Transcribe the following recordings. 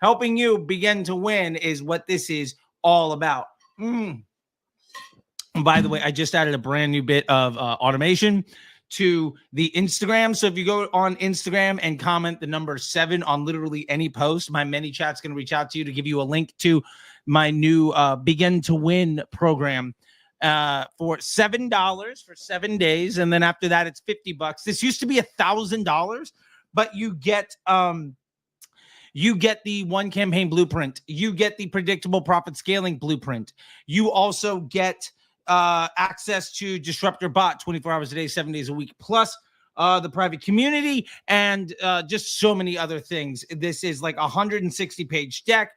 Helping you begin to win is what this is all about. And by the way, I just added a brand new bit of automation to the Instagram. So if you go on Instagram and comment the number 7 on literally any post, my ManyChat's going to reach out to you to give you a link to my new Begin to Win program for $7 for 7 days. And then after that, it's $50. This used to be $1,000, but you get the one campaign blueprint. You get the predictable profit scaling blueprint. You also get access to Disrupt Your Bot 24 hours a day, 7 days a week, plus the private community and just so many other things. This is like a 160-page deck.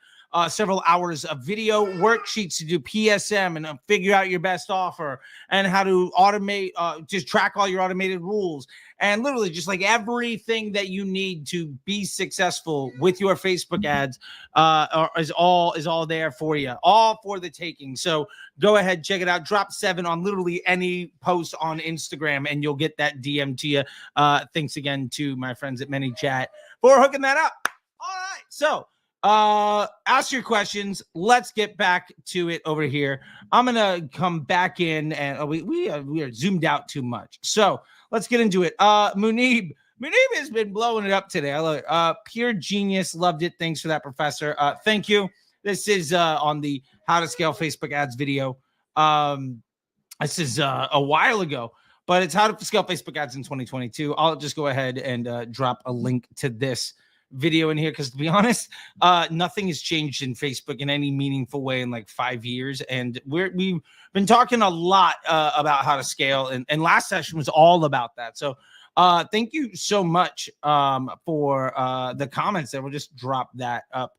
Several hours of video worksheets to do PSM and figure out your best offer and how to automate, just track all your automated rules and literally just like everything that you need to be successful with your Facebook ads is all there for you, all for the taking. So go ahead, check it out. Drop 7 on literally any post on Instagram and you'll get that DM to you. Thanks again to my friends at ManyChat for hooking that up. All right, so ask your questions. Let's get back to it over here. I'm gonna come back in, and we are zoomed out too much. So let's get into it. Munib has been blowing it up today. I love it. Pure genius, loved it. Thanks for that, Professor. Thank you. This is on the How to Scale Facebook Ads video. This is a while ago, but it's How to Scale Facebook Ads in 2022. I'll just go ahead and drop a link to this video in here because, to be honest, nothing has changed in Facebook in any meaningful way in like 5 years, and we've been talking a lot about how to scale, and last session was all about that. So thank you so much for the comments there. We'll just drop that up.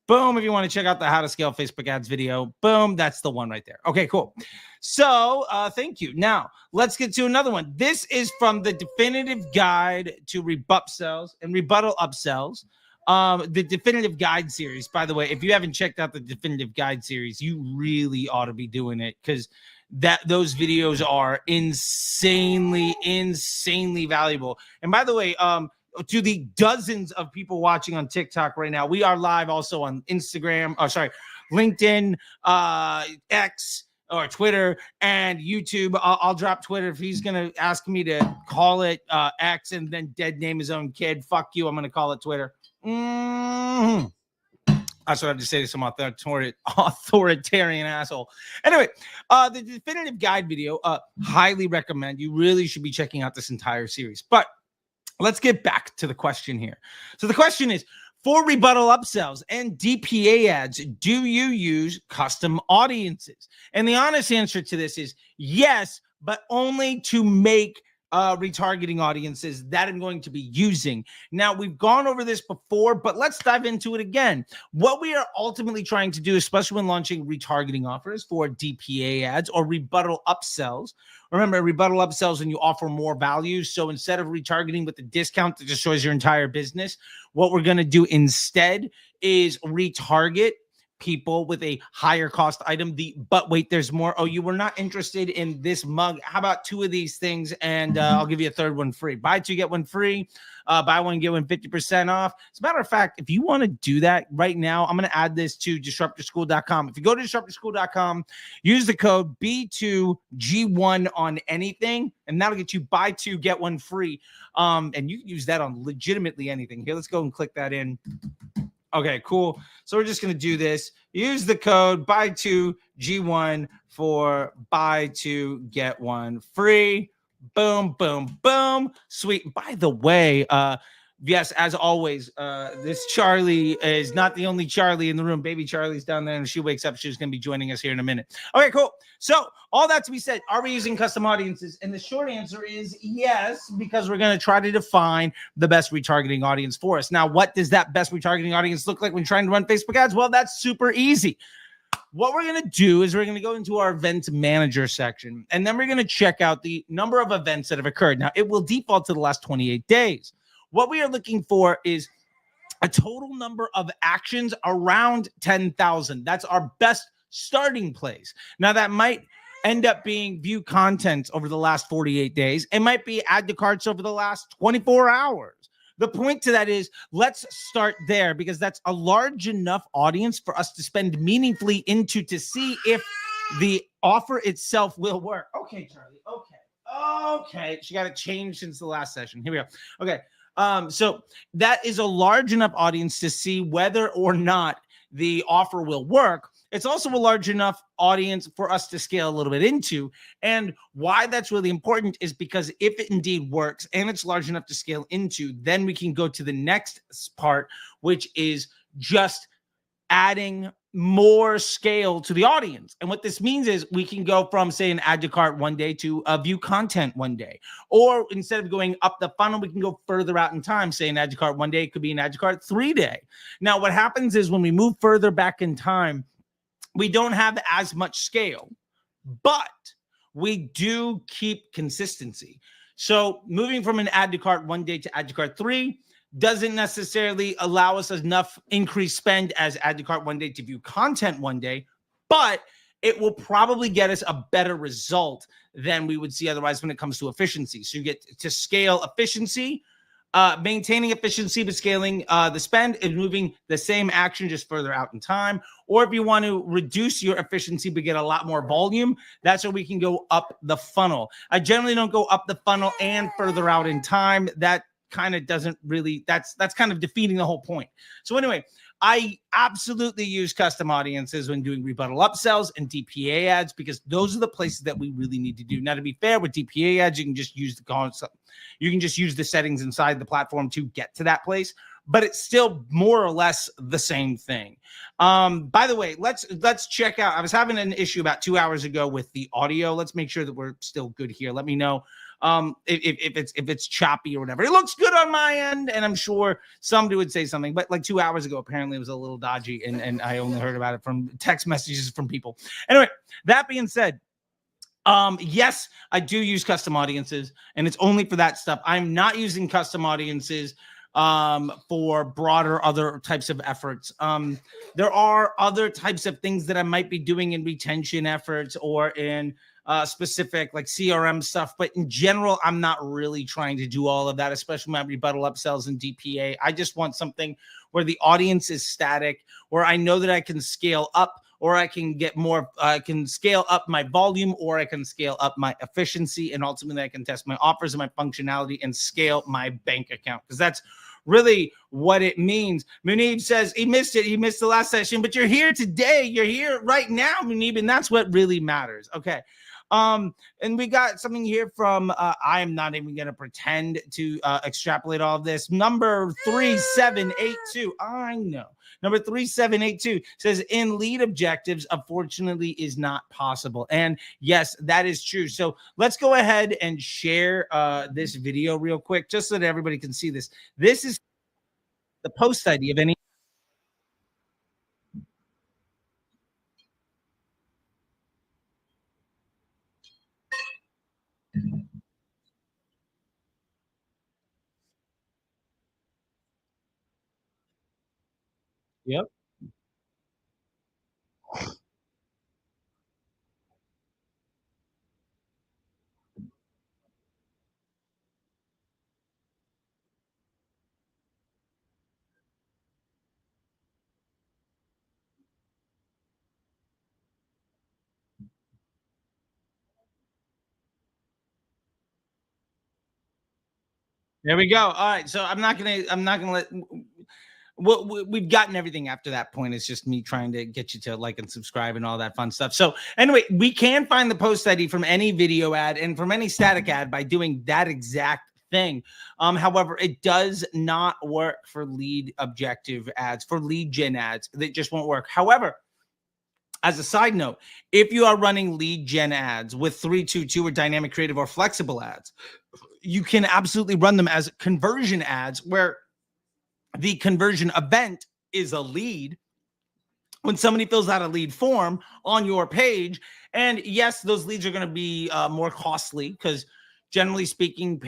Boom. If you want to check out the How to Scale Facebook Ads video, boom, that's the one right there. Okay, cool. So thank you. Now let's get to another one. This is from the Definitive Guide to Rebuttal and Rebuttal Upsells. The Definitive Guide series, by the way, if you haven't checked out the Definitive Guide series, you really ought to be doing it because those videos are insanely valuable. And by the way, to the dozens of people watching on TikTok right now, we are live also on Instagram, LinkedIn, X, or Twitter, and YouTube. I'll drop Twitter if he's going to ask me to call it X and then dead name his own kid. Fuck you. I'm going to call it Twitter. That's what I have to say to some authoritarian asshole. Anyway, the Definitive Guide video, highly recommend. You really should be checking out this entire series. But let's get back to the question here. So the question is, for rebuttal upsells and DPA ads, do you use custom audiences? And the honest answer to this is yes, but only to make retargeting audiences that I'm going to be using. Now, we've gone over this before, but let's dive into it again. What we are ultimately trying to do, especially when launching retargeting offers for DPA ads or rebuttal upsells. Remember, rebuttal upsells when you offer more value. So instead of retargeting with a discount that destroys your entire business, what we're going to do instead is retarget people with a higher cost item. But wait, there's more. Oh, you were not interested in this mug. How about 2 of these things? And I'll give you a third one free. Buy 2, get 1 free. Buy 1, get 1 50% off. As a matter of fact, if you want to do that right now, I'm going to add this to disruptorschool.com. If you go to disruptorschool.com, use the code B2G1 on anything, and that'll get you buy 2, get 1 free. And you can use that on legitimately anything. Here, let's go and click that in. Okay, cool. So we're just going to do this. Use the code buy 2 G1 for buy 2 get 1 free. Boom, boom, boom. Sweet. By the way, yes, as always, this Charley is not the only Charley in the room. Baby Charley's down there, and she wakes up. She's going to be joining us here in a minute. Okay, cool. So all that to be said, are we using custom audiences? And the short answer is yes, because we're going to try to define the best retargeting audience for us. Now, what does that best retargeting audience look like when trying to run Facebook ads? Well, that's super easy. What we're going to do is we're going to go into our event manager section, and then we're going to check out the number of events that have occurred. Now, it will default to the last 28 days. What we are looking for is a total number of actions around 10,000. That's our best starting place. Now, that might end up being view content over the last 48 days. It might be add to carts over the last 24 hours. the point to that is, let's start there, because that's a large enough audience for us to spend meaningfully into to see if the offer itself will work. Okay, Charlie. Okay. She got to change since the last session. Here we go. Okay. So that is a large enough audience to see whether or not the offer will work. It's also a large enough audience for us to scale a little bit into. And why that's really important is because if it indeed works and it's large enough to scale into, then we can go to the next part, which is just adding more scale to the audience. And what this means is we can go from, say, an add to cart one day to view content one day. Or instead of going up the funnel, we can go further out in time. Say an add to cart one day, it could be an add to cart 3 day. Now, what happens is when we move further back in time, we don't have as much scale, but we do keep consistency. So moving from an add to cart one day to add to cart 3 doesn't necessarily allow us enough increased spend as add to cart one day to view content one day, but it will probably get us a better result than we would see otherwise when it comes to efficiency. So you get to scale efficiency, maintaining efficiency, but scaling the spend and moving the same action just further out in time. Or if you want to reduce your efficiency but get a lot more volume, that's where we can go up the funnel. I generally don't go up the funnel and further out in time. That kind of doesn't really, that's kind of defeating the whole point. So anyway, I absolutely use custom audiences when doing rebuttal upsells and DPA ads, because those are the places that we really need to do. Now, to be fair, with DPA ads, you can just use the settings inside the platform to get to that place, but it's still more or less the same thing. By the way, let's check out. I was having an issue about 2 hours ago with the audio. Let's make sure that we're still good here. Let me know if it's choppy or whatever. It looks good on my end, and I'm sure somebody would say something, but like 2 hours ago, apparently it was a little dodgy, and I only heard about it from text messages from people. Anyway, that being said, yes, I do use custom audiences, and it's only for that stuff. I'm not using custom audiences for broader other types of efforts. There are other types of things that I might be doing in retention efforts or in specific like CRM stuff, but in general, I'm not really trying to do all of that, especially my rebuttal upsells and DPA. I just want something where the audience is static, where I know that I can scale up, or I can get more, I can scale up my volume, or I can scale up my efficiency, and ultimately I can test my offers and my functionality and scale my bank account, because that's really what it means. Munib says he missed it. He missed the last session, but you're here today. You're here right now, Munib, and that's what really matters. Okay. And we got something here from, I am not even going to pretend to extrapolate all of this. Number 3782. I know. Number 3782 says in lead objectives, unfortunately, is not possible. And yes, that is true. So let's go ahead and share this video real quick, just so that everybody can see this. This is the post ID of any. Yep. There we go. All right. So I'm not gonna let. Well, we've gotten everything after that point. It's just me trying to get you to like and subscribe and all that fun stuff. So anyway, we can find the post ID from any video ad and from any static ad by doing that exact thing. However, it does not work for lead objective ads, for lead gen ads. They just won't work. However, as a side note, if you are running lead gen ads with 322 or dynamic creative or flexible ads, you can absolutely run them as conversion ads, where the conversion event is a lead when somebody fills out a lead form on your page. And yes, those leads are going to be more costly, because generally speaking,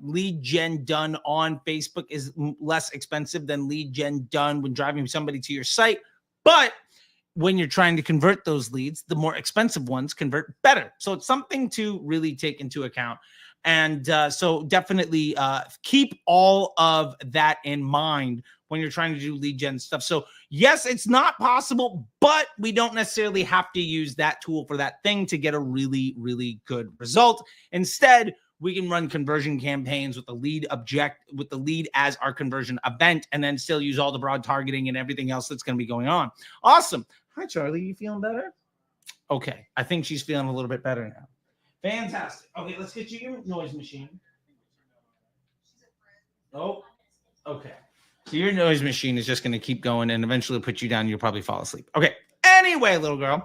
lead gen done on Facebook is less expensive than lead gen done when driving somebody to your site. But when you're trying to convert those leads, the more expensive ones convert better. So it's something to really take into account. And so definitely keep all of that in mind when you're trying to do lead gen stuff. So yes, it's not possible, but we don't necessarily have to use that tool for that thing to get a really, really good result. Instead, we can run conversion campaigns with the lead as our conversion event, and then still use all the broad targeting and everything else that's going to be going on. Awesome. Hi, Charlie. You feeling better? Okay. I think she's feeling a little bit better now. Fantastic. Okay, let's get you your noise machine. Oh, okay. So your noise machine is just going to keep going and eventually put you down. You'll probably fall asleep. Okay. Anyway, little girl,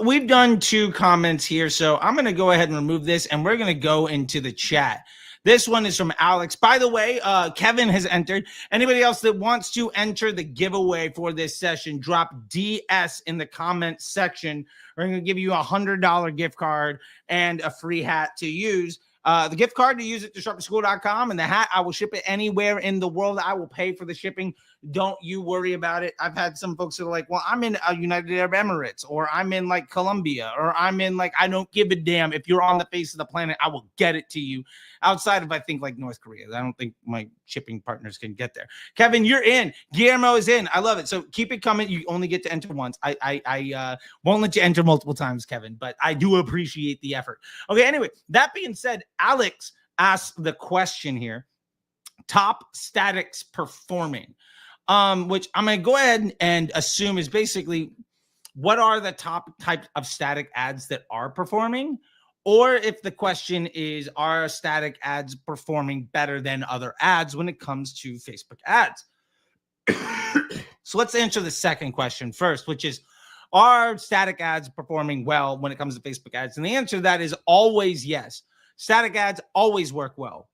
we've done 2 comments here. So I'm going to go ahead and remove this, and we're going to go into the chat. This one is from Alex. By the way, Kevin has entered. Anybody else that wants to enter the giveaway for this session, drop DS in the comment section. We're going to give you a $100 gift card and a free hat to use. The gift card to use at disruptorschool.com, and the hat, I will ship it anywhere in the world. I will pay for the shipping. Don't you worry about it. I've had some folks that are like, well, I'm in United Arab Emirates, or I'm in like Colombia, or I'm in like, I don't give a damn. If you're on the face of the planet, I will get it to you. Outside of, I think, like North Korea. I don't think my shipping partners can get there. Kevin, you're in. Guillermo is in. I love it. So keep it coming. You only get to enter once. I won't let you enter multiple times, Kevin, but I do appreciate the effort. Okay, anyway, that being said, Alex asked the question here, top statics performing, which I'm going to go ahead and assume is basically what are the top type of static ads that are performing, or if the question is, are static ads performing better than other ads when it comes to Facebook ads? So let's answer the second question first, which is, are static ads performing well when it comes to Facebook ads? And the answer to that is always yes. Static ads always work well.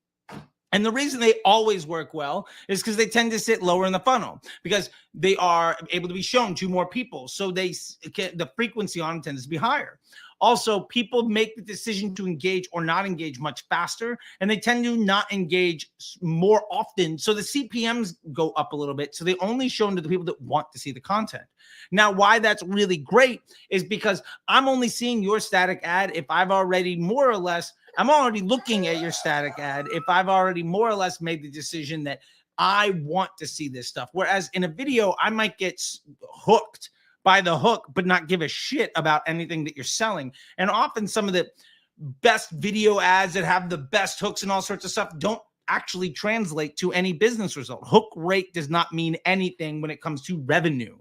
And the reason they always work well is because they tend to sit lower in the funnel, because they are able to be shown to more people. So the frequency on them tends to be higher. Also, people make the decision to engage or not engage much faster, and they tend to not engage more often. So the CPMs go up a little bit. So they only shown to the people that want to see the content. Now, why that's really great is because I'm only seeing your static ad if I've already more or less, I'm already looking at your static ad if I've already more or less made the decision that I want to see this stuff. Whereas in a video, I might get hooked by the hook, but not give a shit about anything that you're selling. And often some of the best video ads that have the best hooks and all sorts of stuff don't actually translate to any business result. Hook rate does not mean anything when it comes to revenue.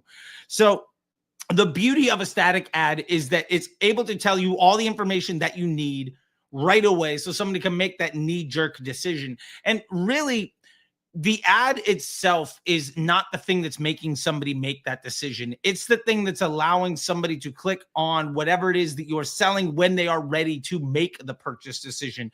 So the beauty of a static ad is that it's able to tell you all the information that you need right away, so somebody can make that knee-jerk decision. And really, the ad itself is not the thing that's making somebody make that decision. It's the thing that's allowing somebody to click on whatever it is that you're selling when they are ready to make the purchase decision.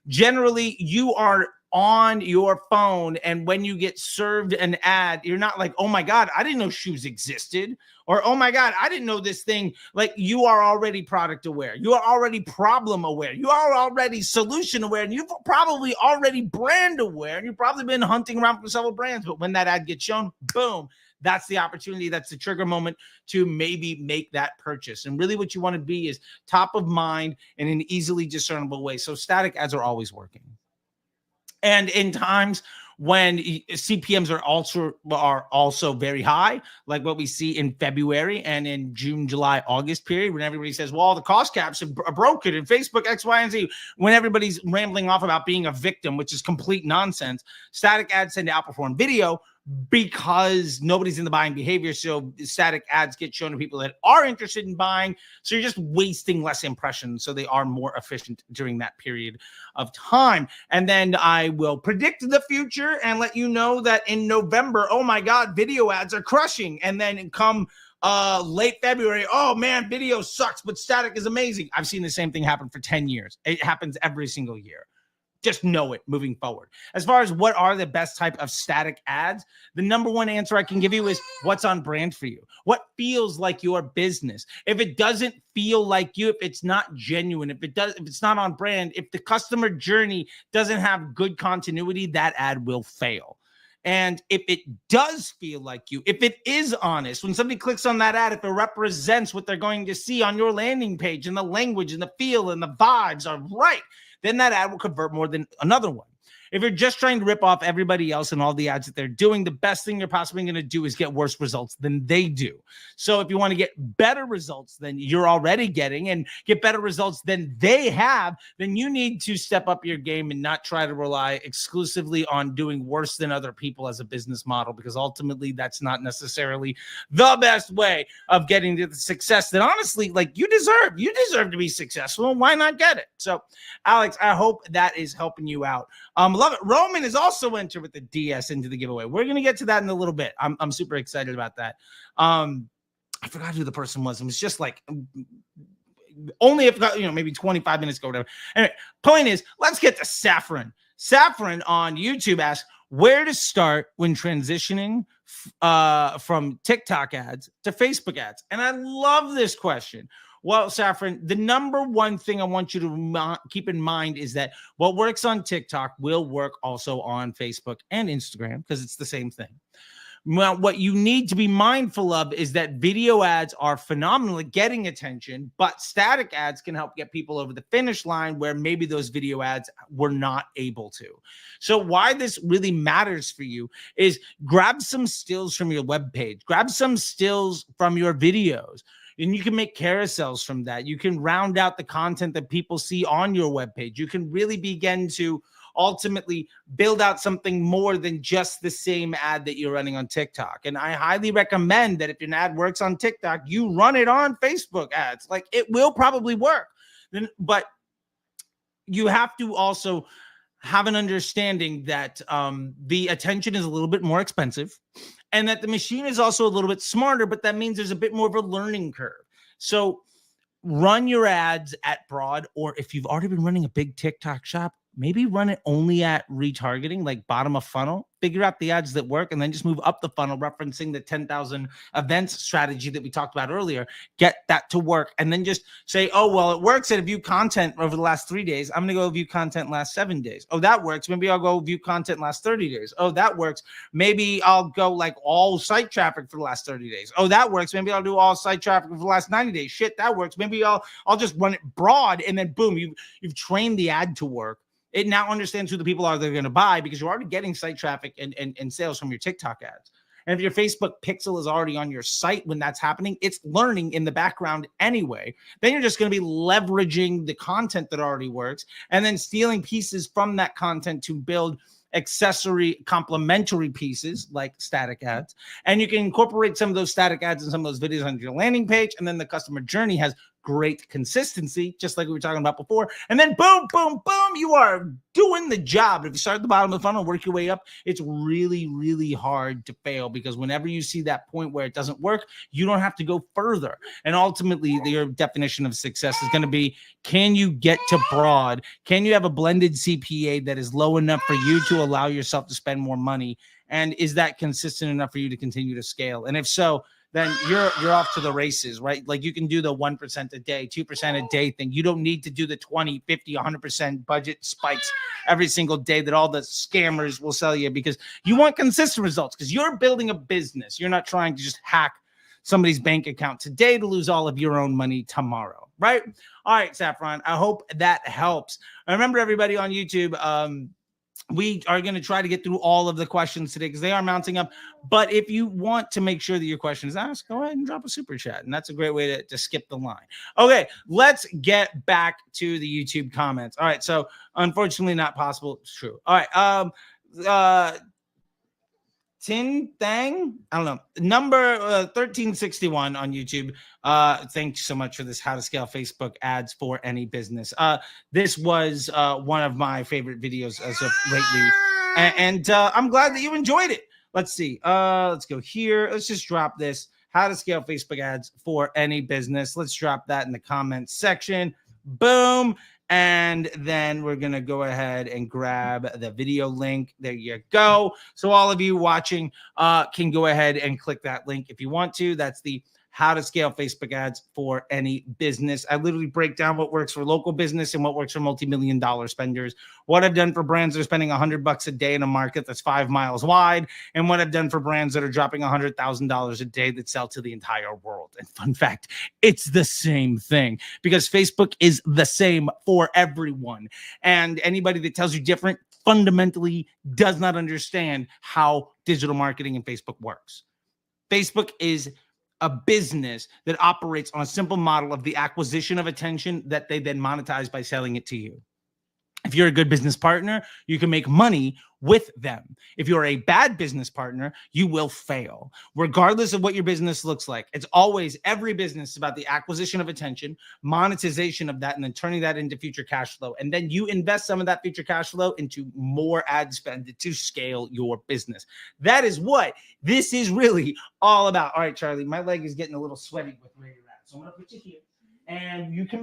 Generally, you are on your phone, and when you get served an ad, you're not like, oh my God, I didn't know shoes existed, or oh my God, I didn't know this thing. Like, you are already product aware, you are already problem aware, you are already solution aware, and you've probably already brand aware, and you've probably been hunting around for several brands. But when that ad gets shown, boom, that's the opportunity, that's the trigger moment to maybe make that purchase. And really what you want to be is top of mind in an easily discernible way. So static ads are always working. And in times when CPMs are also very high, like what we see in February and in June, July, August period, when everybody says, well, the cost caps are broken in Facebook X, Y, and Z, when everybody's rambling off about being a victim, which is complete nonsense, static ads tend to outperform video because nobody's in the buying behavior. So static ads get shown to people that are interested in buying. So you're just wasting less impressions. So they are more efficient during that period of time. And then I will predict the future and let you know that in November, oh my God, video ads are crushing. And then come late February, oh man, video sucks, but static is amazing. I've seen the same thing happen for 10 years. It happens every single year. Just know it moving forward. As far as what are the best type of static ads, the number one answer I can give you is what's on brand for you. What feels like your business. If it doesn't feel like you, if it's not genuine, if it's not on brand, if the customer journey doesn't have good continuity, that ad will fail. And if it does feel like you, if it is honest, when somebody clicks on that ad, if it represents what they're going to see on your landing page, and the language and the feel and the vibes are right, then that ad will convert more than another one. If you're just trying to rip off everybody else and all the ads that they're doing, the best thing you're possibly going to do is get worse results than they do. So if you want to get better results than you're already getting and get better results than they have, then you need to step up your game and not try to rely exclusively on doing worse than other people as a business model, because ultimately that's not necessarily the best way of getting to the success that honestly, like, you deserve. You deserve to be successful. Why not get it? So, Alex, I hope that is helping you out. Love it. Roman is also entered with the DS into the giveaway. We're going to get to that in a little bit. I'm super excited about that. I forgot who the person was. It was just like only if maybe 25 minutes ago, whatever. Anyway, point is, let's get to Saffron. Saffron on YouTube asks, where to start when transitioning from TikTok ads to Facebook ads? And I love this question. Well, Saffron, the number one thing I want you to keep in mind is that what works on TikTok will work also on Facebook and Instagram, because it's the same thing. Well, what you need to be mindful of is that video ads are phenomenal at getting attention, but static ads can help get people over the finish line where maybe those video ads were not able to. So why this really matters for you is grab some stills from your webpage, grab some stills from your videos. And you can make carousels from that. You can round out the content that people see on your webpage. You can really begin to ultimately build out something more than just the same ad that you're running on TikTok. And I highly recommend that if an ad works on TikTok, you run it on Facebook ads. Like, it will probably work. But you have to also have an understanding that the attention is a little bit more expensive, and that the machine is also a little bit smarter, but that means there's a bit more of a learning curve. So run your ads at broad, or if you've already been running a big TikTok shop, maybe run it only at retargeting, like bottom of funnel. Figure out the ads that work and then just move up the funnel, referencing the 10,000 events strategy that we talked about earlier. Get that to work and then just say, oh, well, it works at view content over the last 3 days. I'm going to go view content last 7 days. Oh, that works. Maybe I'll go view content last 30 days. Oh, that works. Maybe I'll go like all site traffic for the last 30 days. Oh, that works. Maybe I'll do all site traffic for the last 90 days. Shit, that works. Maybe I'll just run it broad, and then boom, you've trained the ad to work. It now understands who the people are that are going to buy, because you're already getting site traffic and sales from your TikTok ads. And if your Facebook pixel is already on your site when that's happening, it's learning in the background anyway. Then you're just going to be leveraging the content that already works and then stealing pieces from that content to build accessory complementary pieces like static ads. And you can incorporate some of those static ads and some of those videos on your landing page. And then the customer journey has great consistency, just like we were talking about before. And then boom, boom, boom, you are doing the job. If you start at the bottom of the funnel, work your way up, it's really, really hard to fail, because whenever you see that point where it doesn't work, you don't have to go further. And ultimately, your definition of success is going to be, can you get to broad? Can you have a blended CPA that is low enough for you to allow yourself to spend more money? And is that consistent enough for you to continue to scale? And if so, then you're off to the races, right? Like, you can do the 1% a day, 2% a day thing. You don't need to do the 20, 50, 100% budget spikes every single day that all the scammers will sell you, because you want consistent results, because you're building a business. You're not trying to just hack somebody's bank account today to lose all of your own money tomorrow, right? All right, Saffron, I hope that helps. Remember, everybody on YouTube, we are going to try to get through all of the questions today because they are mounting up. But if you want to make sure that your question is asked, go ahead and drop a super chat. And that's a great way to skip the line. Okay, let's get back to the YouTube comments. All right, so unfortunately not possible. It's true. All right. Tin Thang, I don't know, number 1361 on YouTube. Thanks so much for this, how to scale Facebook ads for any business. This was one of my favorite videos as of lately, and I'm glad that you enjoyed it. Let's see. Let's go here. Let's just drop this, how to scale Facebook ads for any business. Let's drop that in the comments section. Boom. And then we're going to go ahead and grab the video link. There you go. So all of you watching can go ahead and click that link if you want to. That's the how to scale Facebook ads for any business. I literally break down what works for local business and what works for multi-million-dollar spenders, what I've done for brands that are spending $100 a day in a market that's 5 miles wide, and what I've done for brands that are dropping $100,000 a day that sell to the entire world. And fun fact, it's the same thing because Facebook is the same for everyone. And anybody that tells you different fundamentally does not understand how digital marketing and Facebook works. Facebook is a business that operates on a simple model of the acquisition of attention that they then monetize by selling it to you. If you're a good business partner, you can make money with them. If you're a bad business partner, you will fail, regardless of what your business looks like. It's always, every business is about the acquisition of attention, monetization of that, and then turning that into future cash flow. And then you invest some of that future cash flow into more ad spend to scale your business. That is what this is really all about. All right, Charlie, my leg is getting a little sweaty with where you're at. So I'm going to put you here. And you can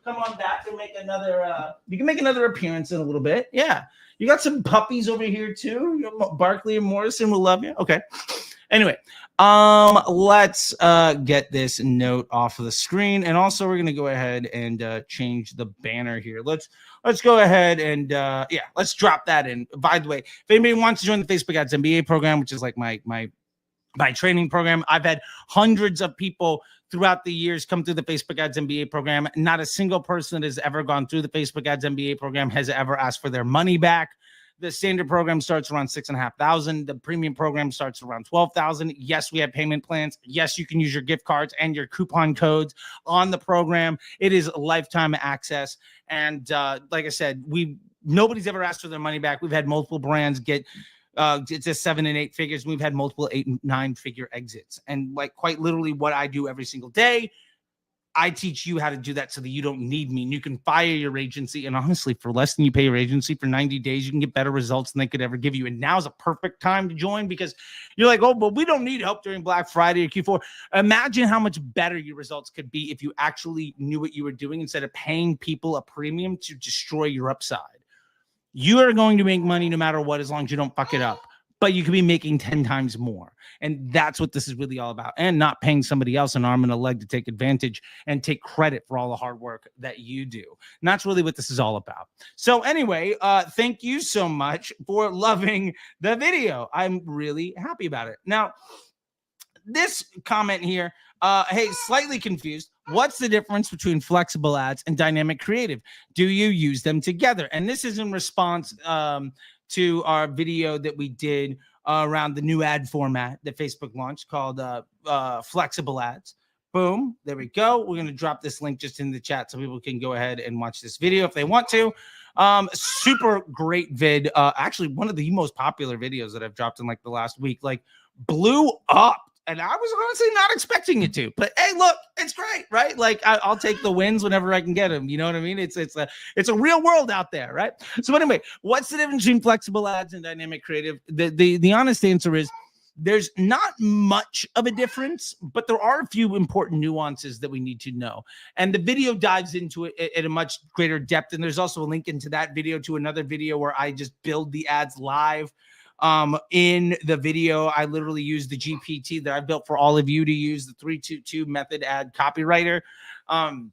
come on back and make another appearance in a little bit. Yeah. You got some puppies over here too. Barkley and Morrison will love you. Okay. Anyway, let's get this note off of the screen. And also we're going to go ahead and change the banner here. Let's go ahead and let's drop that in. By the way, if anybody wants to join the Facebook Ads MBA program, which is like my training program, I've had hundreds of people throughout the years come through the Facebook Ads MBA program. Not a single person that has ever gone through the Facebook Ads MBA program has ever asked for their money back. The standard program starts around $6,500. The premium program starts around $12,000. Yes, we have payment plans. Yes, you can use your gift cards and your coupon codes on the program. It is lifetime access. And like I said, nobody's ever asked for their money back. We've had multiple brands get it's just 7 and 8 figures. We've had multiple 8 and 9 figure exits. And like quite literally what I do every single day, I teach you how to do that so that you don't need me. And you can fire your agency. And honestly, for less than you pay your agency for 90 days, you can get better results than they could ever give you. And now's a perfect time to join because you're like, oh, but we don't need help during Black Friday or Q4. Imagine how much better your results could be if you actually knew what you were doing instead of paying people a premium to destroy your upside. You are going to make money no matter what, as long as you don't fuck it up. But you could be making 10 times more. And that's what this is really all about. And not paying somebody else an arm and a leg to take advantage and take credit for all the hard work that you do. And that's really what this is all about. So anyway, thank you so much for loving the video. I'm really happy about it. Now, this comment here, hey, slightly confused. What's the difference between flexible ads and dynamic creative? Do you use them together? And this is in response to our video that we did around the new ad format that Facebook launched called flexible ads. Boom. There we go. We're going to drop this link just in the chat so people can go ahead and watch this video if they want to. Super great vid. Actually, one of the most popular videos that I've dropped in like the last week, like blew up. And I was honestly not expecting it to, but hey, look, it's great, right? Like I'll take the wins whenever I can get them. You know what I mean? It's a real world out there, right? So anyway, what's the difference between flexible ads and dynamic creative? The honest answer is there's not much of a difference, but there are a few important nuances that we need to know. And the video dives into it at a much greater depth. And there's also a link into that video to another video where I just build the ads live. In the video, I literally use the GPT that I built for all of you to use, the 322 method ad copywriter. And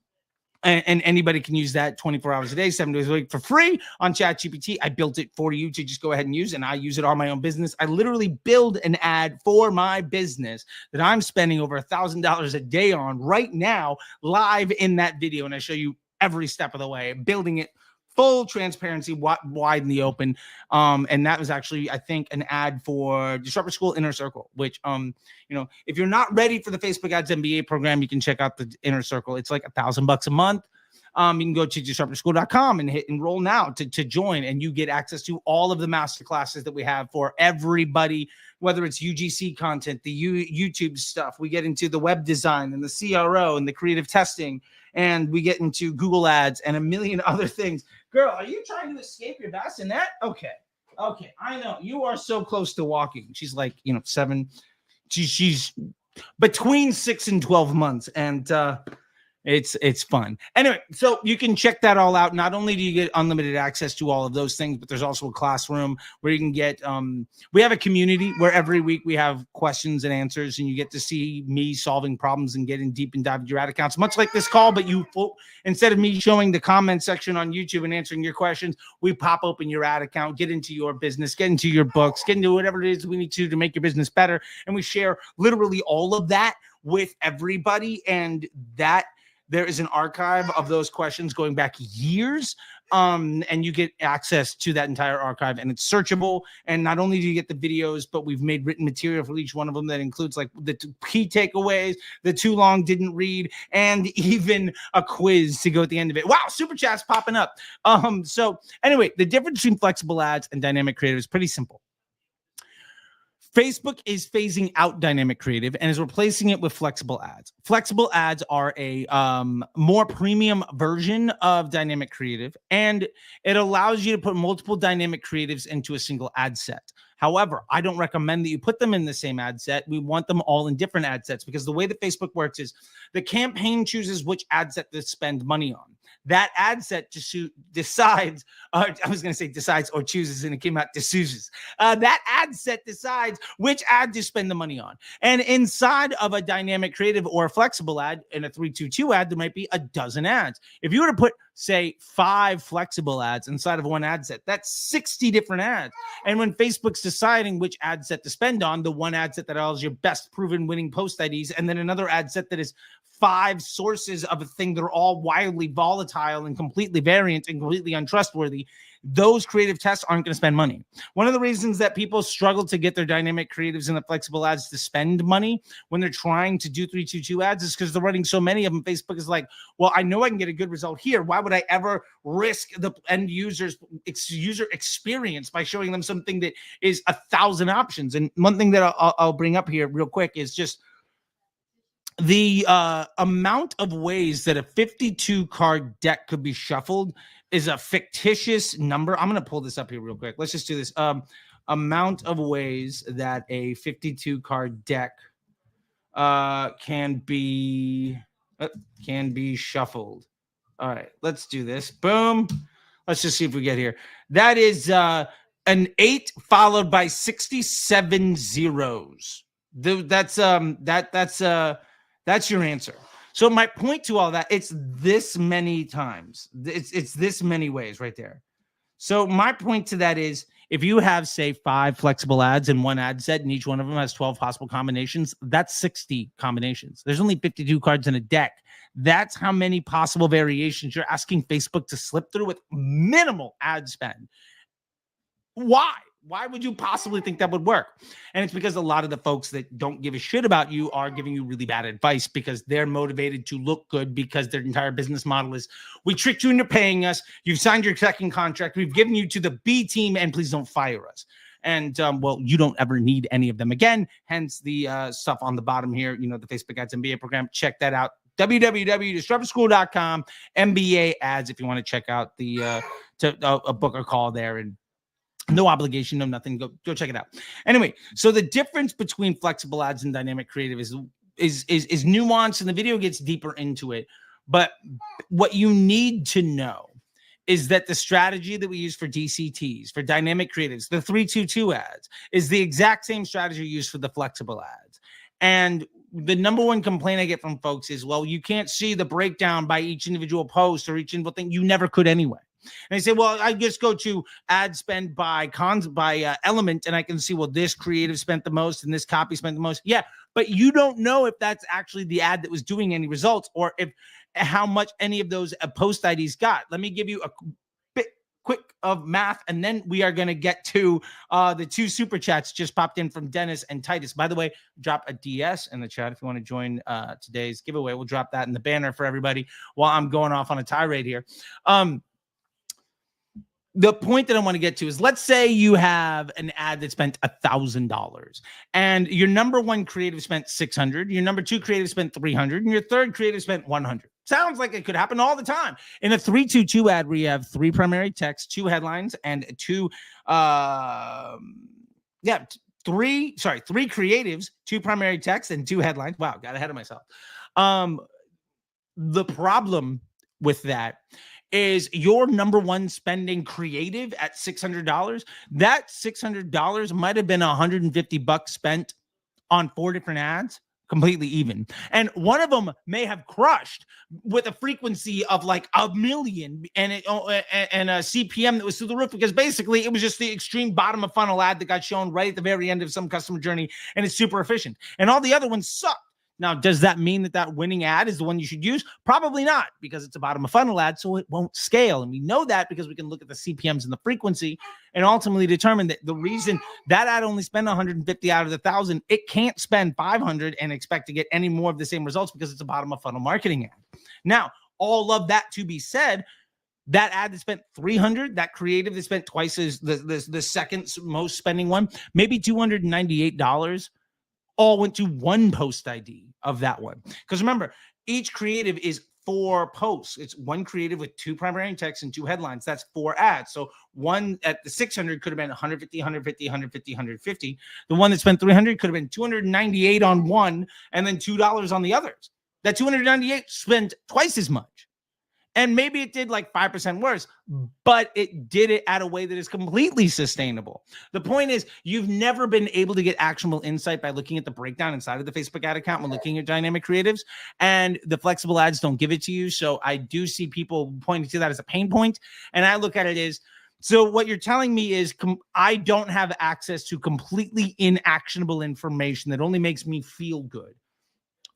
anybody can use that 24 hours a day, 7 days a week for free on ChatGPT. I built it for you to just go ahead and use, and I use it on my own business. I literally build an ad for my business that I'm spending over $1,000 a day on right now, live in that video. And I show you every step of the way, building it full transparency, wide in the open. And that was actually, I think, an ad for Disruptor School Inner Circle, which, if you're not ready for the Facebook Ads MBA program, you can check out the Inner Circle. It's like $1,000 a month. You can go to disruptorschool.com and hit enroll now to join, and you get access to all of the masterclasses that we have for everybody, whether it's UGC content, the YouTube stuff. We get into the web design and the CRO and the creative testing, and we get into Google Ads and a million other things. Girl, are you trying to escape your bassinet? Okay, I know. You are so close to walking. She's like, 7. She's between 6 and 12 months. And It's fun. Anyway, so you can check that all out. Not only do you get unlimited access to all of those things, but there's also a classroom where you can get we have a community where every week we have questions and answers, and you get to see me solving problems and getting deep and dive into your ad accounts, much like this call. But instead of me showing the comment section on YouTube and answering your questions, we pop open your ad account, get into your business, get into your books, get into whatever it is we need to make your business better, and we share literally all of that with everybody. And that there is an archive of those questions going back years, and you get access to that entire archive, and it's searchable. And not only do you get the videos, but we've made written material for each one of them that includes like the key takeaways, the too long didn't read, and even a quiz to go at the end of it. Wow, super chats popping up. So anyway, the difference between flexible ads and dynamic creative is pretty simple. Facebook is phasing out dynamic creative and is replacing it with flexible ads. Flexible ads are a more premium version of dynamic creative, and it allows you to put multiple dynamic creatives into a single ad set. However, I don't recommend that you put them in the same ad set. We want them all in different ad sets, because the way that Facebook works is the campaign chooses which ad set to spend money on. That ad set decides, I was going to say decides or chooses, and it came out decisions. That ad set decides which ad to spend the money on. And inside of a dynamic creative or a flexible ad, in a 322 ad, there might be a dozen ads. If you were to put, say, 5 flexible ads inside of one ad set, that's 60 different ads. And when Facebook's deciding which ad set to spend on, the one ad set that allows your best proven winning post IDs, and then another ad set that is 5 sources of a thing that are all wildly volatile and completely variant and completely untrustworthy, those creative tests aren't going to spend money. One of the reasons that people struggle to get their dynamic creatives and the flexible ads to spend money when they're trying to do 322 ads is because they're running so many of them. Facebook is like, well, I know I can get a good result here. Why would I ever risk the end user experience by showing them something that is 1,000 options? And one thing that I'll bring up here real quick is just the amount of ways that a 52 card deck could be shuffled is a fictitious number. I'm going to pull this up here real quick. Let's just do this. Amount of ways that a 52 card deck can be shuffled. All right, let's do this. Boom. Let's just see if we get here. That is an 8 followed by 67 zeros. That's your answer. So my point to all that, it's this many times. It's this many ways right there. So my point to that is, if you have, say, 5 flexible ads in one ad set, and each one of them has 12 possible combinations, that's 60 combinations. There's only 52 cards in a deck. That's how many possible variations you're asking Facebook to slip through with minimal ad spend. Why? Why would you possibly think that would work? And it's because a lot of the folks that don't give a shit about you are giving you really bad advice, because they're motivated to look good, because their entire business model is, we tricked you into paying us. You've signed your second contract. We've given you to the B team, and please don't fire us. And, well, you don't ever need any of them again. Hence the stuff on the bottom here, the Facebook Ads MBA program. Check that out. www.disruptorschool.com, MBA ads, if you want to check out the a book or call there. And no obligation, no nothing. Go check it out. Anyway, so the difference between flexible ads and dynamic creative is nuanced, and the video gets deeper into it. But what you need to know is that the strategy that we use for DCTs, for dynamic creatives, the 322 ads, is the exact same strategy used for the flexible ads. And the number one complaint I get from folks is, well, you can't see the breakdown by each individual post or each individual thing. You never could anyway. And they say, well, I just go to ad spend by element, and I can see, well, this creative spent the most and this copy spent the most. Yeah, but you don't know if that's actually the ad that was doing any results, or if how much any of those post IDs got. Let me give you a bit quick of math, and then we are going to get to the 2 super chats just popped in from Dennis and Titus. By the way, drop a DS in the chat if you want to join today's giveaway. We'll drop that in the banner for everybody while I'm going off on a tirade here. The point that I want to get to is, let's say you have an ad that spent $1,000, and your number 1 creative spent $600, your number 2 creative spent $300, and your third creative spent $100. Sounds like it could happen all the time. In a 322 ad, where you have 3 primary text, 2 headlines, and 3 creatives, 2 primary text, and 2 headlines. Wow, got ahead of myself. The problem with that is your number one spending creative at $600. That $600 might have been $150 spent on 4 different ads, completely even. And one of them may have crushed with a frequency of like 1 million and a CPM that was through the roof, because basically it was just the extreme bottom of funnel ad that got shown right at the very end of some customer journey, and it's super efficient. And all the other ones suck. Now, does that mean that that winning ad is the one you should use? Probably not, because it's a bottom of funnel ad, so it won't scale. And we know that because we can look at the CPMs and the frequency and ultimately determine that the reason that ad only spent 150 out of the 1,000, it can't spend 500 and expect to get any more of the same results because it's a bottom of funnel marketing ad. Now, all of that to be said, that ad that spent 300, that creative that spent twice as the second most spending one, maybe $298, all went to one post ID of that one. Because remember, each creative is 4 posts. It's one creative with 2 primary texts and 2 headlines. That's 4 ads. So one at the 600 could have been 150, 150, 150, 150. The one that spent 300 could have been 298 on one and then $2 on the others. That 298 spent twice as much. And maybe it did like 5% worse, but it did it at a way that is completely sustainable. The point is, you've never been able to get actionable insight by looking at the breakdown inside of the Facebook ad account when looking at dynamic creatives, and the flexible ads don't give it to you. So I do see people pointing to that as a pain point. And I look at it as, so what you're telling me is I don't have access to completely inactionable information that only makes me feel good.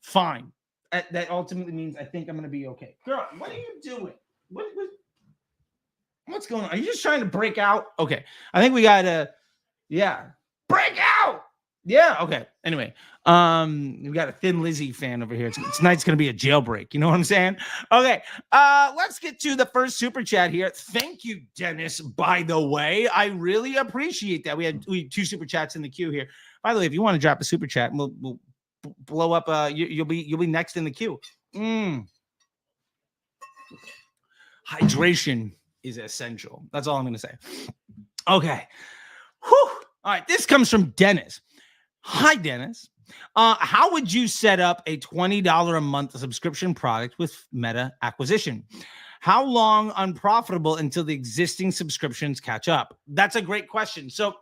Fine. That ultimately means I think I'm going to be okay. Girl, what are you doing? What's going on? Are you just trying to break out? Okay. I think we got to, break out. Yeah. Okay. Anyway, we got a Thin Lizzy fan over here. Tonight's going to be a jailbreak. You know what I'm saying? Okay. Let's get to the first super chat here. Thank you, Dennis, by the way. I really appreciate that. We had 2 super chats in the queue here. By the way, if you want to drop a super chat, we'll blow up. You'll be next in the queue. Hydration is essential. That's all I'm going to say. Okay. Whew. All right. This comes from Dennis. Hi, Dennis. How would you set up a $20 a month subscription product with Meta acquisition? How long unprofitable until the existing subscriptions catch up? That's a great question. So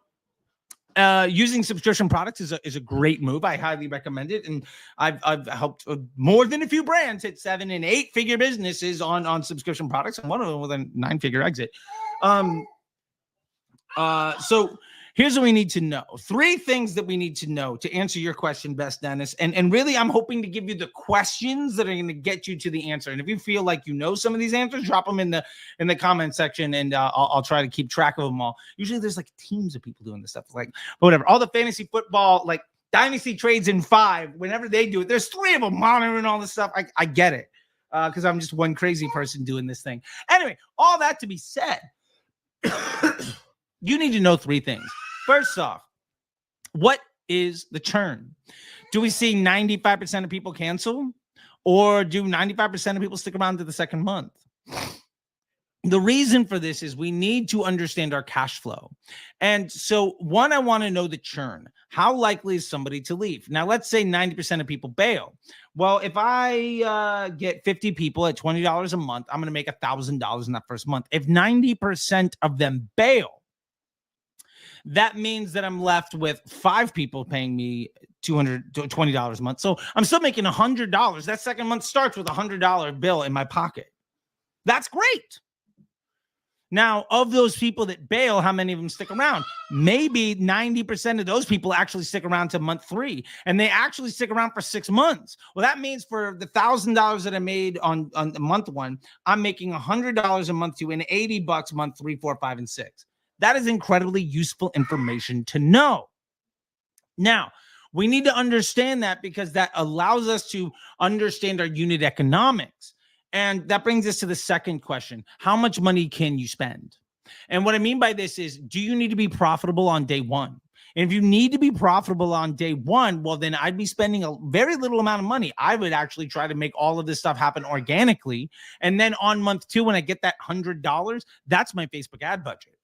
using subscription products is a great move. I highly recommend it. And I've helped more than a few brands hit 7- and 8-figure businesses on subscription products, and one of them with a 9-figure exit. So here's what we need to know. 3 things that we need to know to answer your question best, Dennis. And really, I'm hoping to give you the questions that are going to get you to the answer. And if you feel like you know some of these answers, drop them in the comment section, and I'll try to keep track of them all. Usually there's like teams of people doing this stuff, but whatever. All the fantasy football, like dynasty trades in 5, whenever they do it, there's 3 of them monitoring all this stuff. I get it, because I'm just one crazy person doing this thing. Anyway, all that to be said, you need to know 3 things. First off, what is the churn? Do we see 95% of people cancel, or do 95% of people stick around to the second month? The reason for this is we need to understand our cash flow. And so, one, I want to know the churn. How likely is somebody to leave? Now, let's say 90% of people bail. Well, if I get 50 people at $20 a month, I'm going to make $1,000 in that first month. If 90% of them bail, that means that I'm left with 5 people paying me $220 a month. So I'm still making $100. That second month starts with a $100 bill in my pocket. That's great. Now, of those people that bail, how many of them stick around? Maybe 90% of those people actually stick around to month 3, and they actually stick around for 6 months. Well, that means for the $1,000 that I made on the month 1, I'm making $100 a month 2 and $80 month 3, 4, 5, and 6. That is incredibly useful information to know. Now, we need to understand that because that allows us to understand our unit economics. And that brings us to the second question. How much money can you spend? And what I mean by this is, do you need to be profitable on day 1? And if you need to be profitable on day 1, well, then I'd be spending a very little amount of money. I would actually try to make all of this stuff happen organically. And then on month 2, when I get that $100, that's my Facebook ad budget.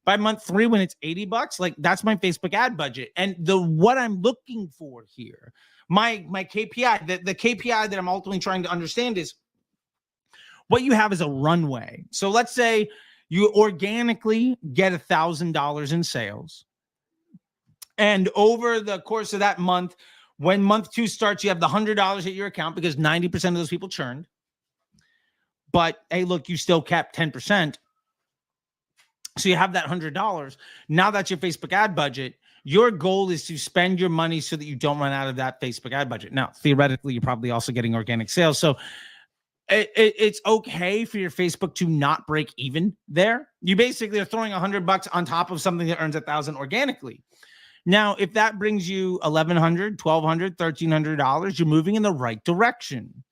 By month 3, when it's $80, like that's my Facebook ad budget. And what I'm looking for here, my KPI, the KPI that I'm ultimately trying to understand is, what you have is a runway. So let's say you organically get $1,000 in sales. And over the course of that month, when month 2 starts, you have the $100 at your account because 90% of those people churned. But hey, look, you still kept 10%. So you have that $100. Now that's your Facebook ad budget. Your goal is to spend your money so that you don't run out of that Facebook ad budget. Now, theoretically, you're probably also getting organic sales. So it's okay for your Facebook to not break even there. You basically are throwing $100 on top of something that earns $1,000 organically. Now, if that brings you $1,100, $1,200, $1,300, you're moving in the right direction.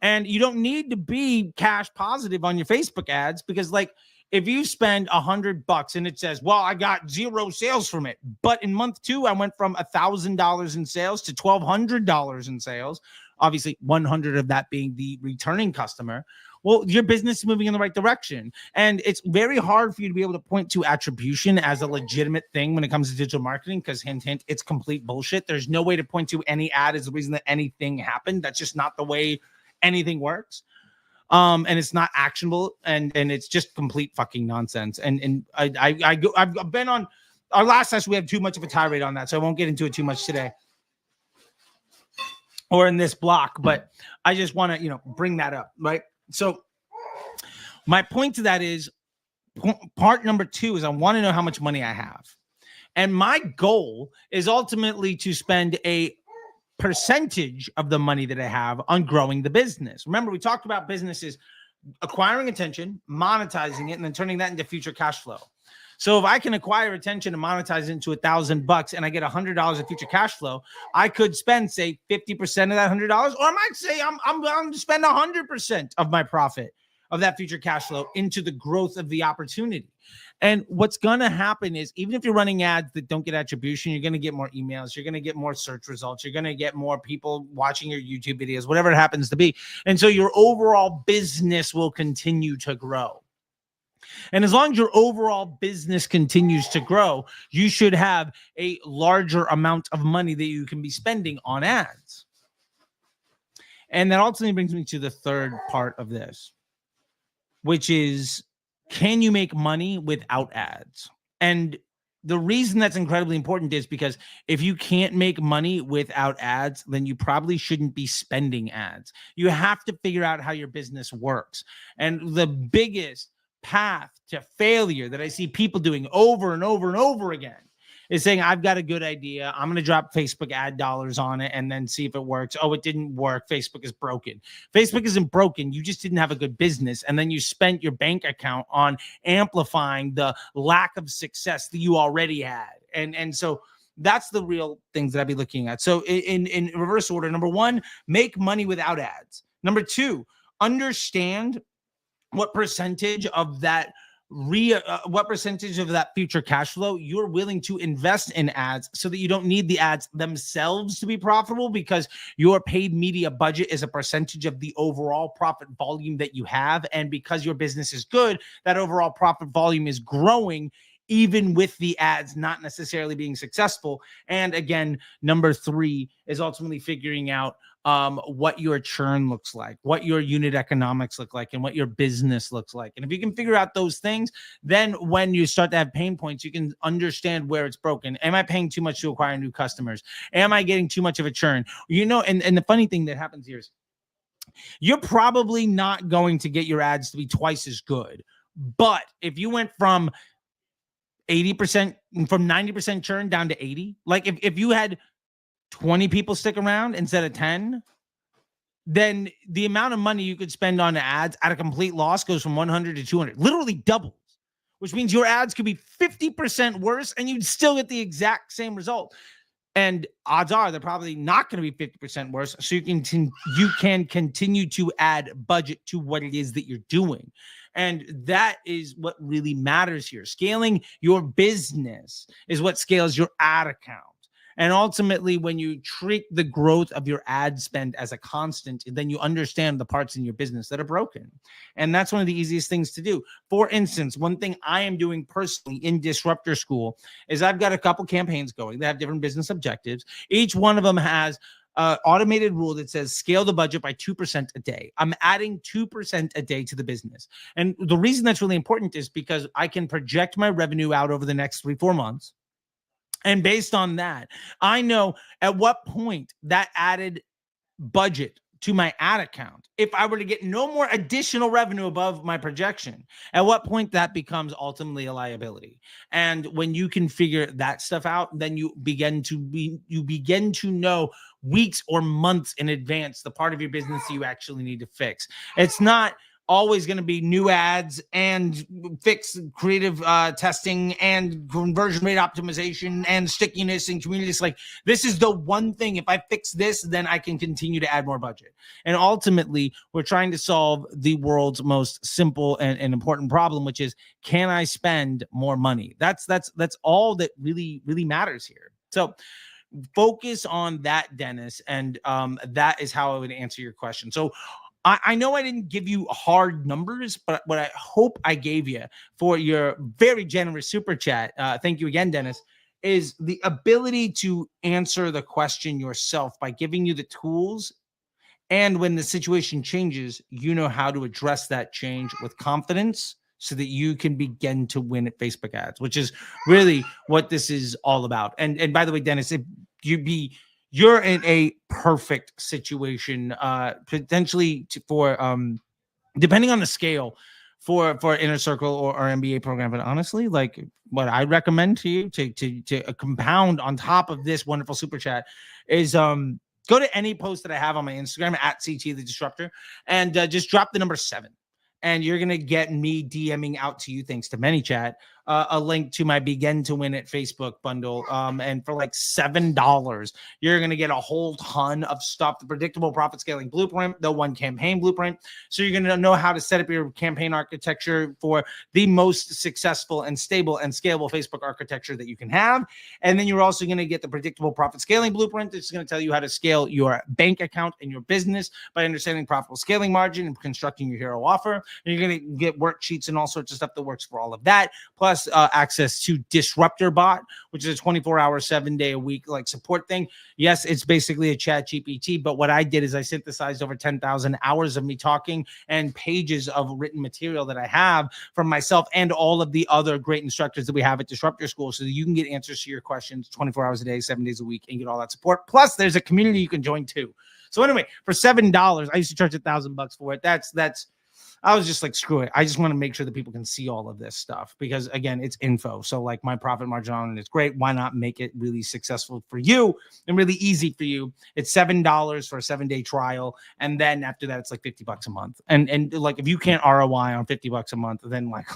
And you don't need to be cash positive on your Facebook ads because, like, if you spend $100 and it says, well, I got 0 sales from it, but in month 2, I went from $1,000 in sales to $1,200 in sales, obviously 100 of that being the returning customer. Well, your business is moving in the right direction. And it's very hard for you to be able to point to attribution as a legitimate thing when it comes to digital marketing, because hint, hint, it's complete bullshit. There's no way to point to any ad as the reason that anything happened. That's just not the way anything works. And it's not actionable, and it's just complete fucking nonsense. And I've been on our last session. We had too much of a tirade on that, so I won't get into it too much today or in this block. But I just want to, bring that up, right? So my point to that is part number 2 is I want to know how much money I have, and my goal is ultimately to spend a percentage of the money that I have on growing the business. Remember, we talked about businesses acquiring attention, monetizing it, and then turning that into future cash flow. So if I can acquire attention and monetize it into $1,000 and I get $100 of future cash flow, I could spend, say, 50% of that $100, or I might say I'm going to spend 100% of my profit of that future cash flow into the growth of the opportunity. And what's going to happen is, even if you're running ads that don't get attribution, you're going to get more emails, you're going to get more search results, you're going to get more people watching your YouTube videos, whatever it happens to be. And so your overall business will continue to grow. And as long as your overall business continues to grow, you should have a larger amount of money that you can be spending on ads. And that ultimately brings me to the third part of this, which is, can you make money without ads? And the reason that's incredibly important is because if you can't make money without ads, then you probably shouldn't be spending ads. You have to figure out how your business works. And the biggest path to failure that I see people doing over and over and over again is saying, I've got a good idea, I'm going to drop Facebook ad dollars on it and then see if it works. Oh, it didn't work. Facebook is broken. Facebook isn't broken. You just didn't have a good business. And then you spent your bank account on amplifying the lack of success that you already had. And so that's the real things that I'd be looking at. So in reverse order, number 1, make money without ads. Number 2, understand what percentage of that what percentage of that future cash flow you're willing to invest in ads, so that you don't need the ads themselves to be profitable, because your paid media budget is a percentage of the overall profit volume that you have. And because your business is good, that overall profit volume is growing, even with the ads not necessarily being successful. And again, number 3 is ultimately figuring out what your churn looks like, what your unit economics look like, and what your business looks like. And if you can figure out those things, then when you start to have pain points, you can understand where it's broken. Am I paying too much to acquire new customers? Am I getting too much of a churn? And the funny thing that happens here is, you're probably not going to get your ads to be twice as good. But if you went from 80%, from 90% churn down to 80, like if you had 20 people stick around instead of 10, then the amount of money you could spend on ads at a complete loss goes from 100 to 200, literally doubles, which means your ads could be 50% worse and you'd still get the exact same result. And odds are they're probably not going to be 50% worse. So you can continue to add budget to what it is that you're doing. And that is what really matters here. Scaling your business is what scales your ad account. And ultimately, when you treat the growth of your ad spend as a constant, then you understand the parts in your business that are broken. And that's one of the easiest things to do. For instance, one thing I am doing personally in Disruptor School is I've got a couple campaigns going that have different business objectives. Each one of them has automated rule that says scale the budget by 2% a day. I'm adding 2% a day to the business. And the reason that's really important is because I can project my revenue out over the next 3-4 months. And based on that, I know at what point that added budget to my ad account, if I were to get no more additional revenue above my projection, at what point that becomes ultimately a liability. And when you can figure that stuff out, then you begin to know weeks or months in advance the part of your business you actually need to fix. It's not always going to be new ads and fix creative testing and conversion rate optimization and stickiness and communities. Like, this is the one thing. If I fix this, then I can continue to add more budget. And ultimately, we're trying to solve the world's most simple and important problem, which is, can I spend more money? That's all that really matters here. So focus on that, Dennis. And that is how I would answer your question. So I know I didn't give you hard numbers, but what I hope I gave you for your very generous super chat, thank you again, Dennis, is the ability to answer the question yourself by giving you the tools. And when the situation changes, you know how to address that change with confidence so that you can begin to win at Facebook ads, which is really what this is all about. And by the way, Dennis, if you're in a perfect situation, potentially for depending on the scale for Inner Circle or our MBA program. But honestly, like, what I recommend to you to compound on top of this wonderful super chat is go to any post that I have on my Instagram at CT the Disruptor and just drop the number 7. And you're going to get me DMing out to you, thanks to ManyChat, a link to my Begin to Win at Facebook bundle. And for like $7, you're going to get a whole ton of stuff, the predictable profit scaling blueprint, the one campaign blueprint. So you're going to know how to set up your campaign architecture for the most successful and stable and scalable Facebook architecture that you can have. And then you're also going to get the predictable profit scaling blueprint. It's going to tell you how to scale your bank account and your business by understanding profitable scaling margin and constructing your hero offer. And you're going to get worksheets and all sorts of stuff that works for all of that. Plus access to Disruptor Bot, which is a 24-hour, 7-day-a-week like support thing. Yes, it's basically a chat GPT, but what I did is I synthesized over 10,000 hours of me talking and pages of written material that I have from myself and all of the other great instructors that we have at Disruptor School, so that you can get answers to your questions 24 hours a day, 7 days a week, and get all that support. Plus, there's a community you can join too. So anyway, for $7, I used to charge $1,000 for it. That's I was just like, screw it. I just want to make sure that people can see all of this stuff because, again, it's info. So like, my profit margin on it is great. Why not make it really successful for you and really easy for you? It's $7 for a 7-day trial. And then after that, it's like $50 a month. And like, if you can't ROI on $50 a month, then like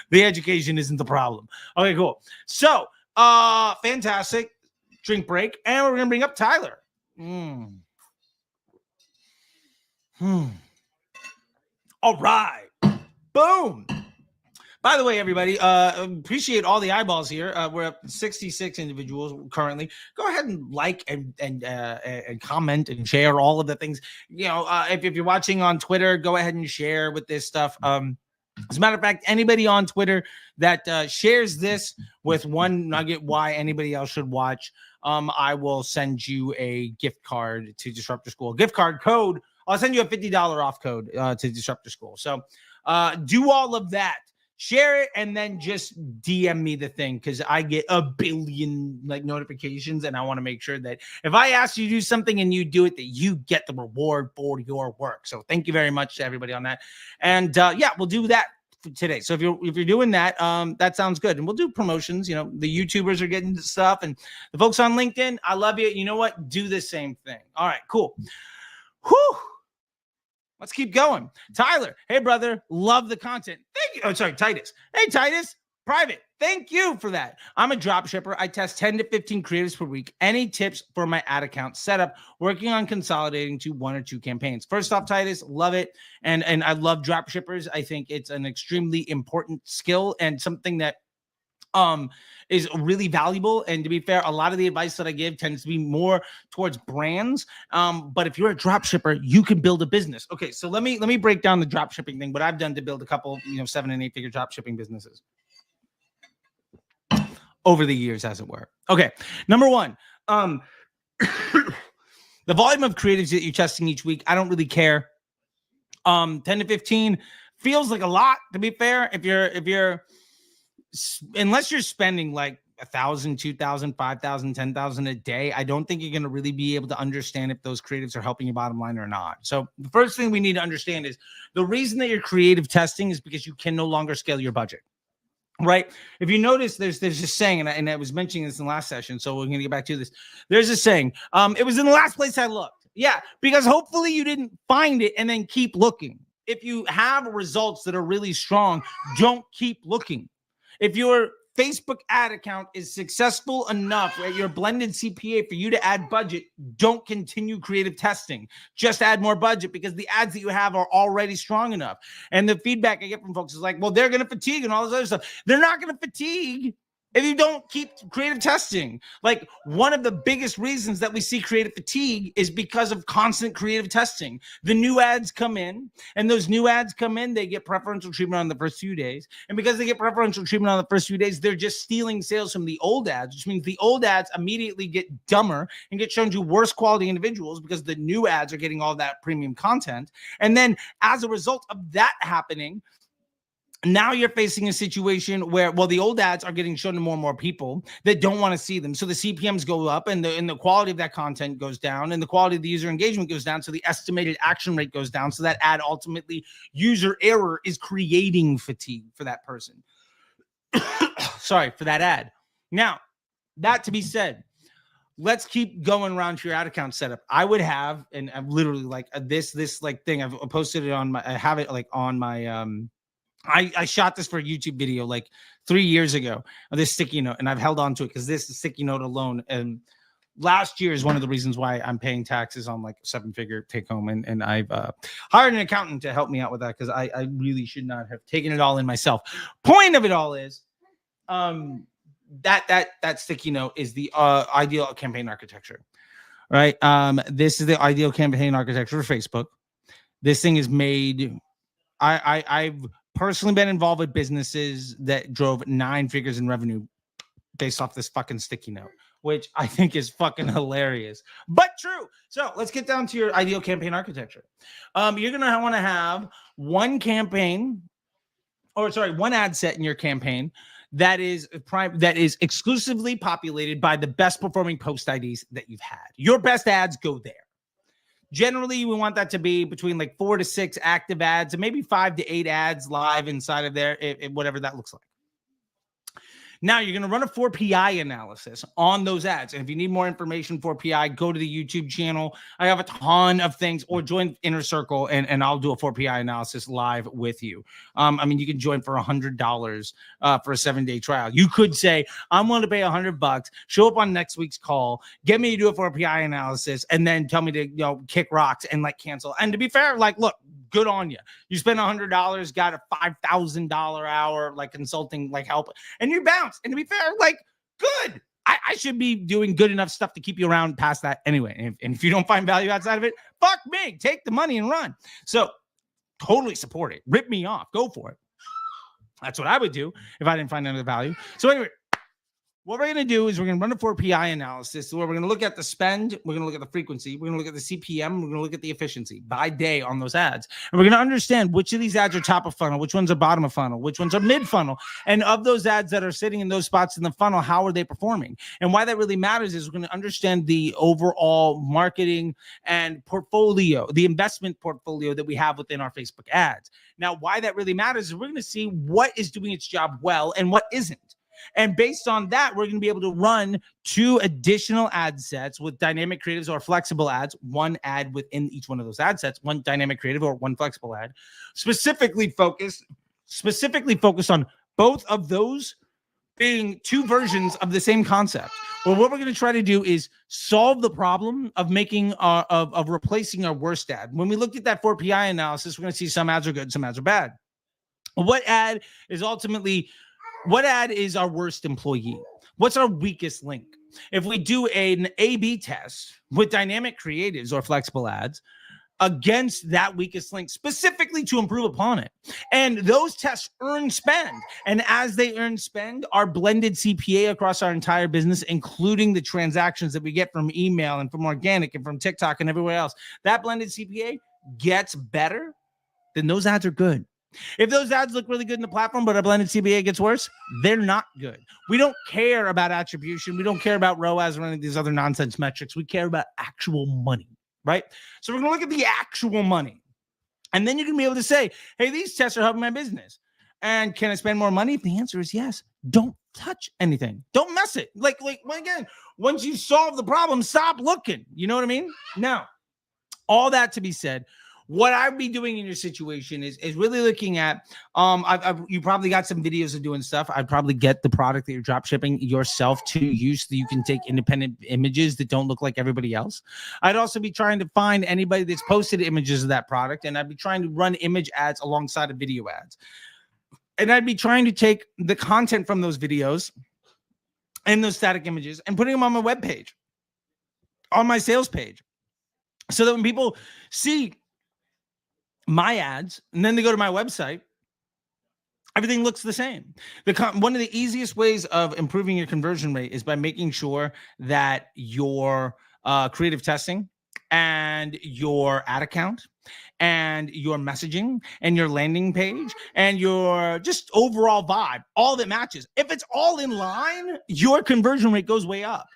the education isn't the problem. Okay, cool. So fantastic. Drink break. And we're going to bring up Tyler. All right. Boom. By the way, everybody, appreciate all the eyeballs here. We're up 66 individuals currently. Go ahead and like and comment and share all of the things. You know, if you're watching on Twitter, go ahead and share with this stuff. As a matter of fact, anybody on Twitter that shares this with one nugget why anybody else should watch, I will send you a gift card to Disruptor School. Gift card code. I'll send you a $50 off code to Disruptor School. So do all of that. Share it and then just DM me the thing because I get a billion like notifications and I want to make sure that if I ask you to do something and you do it, that you get the reward for your work. So thank you very much to everybody on that. And yeah, we'll do that today. So if you're doing that, that sounds good. And we'll do promotions. You know, the YouTubers are getting stuff and the folks on LinkedIn, I love you. You know what? Do the same thing. All right, cool. Whew. Let's keep going. Tyler, hey, brother, love the content. Thank you. Oh, sorry, Titus. Hey, Titus, private. Thank you for that. I'm a drop shipper. I test 10 to 15 creatives per week. Any tips for my ad account setup? Working on consolidating to 1 or 2 campaigns. First off, Titus, love it. And I love drop shippers. I think it's an extremely important skill and something that is really valuable. And to be fair, a lot of the advice that I give tends to be more towards brands. But if you're a drop shipper, you can build a business. Okay, so let me break down the drop shipping thing, what I've done to build a couple, 7 and 8 figure drop shipping businesses over the years, as it were. Okay, number one, The volume of creatives that you're testing each week, I don't really care. 10 to 15 feels like a lot, to be fair. Unless you're spending like 1,000, 2,000, 5,000, 10,000 a day, I don't think you're going to really be able to understand if those creatives are helping your bottom line or not. So the first thing we need to understand is the reason that you're creative testing is because you can no longer scale your budget. Right. If you notice, there's this saying, and I was mentioning this in the last session, so we're going to get back to this. There's a saying. It was in the last place I looked. Yeah, because hopefully you didn't find it and then keep looking. If you have results that are really strong, don't keep looking. If your Facebook ad account is successful enough at your blended CPA for you to add budget, don't continue creative testing. Just add more budget because the ads that you have are already strong enough. And the feedback I get from folks is like, well, they're going to fatigue and all this other stuff. They're not going to fatigue if you don't keep creative testing. Like, one of the biggest reasons that we see creative fatigue is because of constant creative testing. The new ads come in, and those new ads come in, they get preferential treatment on the first few days. And because they get preferential treatment on the first few days, they're just stealing sales from the old ads, which means the old ads immediately get dumber and get shown to worse quality individuals because the new ads are getting all that premium content. And then as a result of that happening, now you're facing a situation where, well, the old ads are getting shown to more and more people that don't want to see them. So the CPMs go up and the quality of that content goes down and the quality of the user engagement goes down. So the estimated action rate goes down. So that ad ultimately, user error is creating fatigue for that person. Sorry, for that ad. Now, that to be said, let's keep going around to your ad account setup. I would have, and I'm literally like this like thing, I've posted it on my, I have it like on my, I shot this for a YouTube video like 3 years ago, this sticky note, and I've held on to it because this sticky note alone, and last year is one of the reasons why I'm paying taxes on like a 7-figure take home. And I've hired an accountant to help me out with that because I really should not have taken it all in myself. Point of it all is that sticky note is the ideal campaign architecture, right? This is the ideal campaign architecture for Facebook. This thing is made, I've personally been involved with businesses that drove 9 figures in revenue based off this fucking sticky note, which I think is fucking hilarious, but true. So let's get down to your ideal campaign architecture. You're going to want to have one ad set in your campaign that is exclusively populated by the best performing post IDs that you've had. Your best ads go there. Generally, we want that to be between like 4 to 6 active ads and maybe 5 to 8 ads live inside of there, whatever that looks like. Now, you're going to run a 4PI analysis on those ads. And if you need more information for PI, go to the YouTube channel. I have a ton of things, or join Inner Circle and I'll do a 4PI analysis live with you. I mean, you can join for $100 for a 7-day trial. You could say, I'm willing to pay $100, show up on next week's call, get me to do a 4PI analysis, and then tell me to, kick rocks and like cancel. And to be fair, like, look, good on you. You spent $100, got a $5,000 hour like consulting like help, and you bounce. And to be fair, like, good. I should be doing good enough stuff to keep you around past that anyway. And if you don't find value outside of it, fuck me. Take the money and run. So totally support it. Rip me off. Go for it. That's what I would do if I didn't find any value. So anyway, what we're going to do is we're going to run a 4PI analysis where we're going to look at the spend, we're going to look at the frequency, we're going to look at the CPM, we're going to look at the efficiency by day on those ads. And we're going to understand which of these ads are top of funnel, which ones are bottom of funnel, which ones are mid funnel. And of those ads that are sitting in those spots in the funnel, how are they performing? And why that really matters is we're going to understand the overall marketing and portfolio, the investment portfolio that we have within our Facebook ads. Now, why that really matters is we're going to see what is doing its job well and what isn't. And based on that, we're going to be able to run 2 additional ad sets with dynamic creatives or flexible ads, 1 ad within each one of those ad sets, 1 dynamic creative or 1 flexible ad, specifically focused on both of those being 2 versions of the same concept. Well, what we're going to try to do is solve the problem of making of replacing our worst ad. When we looked at that 4PI analysis, we're going to see some ads are good, some ads are bad. What ad is our worst employee? What's our weakest link? If we do an A/B test with dynamic creatives or flexible ads, against that weakest link, specifically to improve upon it. And those tests earn spend. And as they earn spend, our blended CPA across our entire business, including the transactions that we get from email and from organic and from TikTok and everywhere else, that blended CPA gets better, then those ads are good. If those ads look really good in the platform, but our blended CPA gets worse, they're not good. We don't care about attribution. We don't care about ROAS or any of these other nonsense metrics. We care about actual money, right? So we're going to look at the actual money. And then you can be able to say, hey, these tests are helping my business. And can I spend more money? If the answer is yes, don't touch anything. Don't mess it. Like again, once you solve the problem, stop looking. You know what I mean? Now, all that to be said, what I'd be doing in your situation is really looking at, you probably got some videos of doing stuff. I'd probably get the product that you're drop shipping yourself to use so that you can take independent images that don't look like everybody else. I'd also be trying to find anybody that's posted images of that product, and I'd be trying to run image ads alongside of video ads. And I'd be trying to take the content from those videos and those static images and putting them on my webpage, on my sales page, so that when people see my ads and then they go to my website, everything looks the same. One of the easiest ways of improving your conversion rate is by making sure that your creative testing and your ad account and your messaging and your landing page and your just overall vibe, all that matches. If it's all in line, your conversion rate goes way up.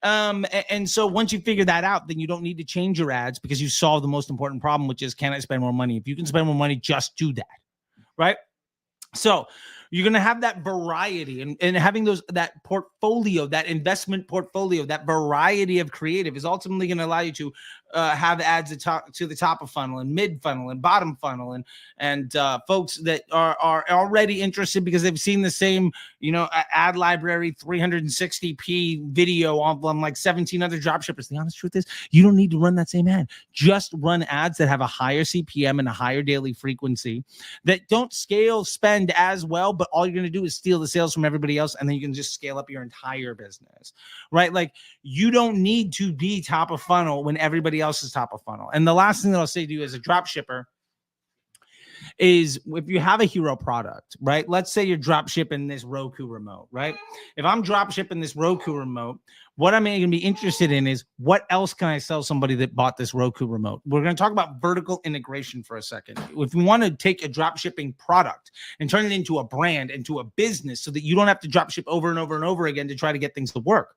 And so once you figure that out, then you don't need to change your ads because you solve the most important problem, which is, can I spend more money? If you can spend more money, just do that. Right. So you're going to have that variety and having that portfolio, that investment portfolio, that variety of creative is ultimately going to allow you to have ads to the top of funnel and mid funnel and bottom funnel and folks that are already interested because they've seen the same, ad library 360p video on like 17 other dropshippers. The honest truth is you don't need to run that same ad. Just run ads that have a higher CPM and a higher daily frequency that don't scale spend as well, but all you're going to do is steal the sales from everybody else, and then you can just scale up your entire business, right? Like, you don't need to be top of funnel when everybody else is top of funnel. And the last thing that I'll say to you as a drop shipper is, if you have a hero product, right? Let's say you're drop shipping this Roku remote, right? If I'm drop shipping this Roku remote, what I'm going to be interested in is, what else can I sell somebody that bought this Roku remote? We're going to talk about vertical integration for a second. If you want to take a drop shipping product and turn it into a brand, into a business, so that you don't have to drop ship over and over and over again to try to get things to work,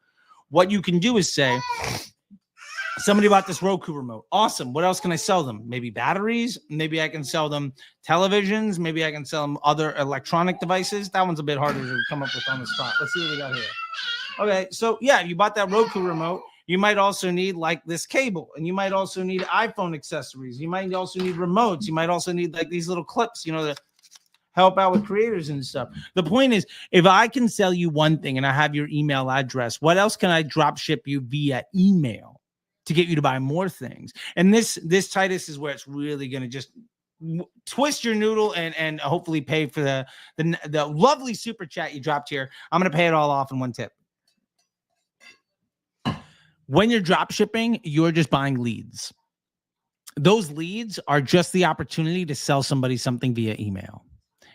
what you can do is say, somebody bought this Roku remote. Awesome. What else can I sell them? Maybe batteries. Maybe I can sell them televisions. Maybe I can sell them other electronic devices. That one's a bit harder to come up with on the spot. Let's see what we got here. Okay. So yeah, you bought that Roku remote. You might also need like this cable, and you might also need iPhone accessories. You might also need remotes. You might also need like these little clips, to help out with creators and stuff. The point is, if I can sell you one thing and I have your email address, what else can I drop ship you via email to get you to buy more things? And this Titus is where it's really going to just twist your noodle and hopefully pay for the lovely super chat you dropped here. I'm going to pay it all off in one tip. When you're drop shipping, you're just buying leads. Those leads are just the opportunity to sell somebody something via email.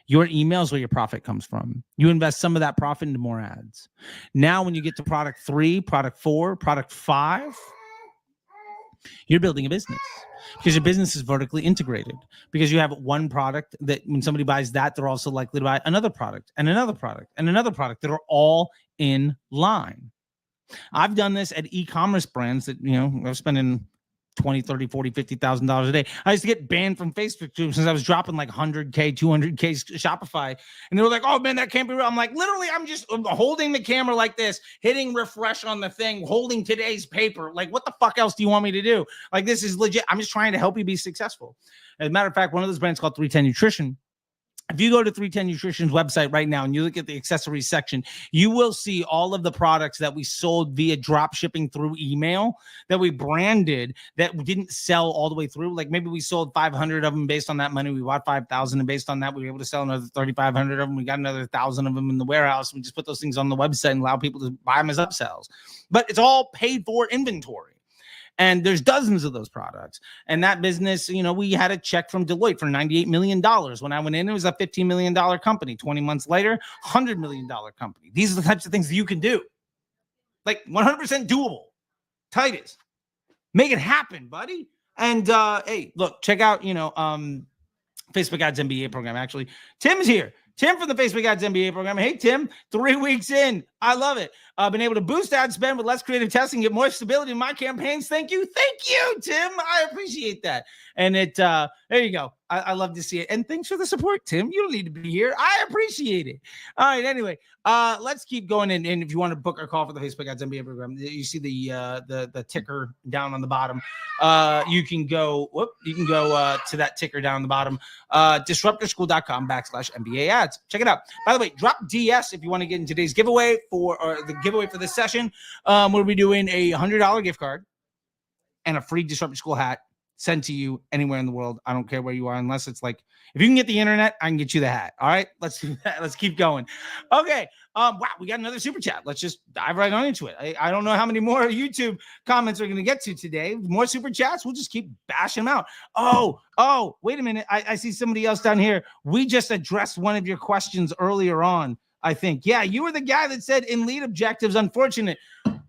Your email is where your profit comes from. You invest some of that profit into more ads. Now, when you get to product 3, product 4, product 5, you're building a business, because your business is vertically integrated, because you have one product that when somebody buys that, they're also likely to buy another product and another product and another product that are all in line. I've done this at e-commerce brands that, I'm spending $20, $30, $40, $50,000 a day. I used to get banned from Facebook too, since I was dropping like 100K, 200K Shopify. And they were like, oh man, that can't be real. I'm like, literally, I'm just holding the camera like this, hitting refresh on the thing, holding today's paper. Like, what the fuck else do you want me to do? Like, this is legit. I'm just trying to help you be successful. As a matter of fact, one of those brands called 310 Nutrition. If you go to 310 Nutrition's website right now and you look at the accessories section, you will see all of the products that we sold via drop shipping through email, that we branded, that we didn't sell all the way through. Like, maybe we sold 500 of them. Based on that money, we bought 5,000, and based on that, we were able to sell another 3,500 of them. We got another 1,000 of them in the warehouse. We just put those things on the website and allow people to buy them as upsells. But it's all paid for inventory. And there's dozens of those products. And that business, we had a check from Deloitte for $98 million. When I went in, it was a $15 million company. 20 months later, $100 million company. These are the types of things that you can do. Like 100% doable. Titus, make it happen, buddy. And hey, look, check out, Facebook Ads MBA program. Actually, Tim's here. Tim from the Facebook Ads MBA program. Hey, Tim, 3 weeks in. I love it. I've been able to boost ad spend with less creative testing, get more stability in my campaigns. Thank you, Tim. I appreciate that. And there you go. I love to see it. And thanks for the support, Tim. You don't need to be here. I appreciate it. All right. Anyway, let's keep going. And if you want to book a call for the Facebook Ads MBA program, you see the ticker down on the bottom. You can go to that ticker down on the bottom. disruptorschool.com/MBA ads. Check it out. By the way, drop DS if you want to get in today's giveaway for this session. We'll be doing a $100 gift card and a free Disruptor School hat sent to you anywhere in the world. I don't care where you are, unless it's like, if you can get the internet, I can get you the hat. All right, let's do that. Let's keep going. Okay. Wow, we got another super chat. Let's just dive right on into it. I don't know how many more YouTube comments we're going to get to today. More super chats. We'll just keep bashing them out. Oh, wait a minute. I see somebody else down here. We just addressed one of your questions earlier on, I think. Yeah, you were the guy that said in lead objectives, unfortunate.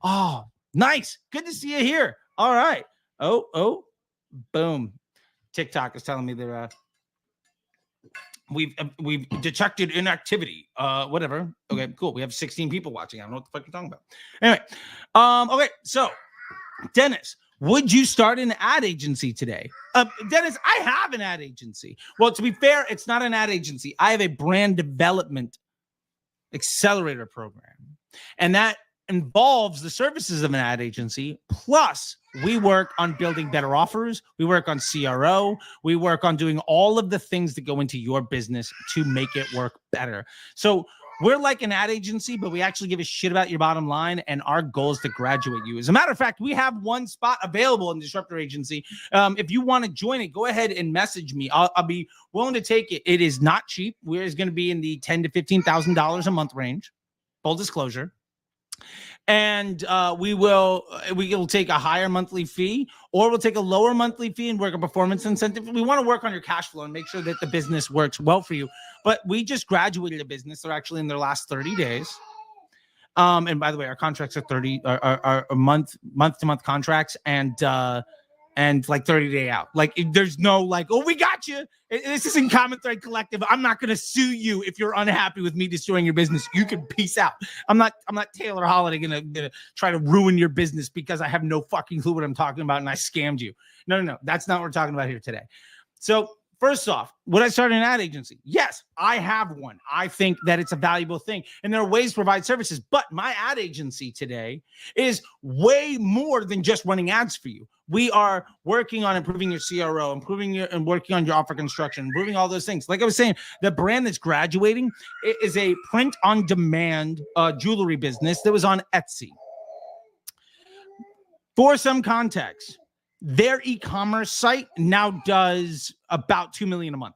Oh, nice. Good to see you here. All right. Oh, boom. TikTok is telling me they're we've detected inactivity. Whatever. Okay, cool. We have 16 people watching. I don't know what the fuck you're talking about. Anyway, okay. So, Dennis, would you start an ad agency today? Dennis, I have an ad agency. Well, to be fair, it's not an ad agency. I have a brand development accelerator program, and that involves the services of an ad agency. Plus, we work on building better offers. We work on CRO. We work on doing all of the things that go into your business to make it work better. So we're like an ad agency, but we actually give a shit about your bottom line, and our goal is to graduate you. As a matter of fact, we have one spot available in Disruptor Agency. If you want to join it, go ahead and message me. I'll be willing to take it. It is not cheap. We're going to be in the $10,000 to $15,000 a month range. Full disclosure. And we will take a higher monthly fee, or we'll take a lower monthly fee and work a performance incentive. We want to work on your cash flow and make sure that the business works well for you. But we just graduated a business. They're actually in their last 30 days. And by the way, our contracts are month to month contracts, and like 30-day out. Like, there's no like, oh, we got you. This isn't Common Thread Collective. I'm not going to sue you if you're unhappy with me destroying your business. You can peace out. I'm not Taylor Holiday going to try to ruin your business because I have no fucking clue what I'm talking about and I scammed you. No. That's not what we're talking about here today. So first off, would I start an ad agency? Yes, I have one. I think that it's a valuable thing, and there are ways to provide services. But my ad agency today is way more than just running ads for you. We are working on improving your CRO, and working on your offer construction, improving all those things. Like I was saying, the brand that's graduating is a print-on-demand jewelry business that was on Etsy. For some context, their e-commerce site now does about $2 million a month.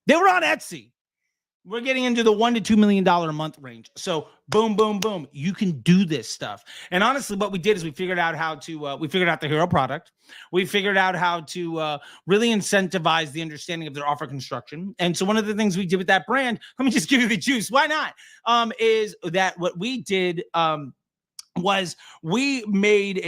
They were on Etsy. We're getting into the $1 to $2 million a month range. So boom, boom, boom. You can do this stuff. And honestly, what we did is we figured out the hero product. We figured out how to really incentivize the understanding of their offer construction. And so one of the things we did with that brand, let me just give you the juice. Why not? Is that what we did was we made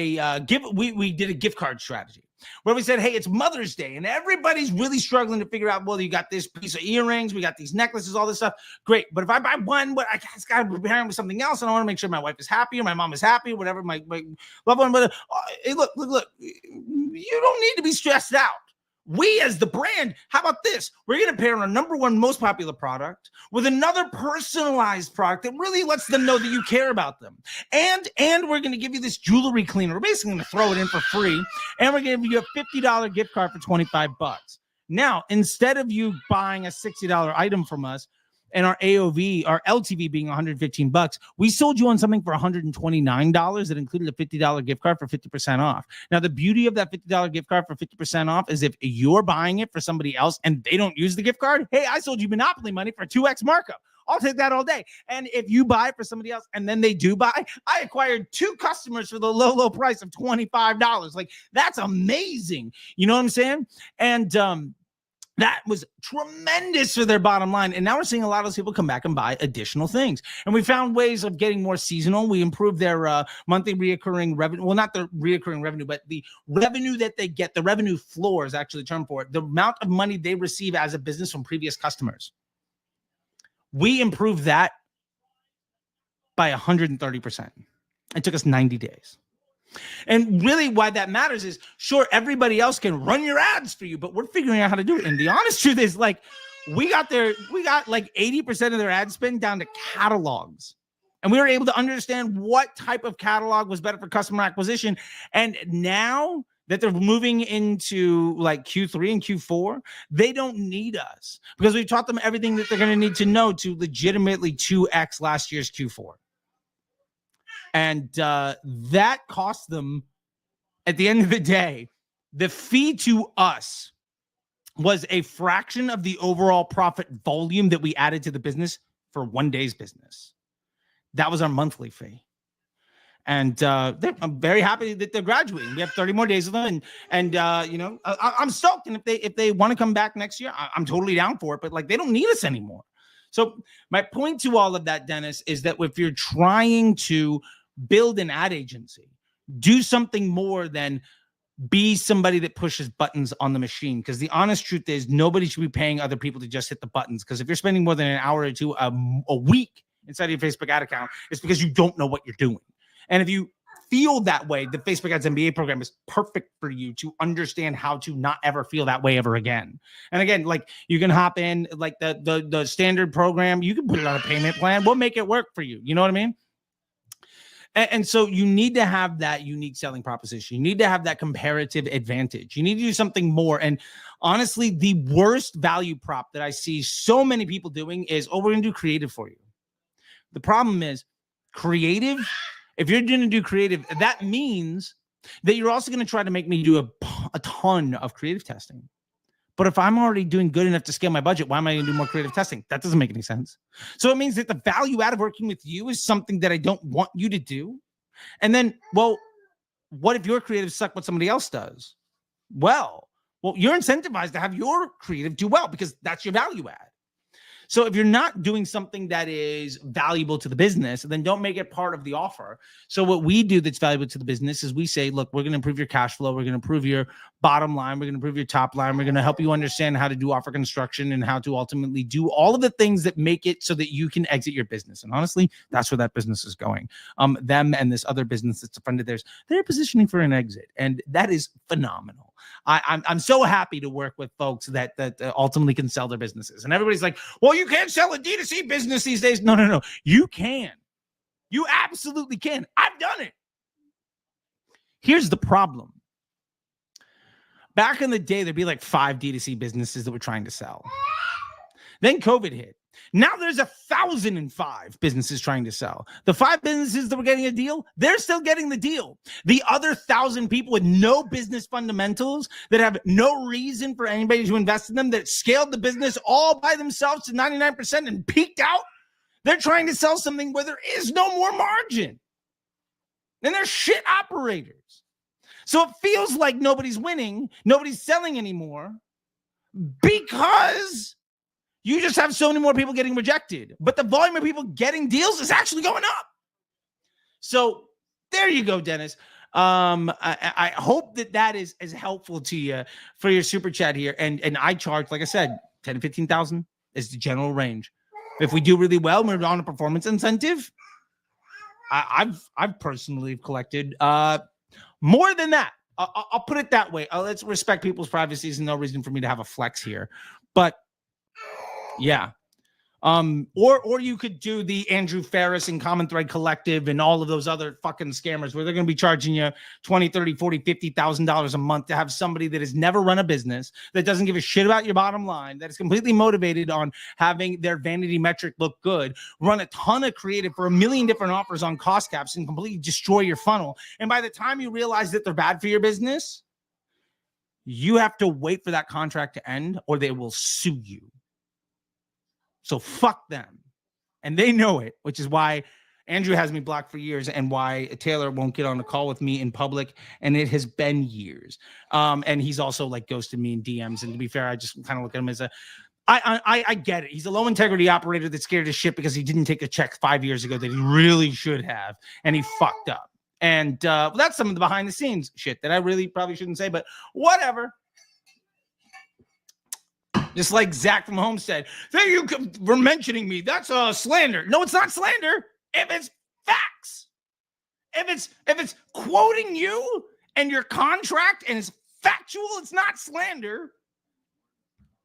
we did a gift card strategy where we said, hey, it's Mother's Day and everybody's really struggling to figure out, well, you got this piece of earrings, we got these necklaces, all this stuff. Great. But if I buy one, I just got to prepare them with something else. And I want to make sure my wife is happy or my mom is happy or whatever, my loved one. But hey, look, you don't need to be stressed out. We as the brand, how about this? We're going to pair our number one most popular product with another personalized product that really lets them know that you care about them. And we're going to give you this jewelry cleaner. We're basically going to throw it in for free. And we're going to give you a $50 gift card for $25. Now, instead of you buying a $60 item from us and our AOV, our LTV being $115, we sold you on something for $129 that included a $50 gift card for 50% off. Now, the beauty of that $50 gift card for 50% off is if you're buying it for somebody else and they don't use the gift card, hey, I sold you Monopoly money for 2x markup. I'll take that all day. And if you buy for somebody else and then they do buy, I acquired 2 customers for the low price of $25. Like, that's amazing. You know what I'm saying? And that was tremendous for their bottom line. And now we're seeing a lot of those people come back and buy additional things. And we found ways of getting more seasonal. We improved their monthly reoccurring revenue. Well, not the reoccurring revenue, but the revenue that they get, the revenue floor is actually the term for it. The amount of money they receive as a business from previous customers. We improved that by 130%. It took us 90 days. And really why that matters is, sure, everybody else can run your ads for you, but we're figuring out how to do it. And the honest truth is, like, we got like 80% of their ad spend down to catalogs. And we were able to understand what type of catalog was better for customer acquisition. And now that they're moving into like Q3 and Q4, they don't need us because we taught them everything that they're going to need to know to legitimately 2x last year's Q4. And that cost them, at the end of the day, the fee to us was a fraction of the overall profit volume that we added to the business for 1 day's business. That was our monthly fee. And I'm very happy that they're graduating. We have 30 more days of them. And you know, I'm stoked. And if they want to come back next year, I'm totally down for it. But like, they don't need us anymore. So my point to all of that, Dennis, is that if you're trying to build an ad agency, do something more than be somebody that pushes buttons on the machine. Because the honest truth is, nobody should be paying other people to just hit the buttons. Because if you're spending more than an hour or two a week inside of your Facebook ad account, it's because you don't know what you're doing. And if you feel that way, the Facebook Ads MBA program is perfect for you to understand how to not ever feel that way ever again. And again, like, you can hop in like the standard program. You can put it on a payment plan. We'll make it work for you. You know what I mean? And so you need to have that unique selling proposition. You need to have that comparative advantage. You need to do something more. And honestly, the worst value prop that I see so many people doing is, oh, we're going to do creative for you. The problem is creative. If you're going to do creative, that means that you're also going to try to make me do a ton of creative testing. But if I'm already doing good enough to scale my budget, why am I going to do more creative testing? That doesn't make any sense. So it means that the value out of working with you is something that I don't want you to do. And then, well, what if your creative suck what somebody else does? Well, you're incentivized to have your creative do well because that's your value add. So if you're not doing something that is valuable to the business, then don't make it part of the offer. So what we do that's valuable to the business is we say, look, we're going to improve your cash flow. We're going to improve your bottom line. We're going to improve your top line. We're going to help you understand how to do offer construction and how to ultimately do all of the things that make it so that you can exit your business. And honestly, that's where that business is going. Them and this other business that's a friend of theirs, they're positioning for an exit. And that is phenomenal. I'm so happy to work with folks that ultimately can sell their businesses. And everybody's like, well, you can't sell a D2C business these days. No. You can. You absolutely can. I've done it. Here's the problem. Back in the day, there'd be like 5 D2C businesses that were trying to sell. Then COVID hit. Now there's 1,005 businesses trying to sell. The 5 businesses that were getting a deal, they're still getting the deal. The other 1,000 people with no business fundamentals, that have no reason for anybody to invest in them, that scaled the business all by themselves to 99% and peaked out, they're trying to sell something where there is no more margin. And they're shit operators. So it feels like nobody's winning, nobody's selling anymore, because you just have so many more people getting rejected. But the volume of people getting deals is actually going up. So there you go, Dennis. I hope that is helpful to you for your super chat here. And I charge, like I said, 10 to 15,000 is the general range. If we do really well, we're on a performance incentive. I've personally collected more than that. I'll put it that way. Let's respect people's privacy. There's no reason for me to have a flex here. But yeah. Or you could do the Andrew Ferris and Common Thread Collective and all of those other fucking scammers where they're going to be charging you $20, $30, $40, $50,000 a month to have somebody that has never run a business, that doesn't give a shit about your bottom line, that is completely motivated on having their vanity metric look good, run a ton of creative for a million different offers on cost caps and completely destroy your funnel. And by the time you realize that they're bad for your business, you have to wait for that contract to end or they will sue you. So fuck them. and they know it, which is why Andrew has me blocked for years and why Taylor won't get on a call with me in public. And it has been years. And he's also like ghosted me in DMs. And to be fair, I just kind of look at him as I get it. He's a low integrity operator that's scared as shit because he didn't take a check 5 years ago that he really should have. And he fucked up. And that's some of the behind the scenes shit that I really probably shouldn't say, but whatever. Just like Zach from Homestead. Thank you for mentioning me. That's slander. No, it's not slander. If it's facts, if it's quoting you and your contract and it's factual, it's not slander.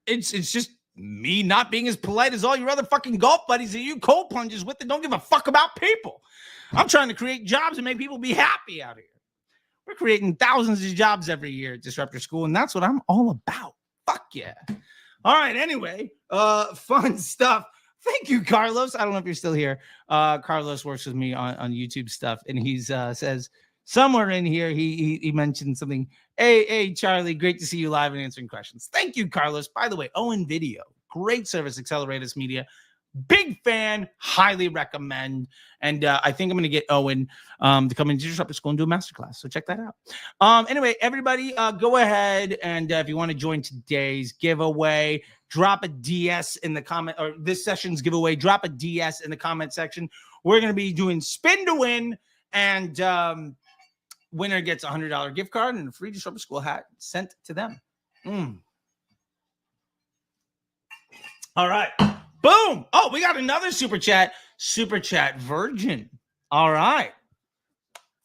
It's just me not being as polite as all your other fucking golf buddies that you cold plunges with that don't give a fuck about people. I'm trying to create jobs and make people be happy out here. We're creating thousands of jobs every year at Disruptor School, and that's what I'm all about. Fuck yeah. All right, anyway, fun stuff. Thank you, Carlos. I don't know if you're still here. Carlos works with me on YouTube stuff, and he says somewhere in here he mentioned something. Hey, Charlie, great to see you live and answering questions. Thank you, Carlos. By the way, Owen Video, great service, Accelerators Media. Big fan, highly recommend. And I think I'm going to get Owen to come into Disruptor School and do a masterclass. So check that out. Anyway, everybody, go ahead. And if you want to join today's giveaway, drop a DS in the comment, or this session's giveaway, drop a DS in the comment section. We're going to be doing spin to win. And winner gets a $100 gift card and a free Disruptor School hat sent to them. All right. Boom. Oh, we got another super chat. Super chat virgin. All right.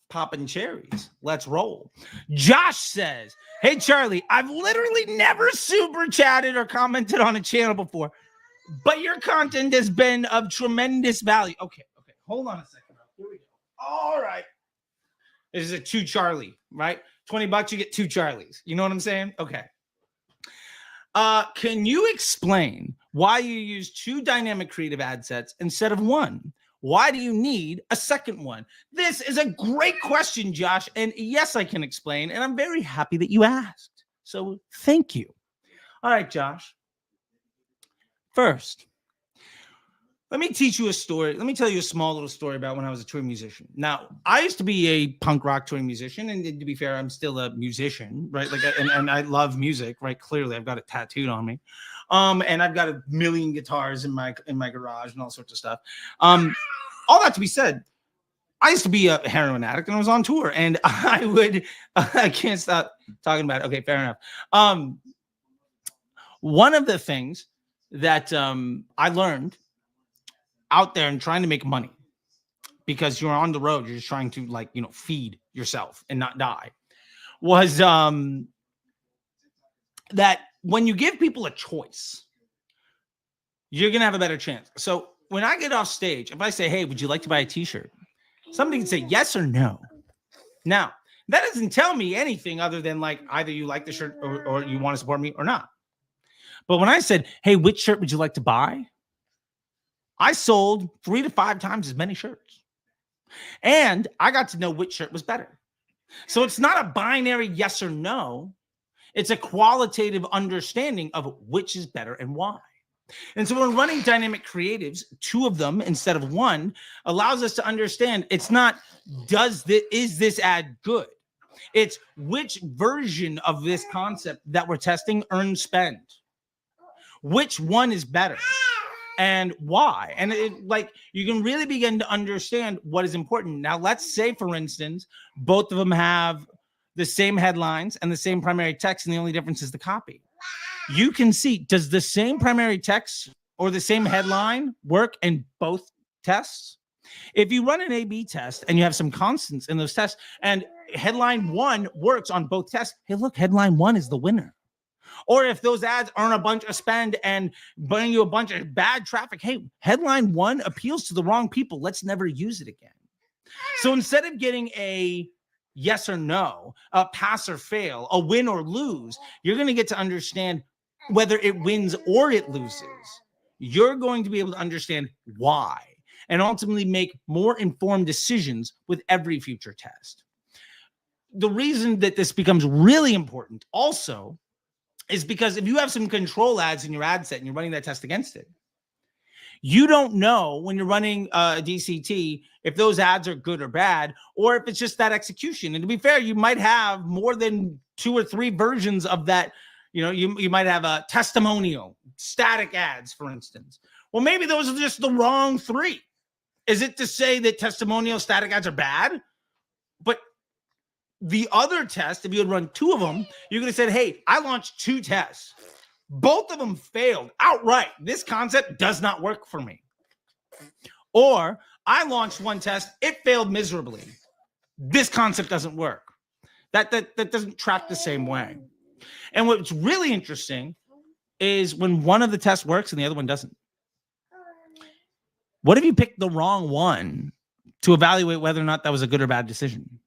Popping cherries. Let's roll. Josh says, hey, Charlie, I've literally never super chatted or commented on a channel before, but your content has been of tremendous value. Okay. Hold on a second. Here we go. All right. This is a 2 Charlie, right? $20, you get 2 Charlies. You know what I'm saying? Okay. Can you explain why you use 2 dynamic creative ad sets instead of 1? Why do you need a second one? This is a great question, Josh. And yes, I can explain. And I'm very happy that you asked. So thank you. All right, Josh. First, let me teach you a story. Let me tell you a small little story about when I was a touring musician. Now, I used to be a punk rock touring musician, and to be fair, I'm still a musician, right? Like, and I love music, right? Clearly, I've got it tattooed on me, and I've got a million guitars in my garage and all sorts of stuff. All that to be said, I used to be a heroin addict, and I was on tour, and I can't stop talking about it. Okay, fair enough. One of the things that I learned out there and trying to make money, because you're on the road, you're just trying to, like, feed yourself and not die, was that when you give people a choice, you're gonna have a better chance. So when I get off stage, if I say, hey, would you like to buy a t-shirt, somebody can say yes or no. Now, that doesn't tell me anything other than, like, either you like the shirt or you want to support me or not. But when I said, hey, which shirt would you like to buy, I sold 3 to 5 times as many shirts. And I got to know which shirt was better. So it's not a binary yes or no. It's a qualitative understanding of which is better and why. And so when running dynamic creatives, 2 of them instead of 1 allows us to understand it's not is this ad good? It's which version of this concept that we're testing earns spend. Which one is better? And why? And you can really begin to understand what is important. Now, let's say, for instance, both of them have the same headlines and the same primary text, and the only difference is the copy. You can see, does the same primary text or the same headline work in both tests? If you run an A/B test and you have some constants in those tests, and headline 1 works on both tests, hey, look, headline 1 is the winner. Or if those ads earn a bunch of spend and bring you a bunch of bad traffic, hey, headline 1 appeals to the wrong people. Let's never use it again. So instead of getting a yes or no, a pass or fail, a win or lose, you're going to get to understand whether it wins or it loses. You're going to be able to understand why and ultimately make more informed decisions with every future test. The reason that this becomes really important also is because if you have some control ads in your ad set and you're running that test against it, You don't know when you're running a DCT if those ads are good or bad, or if it's just that execution. And to be fair, you might have more than 2 or 3 versions of that. You might have a testimonial, static ads, for instance. Well, maybe those are just the wrong 3. Is it to say that testimonial static ads are bad? But the other test, if you had run 2 of them, you could have said, hey, I launched 2 tests. Both of them failed outright. This concept does not work for me. Or I launched 1 test. It failed miserably. This concept doesn't work. That doesn't track the same way. And what's really interesting is when one of the tests works and the other one doesn't. What if you picked the wrong one to evaluate whether or not that was a good or bad decision?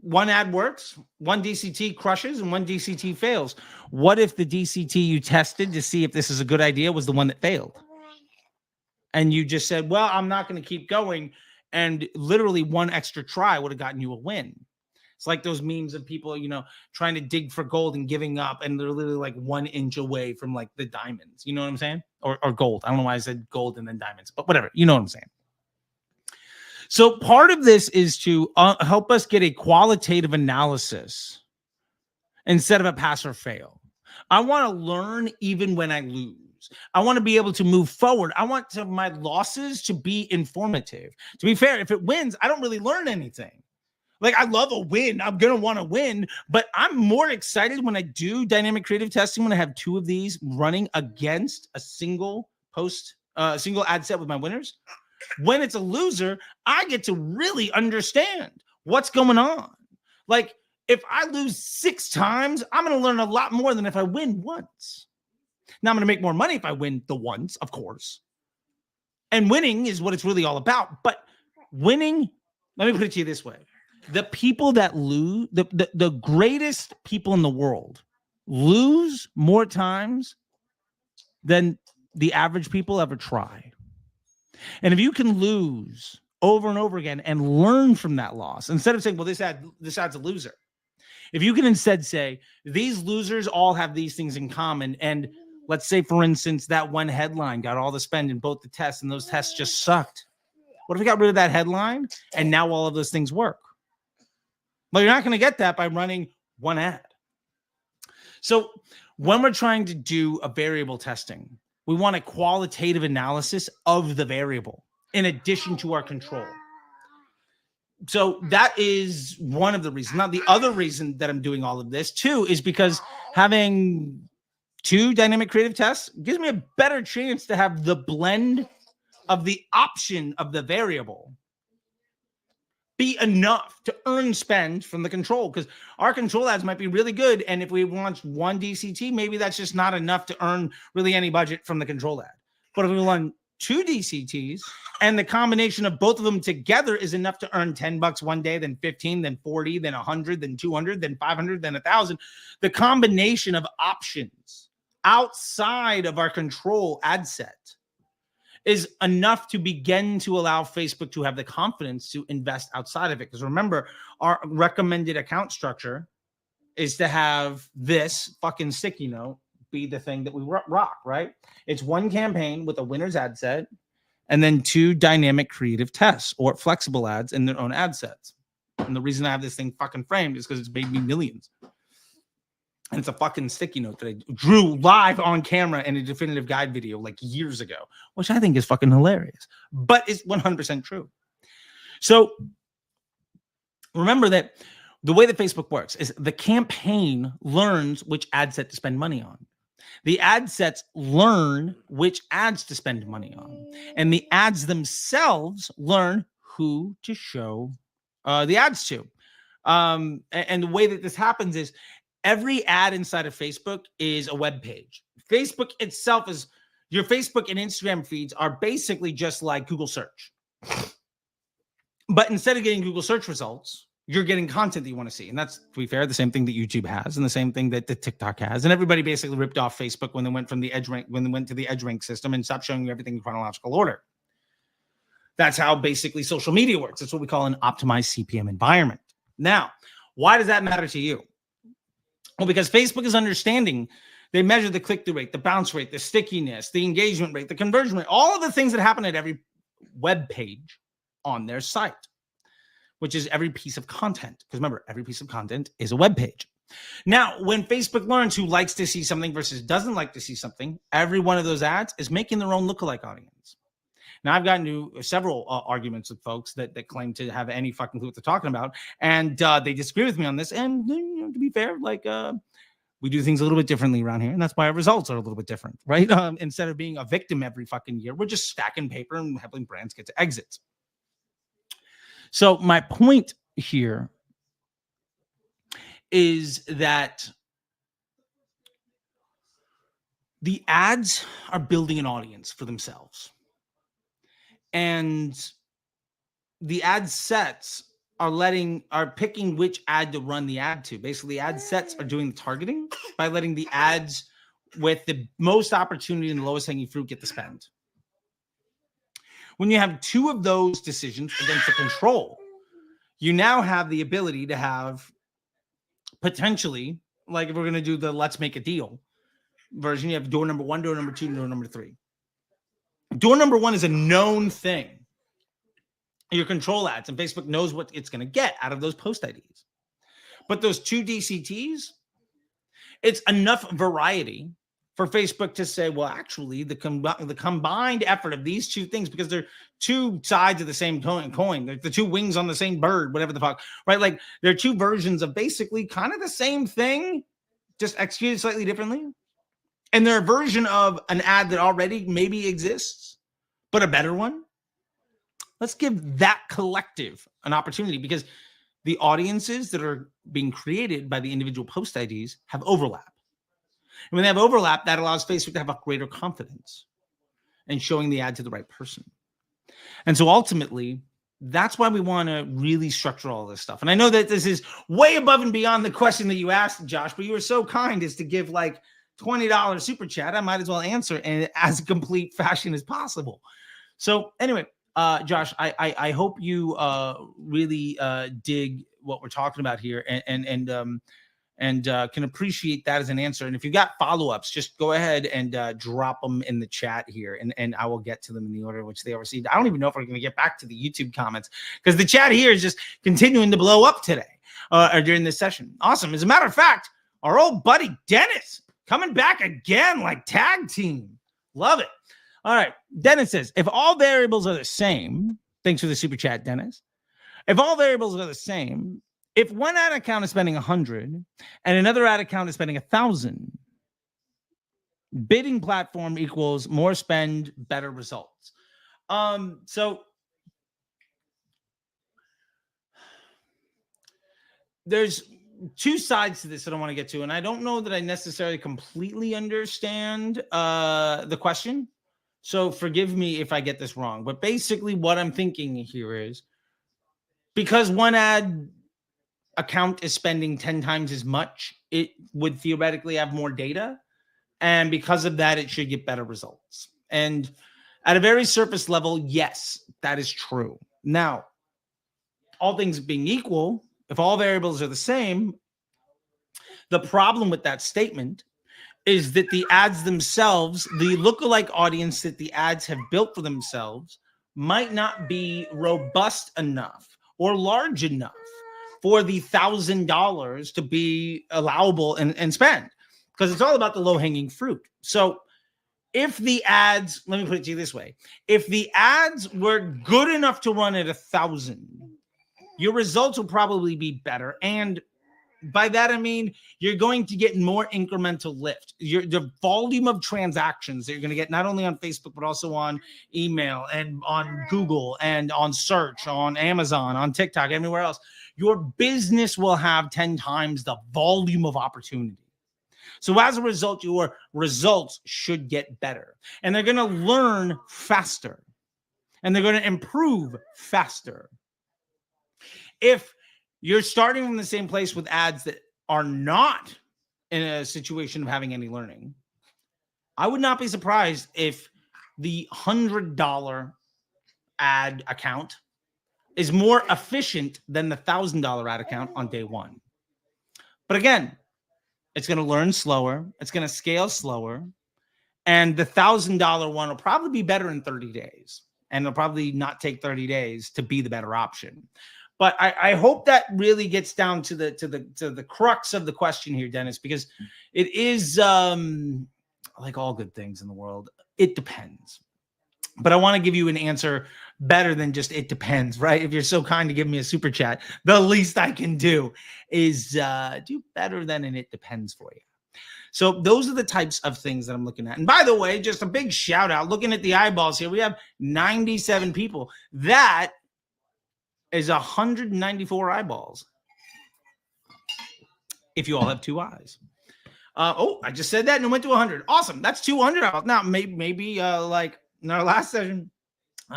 One ad works, one DCT crushes, and one DCT fails. What if the DCT you tested to see if this is a good idea was the one that failed? And you just said, well, I'm not going to keep going. And literally 1 extra try would have gotten you a win. It's like those memes of people, trying to dig for gold and giving up. And they're literally like 1 inch away from like the diamonds. You know what I'm saying? Or gold. I don't know why I said gold and then diamonds, but whatever. You know what I'm saying? So part of this is to help us get a qualitative analysis instead of a pass or fail. I want to learn even when I lose. I want to be able to move forward. I want my losses to be informative. To be fair, if it wins, I don't really learn anything. Like, I love a win. I'm going to want to win, but I'm more excited when I do dynamic creative testing, when I have 2 of these running against a single single ad set with my winners. When it's a loser, I get to really understand what's going on. Like, if I lose 6 times, I'm going to learn a lot more than if I win once. Now, I'm going to make more money if I win the once, of course. And winning is what it's really all about. But winning, let me put it to you this way. The people that lose, the greatest people in the world lose more times than the average people ever try. And if you can lose over and over again and learn from that loss, instead of saying, well, this ad's a loser. If you can instead say, these losers all have these things in common. And let's say, for instance, that one headline got all the spend in both the tests and those tests just sucked. What if we got rid of that headline and now all of those things work? Well, you're not going to get that by running 1 ad. So when we're trying to do a variable testing, we want a qualitative analysis of the variable in addition to our control. So that is one of the reasons. Now, the other reason that I'm doing all of this too is because having 2 dynamic creative tests gives me a better chance to have the blend of the option of the variable be enough to earn spend from the control, because our control ads might be really good. And if we launch 1 DCT, maybe that's just not enough to earn really any budget from the control ad. But if we run 2 DCTs and the combination of both of them together is enough to earn $10 one day, then 15, then 40, then 100, then 200, then 500, then 1,000, the combination of options outside of our control ad set is enough to begin to allow Facebook to have the confidence to invest outside of it. Because remember, our recommended account structure is to have this fucking sticky note be the thing that we rock, right? It's 1 campaign with a winner's ad set and then 2 dynamic creative tests or flexible ads in their own ad sets. And the reason I have this thing fucking framed is because it's made me millions. And it's a fucking sticky note that I drew live on camera in a definitive guide video like years ago, which I think is fucking hilarious, but it's 100% true. So remember that the way that Facebook works is the campaign learns which ad set to spend money on. The ad sets learn which ads to spend money on. And the ads themselves learn who to show the ads to. And the way that this happens is every ad inside of Facebook is a web page. Facebook itself is, your Facebook and Instagram feeds are basically just like Google search. But instead of getting Google search results, you're getting content that you want to see. And that's, to be fair, the same thing that YouTube has and the same thing that the TikTok has. And everybody basically ripped off Facebook when they went from the edge rank, when they went to the edge rank system and stopped showing you everything in chronological order. That's how basically social media works. That's what we call an optimized CPM environment. Now, why does that matter to you? Well, because Facebook is understanding They measure the click-through rate, the bounce rate, the stickiness, the engagement rate, the conversion rate, all of the things that happen at every web page on their site, which is every piece of content. Because remember, every piece of content is a web page. Now, when Facebook learns who likes to see something versus doesn't like to see something, every one of those ads is making their own lookalike audience. Now, I've gotten to several arguments with folks that claim to have any fucking clue what they're talking about, and they disagree with me on this. And to be fair, we do things a little bit differently around here, and that's why our results are a little bit different, right? Instead of being a victim every fucking year, we're just stacking paper and helping brands get to exits. So my point here is that the ads are building an audience for themselves. And the ad sets are picking which ad to run the ad to. Basically, ad sets are doing the targeting by letting the ads with the most opportunity and the lowest hanging fruit get the spend. When you have two of those decisions against the control, you now have the ability to have potentially, like if we're going to do the let's make a deal version, you have door number 1, door number 2, and door number 3. Door number 1 is a known thing. Your control ads, and Facebook knows what it's going to get out of those post IDs. But those 2 DCTs, it's enough variety for Facebook to say, well, actually, the combined effort of these 2 things, because they're 2 sides of the same coin, they're the 2 wings on the same bird, whatever the fuck, right? Like they're 2 versions of basically kind of the same thing, just executed slightly differently. And they're a version of an ad that already maybe exists, but a better one. Let's give that collective an opportunity, because the audiences that are being created by the individual post IDs have overlap. And when they have overlap, that allows Facebook to have a greater confidence in showing the ad to the right person. And so ultimately, that's why we want to really structure all this stuff. And I know that this is way above and beyond the question that you asked, Josh, but you were so kind as to give like $20 super chat. I might as well answer in as complete fashion as possible. So anyway, Josh, I hope you really dig what we're talking about here and can appreciate that as an answer. And if you've got follow-ups, just go ahead and drop them in the chat here, and I will get to them in the order in which they are received. I don't even know if we're going to get back to the YouTube comments, because the chat here is just continuing to blow up today or during this session. Awesome. As a matter of fact, our old buddy Dennis coming back again, like tag team. Love it. All right. Dennis says, if all variables are the same, thanks for the super chat, Dennis. If all variables are the same, if one ad account is spending 100 and another ad account is spending 1,000, bidding platform equals more spend, better results. So there's 2 sides to this that I want to get to, and I don't know that I necessarily completely understand the question. So forgive me if I get this wrong, but basically what I'm thinking here is, because one ad account is spending 10 times as much, it would theoretically have more data. And because of that, it should get better results. And at a very surface level, yes, that is true. Now, all things being equal, if all variables are the same, the problem with that statement is that the ads themselves, the lookalike audience that the ads have built for themselves, might not be robust enough or large enough for the $1,000 to be allowable and spend, because it's all about the low-hanging fruit. So if the ads, let me put it to you this way, if the ads were good enough to run at 1,000, your results will probably be better. And by that, I mean, you're going to get more incremental lift. The volume of transactions that you're going to get, not only on Facebook, but also on email and on Google and on search, on Amazon, on TikTok, everywhere else, your business will have 10 times the volume of opportunity. So as a result, your results should get better. And they're going to learn faster. And they're going to improve faster. If you're starting from the same place with ads that are not in a situation of having any learning, I would not be surprised if the $100 ad account is more efficient than the $1,000 ad account on day one. But again, It's going to learn slower. It's going to scale slower. And the $1,000 one will probably be better in 30 days. And it'll probably not take 30 days to be the better option. But I hope that really gets down to the crux of the question here, Dennis, because it is like all good things in the world. It depends. But I want to give you an answer better than just it depends, right? If you're so kind to give me a super chat, the least I can do is do better than an it depends for you. So those are the types of things that I'm looking at. And by the way, just a big shout out, looking at the eyeballs here, we have 97 people. That is 194 eyeballs. If you all have two eyes. I just said that and it went to 100. Awesome. That's 200. Now, maybe like in our last session,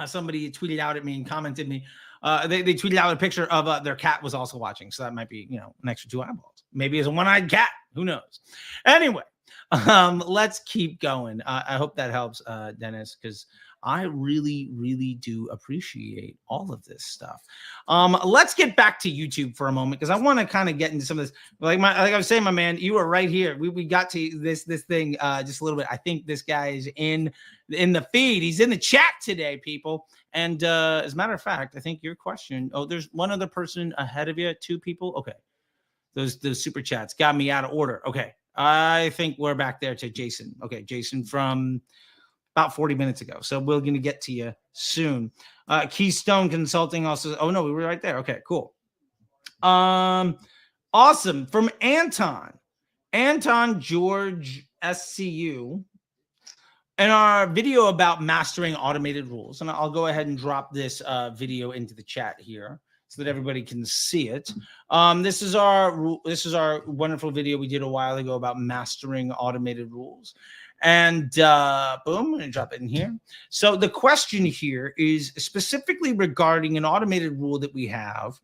somebody tweeted out at me and commented me. They tweeted out a picture of their cat was also watching. So that might be, an extra 2 eyeballs. Maybe it's a one-eyed cat. Who knows? Anyway, let's keep going. I hope that helps, Dennis, because I really, really do appreciate all of this stuff. Let's get back to YouTube for a moment because I want to kind of get into some of this. Like I was saying, my man, you were right here. We got to this thing just a little bit. I think this guy is in the feed. He's in the chat today, people. And as a matter of fact, I think your question. Oh, there's one other person ahead of you. 2 people. Okay, those super chats got me out of order. Okay, I think we're back there to Jason. Okay, Jason from about 40 minutes ago. So we're going to get to you soon. Keystone Consulting also. Oh, no, we were right there. Okay, cool. Awesome. From Anton George SCU. In our video about mastering automated rules, and I'll go ahead and drop this video into the chat here so that everybody can see it. This is our wonderful video we did a while ago about mastering automated rules. And boom, I'm going to drop it in here. So the question here is specifically regarding an automated rule that we have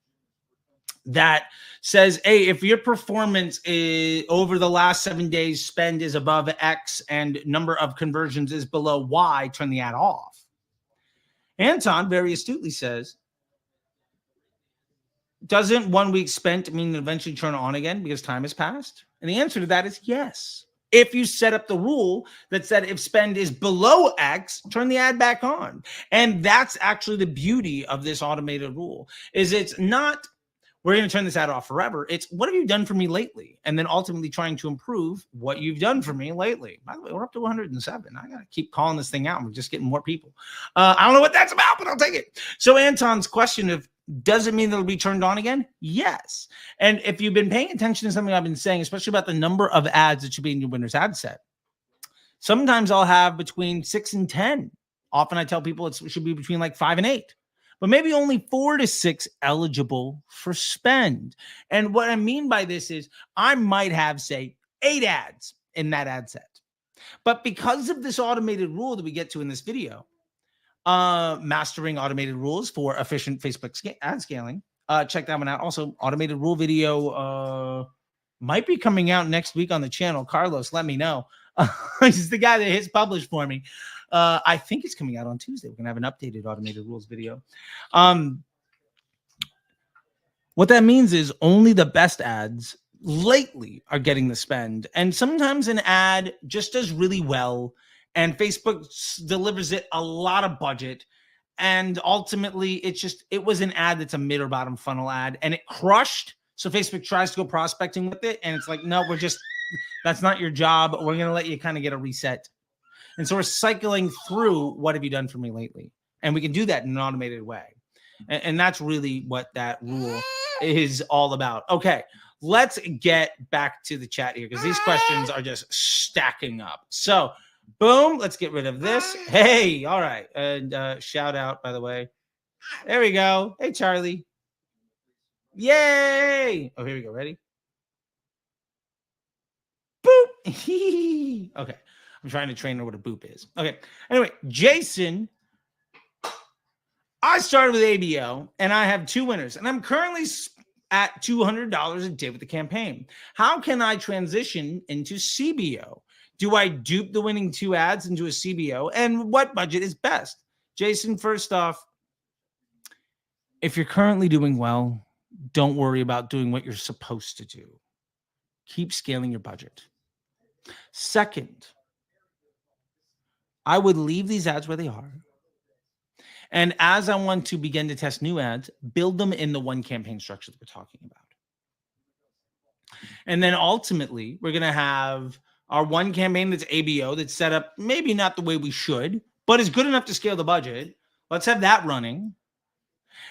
that says, hey, if your performance is over the last 7 days, spend is above X and number of conversions is below Y, turn the ad off. Anton very astutely says, doesn't 1 week spent mean eventually turn on again because time has passed? And the answer to that is yes. If you set up the rule that said if spend is below X, turn the ad back on. And that's actually the beauty of this automated rule is it's not, we're going to turn this ad off forever. It's what have you done for me lately? And then ultimately trying to improve what you've done for me lately. By the way, we're up to 107. I got to keep calling this thing out. We're just getting more people. I don't know what that's about, but I'll take it. So Anton's question of, does it mean it'll be turned on again? Yes. And if you've been paying attention to something I've been saying, especially about the number of ads that should be in your winner's ad set, sometimes I'll have between 6 and 10. Often I tell people it should be between like 5 and 8. But maybe only 4 to 6 eligible for spend. And what I mean by this is I might have, say, 8 ads in that ad set. But because of this automated rule that we get to in this video, mastering automated rules for efficient Facebook ad scaling, check that one out. Also, automated rule video might be coming out next week on the channel. Carlos, let me know. He's the guy that hits publish for me. I think it's coming out on Tuesday. We're going to have an updated automated rules video. What that means is only the best ads lately are getting the spend. And sometimes an ad just does really well and Facebook delivers it a lot of budget. And ultimately, it was an ad that's a mid or bottom funnel ad and it crushed. So Facebook tries to go prospecting with it. And it's like, no, that's not your job. We're going to let you kind of get a reset. And so we're cycling through what have you done for me lately? And we can do that in an automated way. And that's really what that rule is all about. Okay, let's get back to the chat here because these questions are just stacking up. So boom, let's get rid of this. Hey, all right. And shout out, by the way. There we go. Hey, Charlie. Yay. Oh, here we go. Ready? Boop. Okay. I'm trying to train her what a boop is. Okay. Anyway, Jason, I started with ABO and I have 2 winners and I'm currently at $200 a day with the campaign. How can I transition into CBO? Do I dupe the winning 2 ads into a CBO? And what budget is best? Jason, first off, if you're currently doing well, don't worry about doing what you're supposed to do. keep scaling your budget. Second, I would leave these ads where they are. And as I want to begin to test new ads, build them in the one campaign structure that we're talking about. And then ultimately, we're going to have our one campaign that's ABO, that's set up maybe not the way we should, but is good enough to scale the budget. Let's have that running.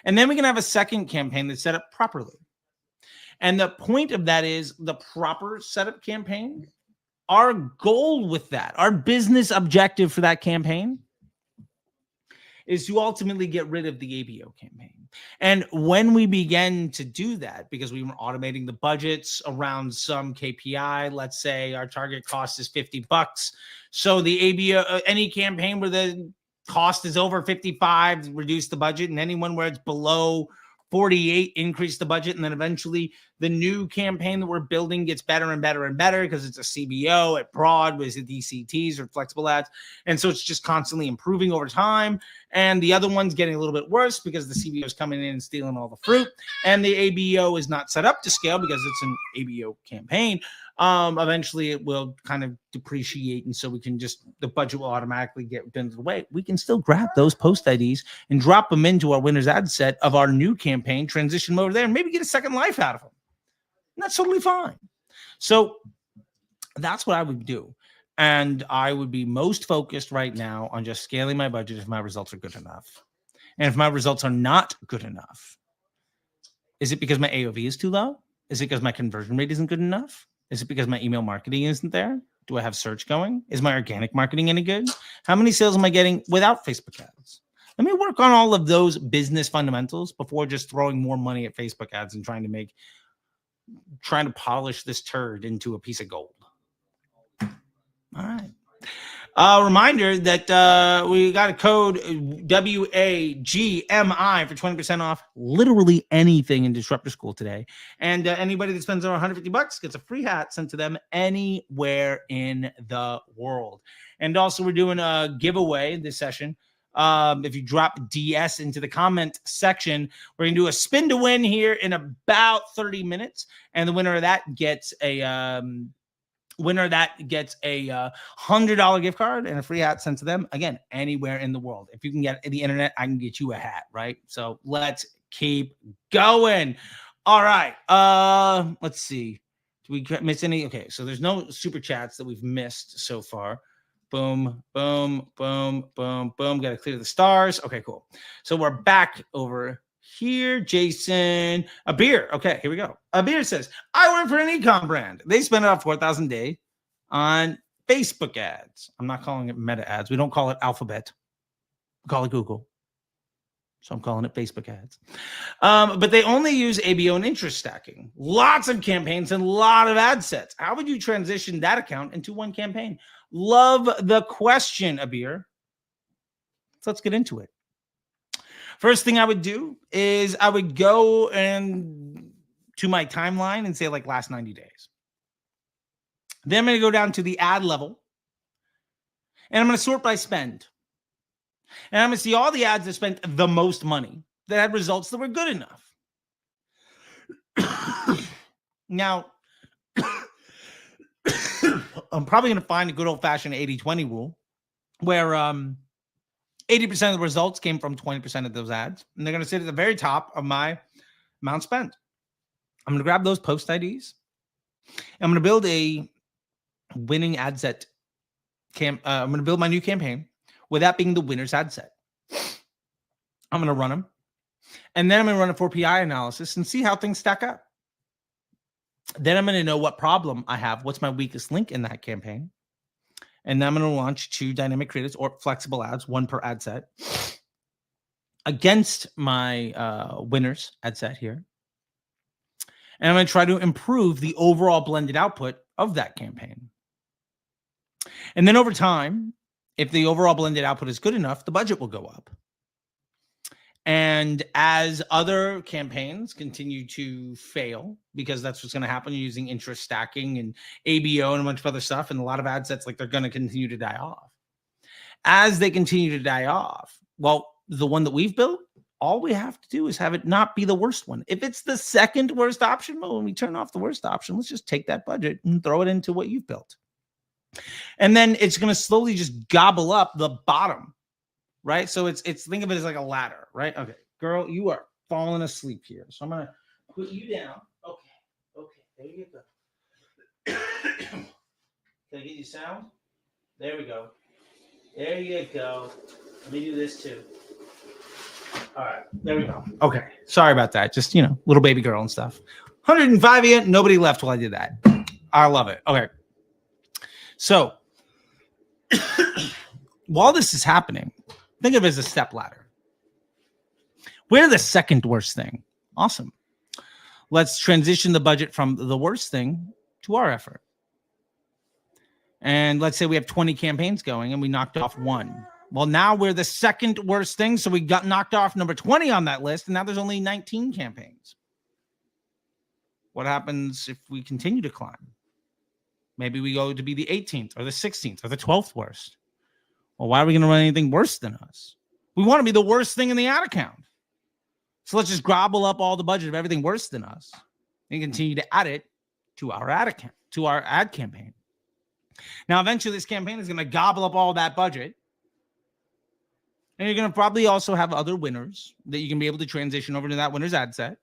And then we can have a second campaign that's set up properly. And the point of that is the proper setup campaign. Our goal with that, our business objective for that campaign, is to ultimately get rid of the ABO campaign. And when we begin to do that, because we were automating the budgets around some KPI, let's say our target cost is $50. So the ABO, any campaign where the cost is over 55, reduce the budget, and anyone where it's below 48, increase the budget. And then eventually the new campaign that we're building gets better and better and better because it's a CBO at broad with DCTs or flexible ads. And so it's just constantly improving over time. And the other one's getting a little bit worse because the CBO is coming in and stealing all the fruit. And the ABO is not set up to scale because it's an ABO campaign. Eventually it will kind of depreciate. And so we can just, the budget will automatically get done to the way. We can still grab those post IDs and drop them into our winner's ad set of our new campaign, transition them over there, and maybe get a second life out of them. And that's totally fine. So that's what I would do. And I would be most focused right now on just scaling my budget if my results are good enough. And if my results are not good enough, is it because my AOV is too low? Is it because my conversion rate isn't good enough? Is it because my email marketing isn't there? Do I have search going? Is my organic marketing any good? How many sales am I getting without Facebook ads? Let me work on all of those business fundamentals before just throwing more money at Facebook ads and trying to polish this turd into a piece of gold. All right. Reminder that we got a code WAGMI for 20% off literally anything in Disruptor School today. And anybody that spends over $150 gets a free hat sent to them anywhere in the world. And also we're doing a giveaway this session. If you drop DS into the comment section, we're going to do a spin to win here in about 30 minutes. And the winner of that gets a $100 gift card and a free hat sent to them, again, anywhere in the world. If you can get the internet, I can get you a hat, right? So let's keep going. All right. Let's see. Do we miss any? Okay, so there's no super chats that we've missed so far. Boom, boom, boom, boom, boom. Got to clear the stars. Okay, cool. So we're back over here. Jason, a beer. Okay, here we go. A beer says, I work for an e-com brand. They spend about $4,000 a day on Facebook ads. I'm not calling it meta ads. We don't call it Alphabet. We call it Google. So I'm calling it Facebook ads. But they only use ABO and interest stacking. Lots of campaigns and a lot of ad sets. How would you transition that account into one campaign? Love the question, Abir. So let's get into it. First thing I would do is I would go and to my timeline and say like last 90 days. Then I'm going to go down to the ad level and I'm going to sort by spend. And I'm going to see all the ads that spent the most money that had results that were good enough. Now, I'm probably going to find a good old-fashioned 80-20 rule where 80% of the results came from 20% of those ads. And they're going to sit at the very top of my amount spent. I'm going to grab those post IDs. I'm going to build a winning ad set. I'm going to build my new campaign with that being the winner's ad set. I'm going to run them. And then I'm going to run a 4PI analysis and see how things stack up. Then I'm going to know what problem I have. What's my weakest link in that campaign? And then I'm going to launch 2 dynamic creatives or flexible ads, 1 per ad set, against my winners ad set here. And I'm going to try to improve the overall blended output of that campaign. And then over time, if the overall blended output is good enough, the budget will go up. And as other campaigns continue to fail, because that's what's going to happen using interest stacking and ABO and a bunch of other stuff, and a lot of ad sets, like they're going to continue to die off. As they continue to die off, well, the one that we've built, all we have to do is have it not be the worst one. If it's the second worst option, well, when we turn off the worst option, let's just take that budget and throw it into what you've built. And then it's going to slowly just gobble up the bottom, right? So it's think of it as like a ladder, right? Okay, girl, you are falling asleep here. So I'm going to put you down. Okay, there you go. Can I get you sound? There we go. There you go. Let me do this too. All right, there we go. Okay, sorry about that. Just, little baby girl and stuff. 105 yet, nobody left while I did that. I love it. Okay. So while this is happening, think of it as a step ladder. We're the second worst thing. Awesome. Let's transition the budget from the worst thing to our effort. And let's say we have 20 campaigns going and we knocked off one. Well, now we're the second worst thing. So we got knocked off number 20 on that list. And now there's only 19 campaigns. What happens if we continue to climb? Maybe we go to be the 18th or the 16th or the 12th worst. Well, why are we going to run anything worse than us? We want to be the worst thing in the ad account. So let's just gobble up all the budget of everything worse than us and continue to add it to our ad account, to our ad campaign. Now, eventually this campaign is going to gobble up all that budget. And you're going to probably also have other winners that you can be able to transition over to that winner's ad set.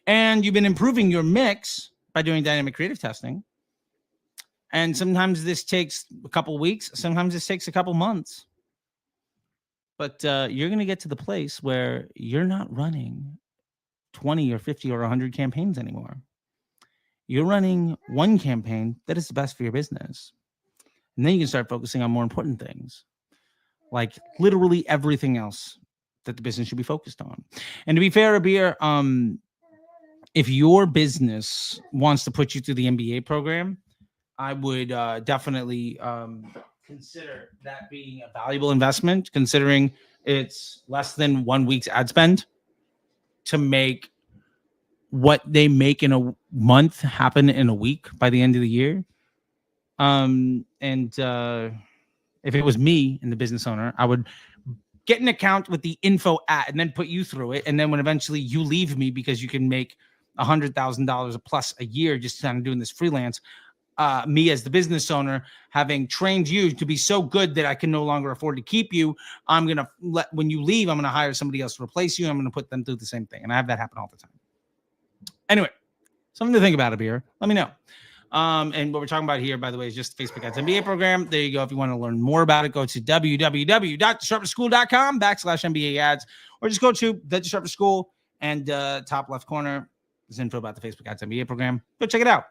And you've been improving your mix by doing dynamic creative testing. And sometimes this takes a couple weeks. Sometimes this takes a couple months. But you're going to get to the place where you're not running 20 or 50 or 100 campaigns anymore. You're running one campaign that is the best for your business. And then you can start focusing on more important things, like literally everything else that the business should be focused on. And to be fair, Abir, if your business wants to put you through the MBA program, I would definitely consider that being a valuable investment, considering it's less than 1 week's ad spend to make what they make in a month happen in a week by the end of the year. If it was me and the business owner, I would get an account with the info at and then put you through it. And then when eventually you leave me because you can make $100,000 plus a year just kind of doing this freelance, me as the business owner, having trained you to be so good that I can no longer afford to keep you, I'm going to when you leave, I'm going to hire somebody else to replace you. I'm going to put them through the same thing. And I have that happen all the time. Anyway, something to think about up here. Let me know. And what we're talking about here, by the way, is just the Facebook Ads MBA program. There you go. If you want to learn more about it, go to www.disruptorschool.com/MBA ads, or just go to the Disruptor School and top left corner. There's info about the Facebook Ads MBA program. Go check it out.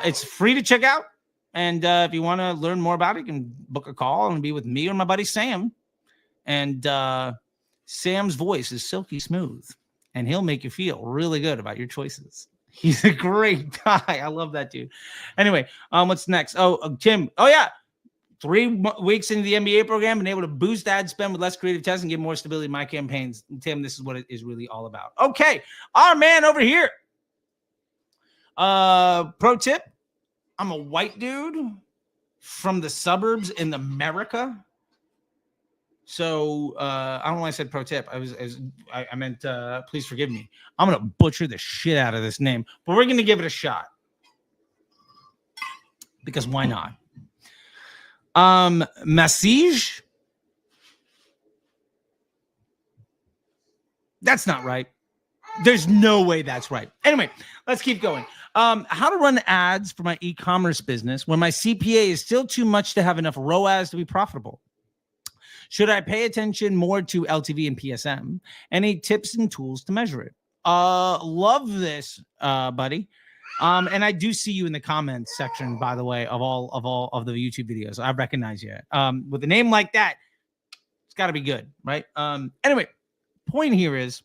It's free to check out. And if you want to learn more about it, you can book a call and be with me or my buddy Sam. And Sam's voice is silky smooth, and he'll make you feel really good about your choices. He's a great guy. I love that dude. Anyway, what's next? Tim. Oh, yeah. 3 weeks into the MBA program, been able to boost ad spend with less creative tests and get more stability in my campaigns. Tim, this is what it is really all about. Okay. Our man over here. Pro tip. I'm a white dude from the suburbs in America. So I don't know why I said pro tip. I meant please forgive me. I'm gonna butcher the shit out of this name, but we're gonna give it a shot because why not? Massage. That's not right. There's no way that's right. Anyway, let's keep going. How to run ads for my e-commerce business when my CPA is still too much to have enough ROAS to be profitable. Should I pay attention more to LTV and PSM? Any tips and tools to measure it? Love this, buddy. And I do see you in the comments section, by the way, of all of the YouTube videos. I recognize you. With a name like that, it's got to be good, right? Anyway, point here is,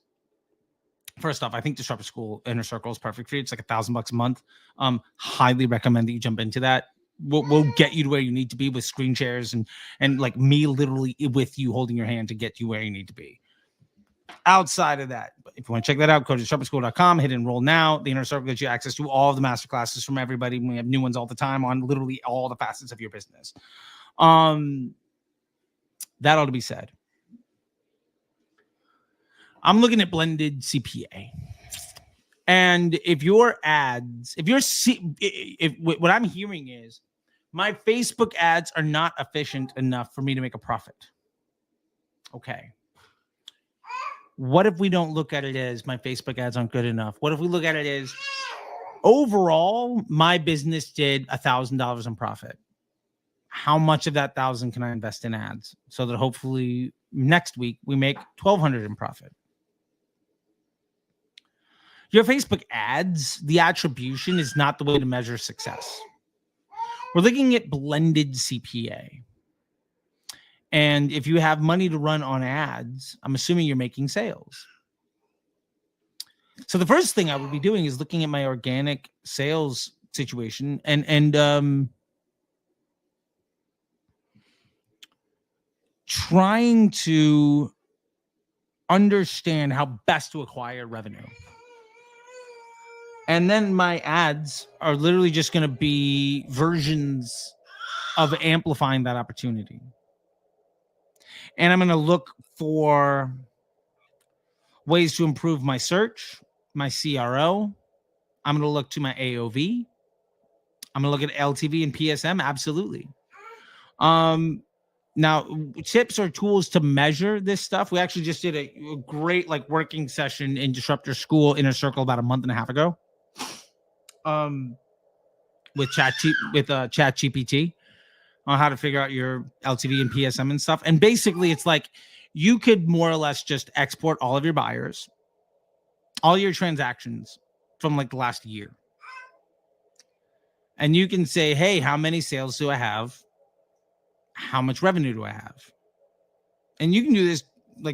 first off, I think Disruptor School Inner Circle is perfect for you. It's like $1,000 a month. Highly recommend that you jump into that. We'll get you to where you need to be with screen shares and like me literally with you holding your hand to get you where you need to be. Outside of that, if you want to check that out, go to disruptorschool.com, hit enroll now. The Inner Circle gives you access to all of the masterclasses from everybody. We have new ones all the time on literally all the facets of your business. That ought to be said. I'm looking at blended CPA. And if your ads, if what I'm hearing is my Facebook ads are not efficient enough for me to make a profit. Okay. What if we don't look at it as my Facebook ads aren't good enough? What if we look at it as overall, my business did $1,000 in profit? How much of that 1,000 can I invest in ads so that hopefully next week we make 1,200 in profit? Your Facebook ads, the attribution is not the way to measure success. We're looking at blended CPA. And if you have money to run on ads, I'm assuming you're making sales. So the first thing I would be doing is looking at my organic sales situation and trying to understand how best to acquire revenue. And then my ads are literally just going to be versions of amplifying that opportunity. And I'm going to look for ways to improve my search, my CRO. I'm going to look to my AOV. I'm going to look at LTV and PSM. Absolutely. Now, tips or tools to measure this stuff. We actually just did a great working session in Disruptor School Inner Circle about a month and a half ago. With ChatGPT on how to figure out your LTV and PSM and stuff. And basically, it's like you could more or less just export all of your buyers, all your transactions from the last year. And you can say, hey, how many sales do I have? How much revenue do I have? And you can do this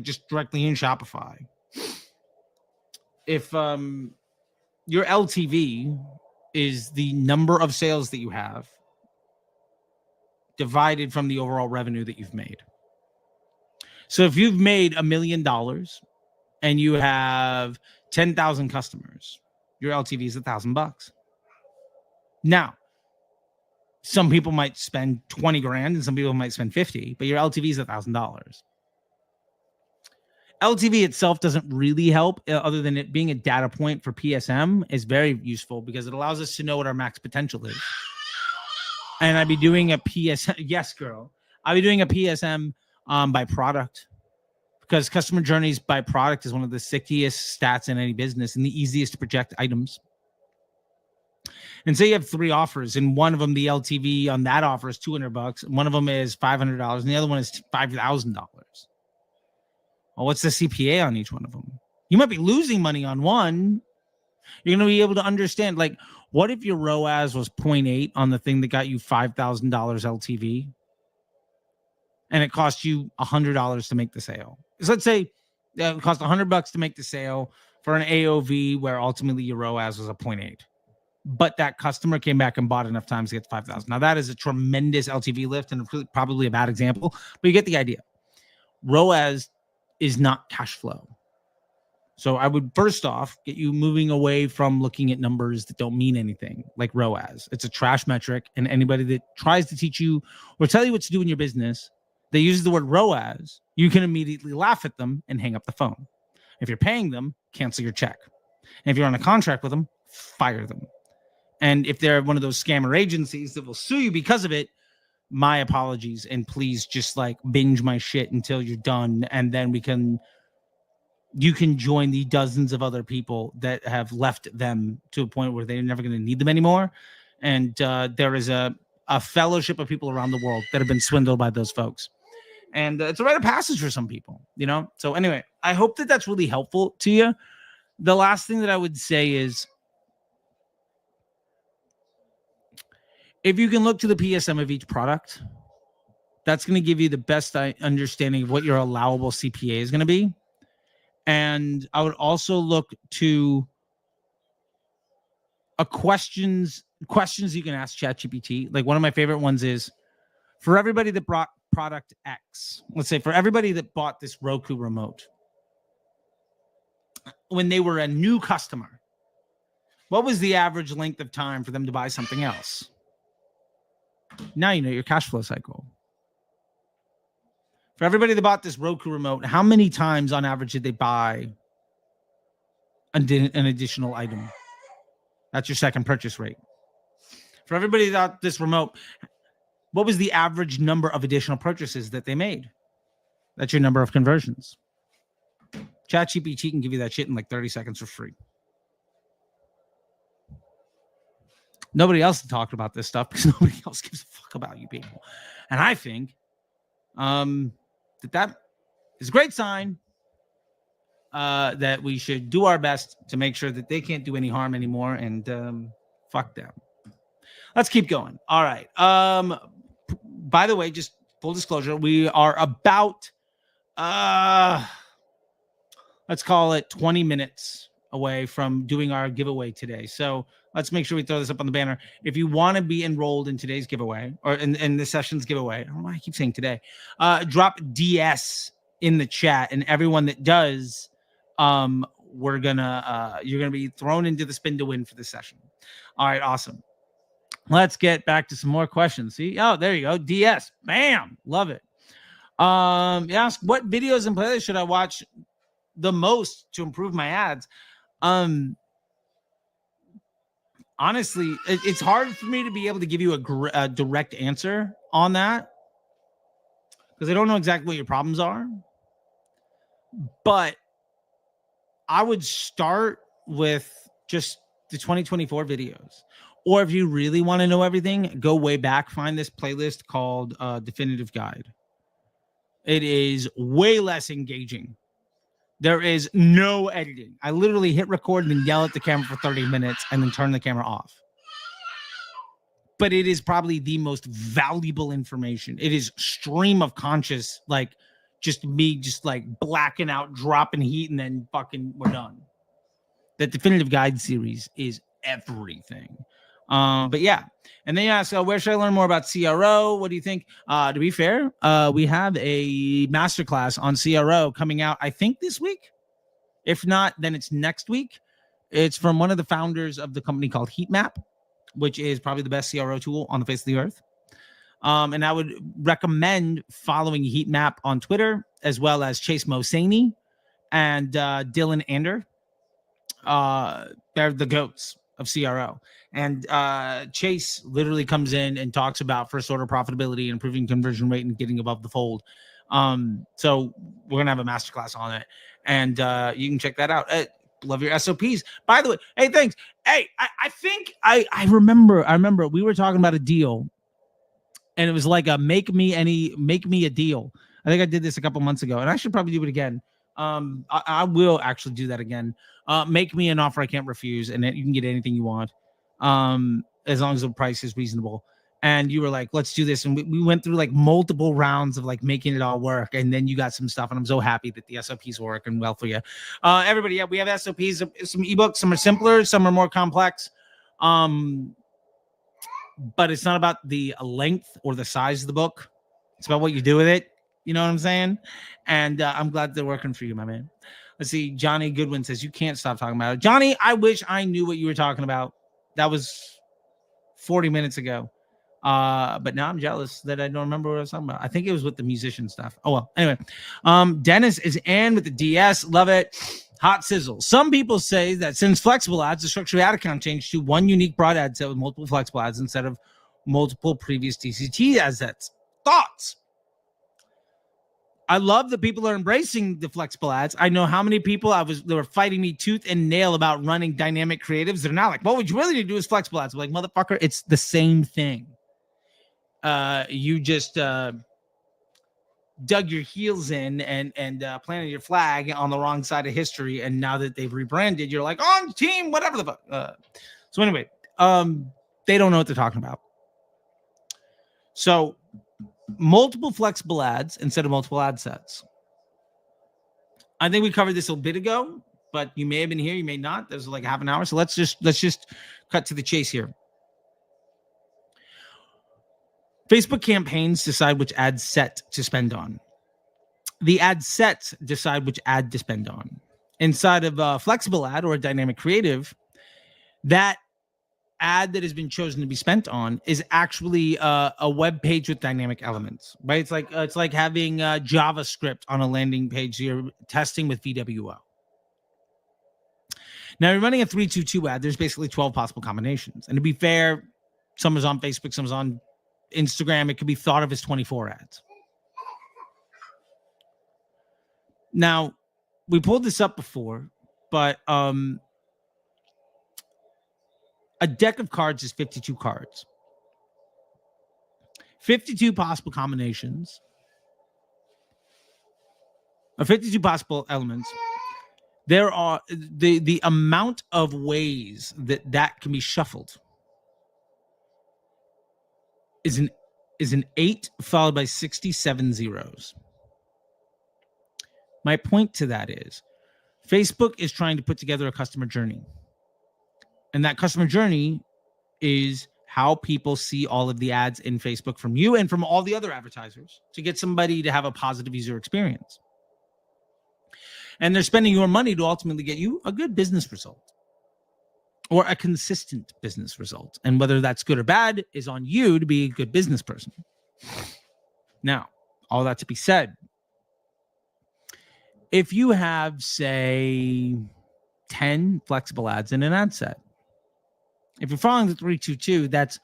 just directly in Shopify. If your LTV is the number of sales that you have divided from the overall revenue that you've made. So if you've made $1 million and you have 10,000 customers, your LTV is $1,000. Now, some people might spend 20 grand and some people might spend 50, but your LTV is $1,000. LTV itself doesn't really help other than it being a data point for PSM is very useful because it allows us to know what our max potential is. And I'd be doing a PSM. Yes, girl. I'd be doing a PSM by product because customer journeys by product is one of the stickiest stats in any business and the easiest to project items. And say you have 3 offers and one of them, the LTV on that offer is $200 and one of them is $500 and the other one is $5,000. Well, what's the CPA on each one of them? You might be losing money on one. You're going to be able to understand, what if your ROAS was 0.8 on the thing that got you $5,000 LTV and it cost you $100 to make the sale? So let's say it cost $100 to make the sale for an AOV where ultimately your ROAS was a 0.8. But that customer came back and bought enough times to get to 5,000. Now, that is a tremendous LTV lift and probably a bad example, but you get the idea. ROAS is not cash flow. So I would first off get you moving away from looking at numbers that don't mean anything like ROAS. It's a trash metric. And anybody that tries to teach you or tell you what to do in your business that uses the word ROAS, you can immediately laugh at them and hang up the phone. If you're paying them, cancel your check. And if you're on a contract with them, fire them. And if they're one of those scammer agencies that will sue you because of it, my apologies. And please just binge my shit until you're done. And then you can join the dozens of other people that have left them to a point where they're never going to need them anymore. And there is a fellowship of people around the world that have been swindled by those folks. And it's a rite of passage for some people, So anyway, I hope that that's really helpful to you. The last thing that I would say is, if you can look to the PSM of each product, that's going to give you the best understanding of what your allowable CPA is going to be. And I would also look to questions you can ask ChatGPT. One of my favorite ones is, for everybody that brought product X, let's say for everybody that bought this Roku remote, when they were a new customer, what was the average length of time for them to buy something else? Now you know your cash flow cycle. For everybody that bought this Roku remote, how many times on average did they buy an additional item. That's your second purchase rate. For everybody out this remote, what was the average number of additional purchases that they made? That's your number of conversions. ChatGPT can give you that shit in like 30 seconds for free. Nobody else has talked about this stuff because nobody else gives a fuck about you people. And I think that is a great sign that we should do our best to make sure that they can't do any harm anymore, and fuck them. Let's keep going. All right. By the way, just full disclosure, we are about let's call it 20 minutes away from doing our giveaway today. So let's make sure we throw this up on the banner. If you want to be enrolled in today's giveaway or in the session's giveaway, I don't know why I keep saying today, drop DS in the chat, and everyone that does, you're gonna be thrown into the spin to win for this session. All right, awesome. Let's get back to some more questions. See, oh, there you go, DS, bam, love it. Ask what videos and playlists should I watch the most to improve my ads. Honestly, it's hard for me to be able to give you a direct answer on that because I don't know exactly what your problems are. But I would start with just the 2024 videos. Or if you really want to know everything, go way back, find this playlist called Definitive Guide. It is way less engaging. There is no editing. I literally hit record and then yell at the camera for 30 minutes and then turn the camera off. But it is probably the most valuable information. It is stream of conscious, like just me just like blacking out, dropping heat, and then fucking we're done. The Definitive Guide series is everything. But yeah. And then you ask, where should I learn more about CRO? What do you think? To be fair, we have a masterclass on CRO coming out, I think this week. If not, then it's next week. It's from one of the founders of the company called Heatmap, which is probably the best CRO tool on the face of the earth. And I would recommend following Heatmap on Twitter, as well as Chase Mosaney and Dylan Ander. They're the GOATs of CRO. And Chase literally comes in and talks about first order profitability and improving conversion rate and getting above the fold. So we're going to have a masterclass on it. And you can check that out. Love your SOPs. By the way, hey, thanks. Hey, I think I remember we were talking about a deal, and it was like a make me a deal. I think I did this a couple months ago, and I should probably do it again. I will actually do that again. Make me an offer I can't refuse, and you can get anything you want, as long as the price is reasonable. And you were like, let's do this. And we went through like multiple rounds of like making it all work. And then you got some stuff. And I'm so happy that the SOPs are working well for you. Everybody, yeah, we have SOPs, some ebooks. Some are simpler, some are more complex. But it's not about the length or the size of the book. It's about what you do with it. You know what I'm saying? And I'm glad they're working for you, my man. Let's see. Johnny Goodwin says, you can't stop talking about it. Johnny, I wish I knew what you were talking about. That was 40 minutes ago. But now I'm jealous that I don't remember what I was talking about. I think it was with the musician stuff. Oh, well. Anyway, Dennis is in with the DS. Love it. Hot sizzle. Some people say that since flexible ads, the structure of ad account changed to one unique broad ad set with multiple flexible ads instead of multiple previous TCT ad sets. Thoughts? I love that people are embracing the flexible ads. I know how many people they were fighting me tooth and nail about running dynamic creatives. They're not like, well, what you really need to do is flexible ads. I'm like, motherfucker, it's the same thing. You just dug your heels in and planted your flag on the wrong side of history. And now that they've rebranded, you're like, on team, whatever the fuck. So anyway, they don't know what they're talking about. So multiple flexible ads instead of multiple ad sets. I think we covered this a bit ago, but you may have been here, you may not. There's like half an hour. So let's just cut to the chase here. Facebook campaigns decide which ad set to spend on. The ad sets decide which ad to spend on. Inside of a flexible ad or a dynamic creative, that ad that has been chosen to be spent on is actually a web page with dynamic elements, right? It's like having JavaScript on a landing page. You're testing with VWO. Now you're running a 3-2-2 ad. There's basically 12 possible combinations. And to be fair, some is on Facebook, some is on Instagram. It could be thought of as 24 ads. Now, we pulled this up before, but a deck of cards is 52 cards. 52 possible combinations, or 52 possible elements. There are the amount of ways that can be shuffled is an 8 followed by 67 zeros. My point to that is Facebook is trying to put together a customer journey. And that customer journey is how people see all of the ads in Facebook from you and from all the other advertisers to get somebody to have a positive user experience. And they're spending your money to ultimately get you a good business result or a consistent business result. And whether that's good or bad is on you to be a good business person. Now, all that to be said, if you have, say, 10 flexible ads in an ad set, if you're following the 3-2-2, that's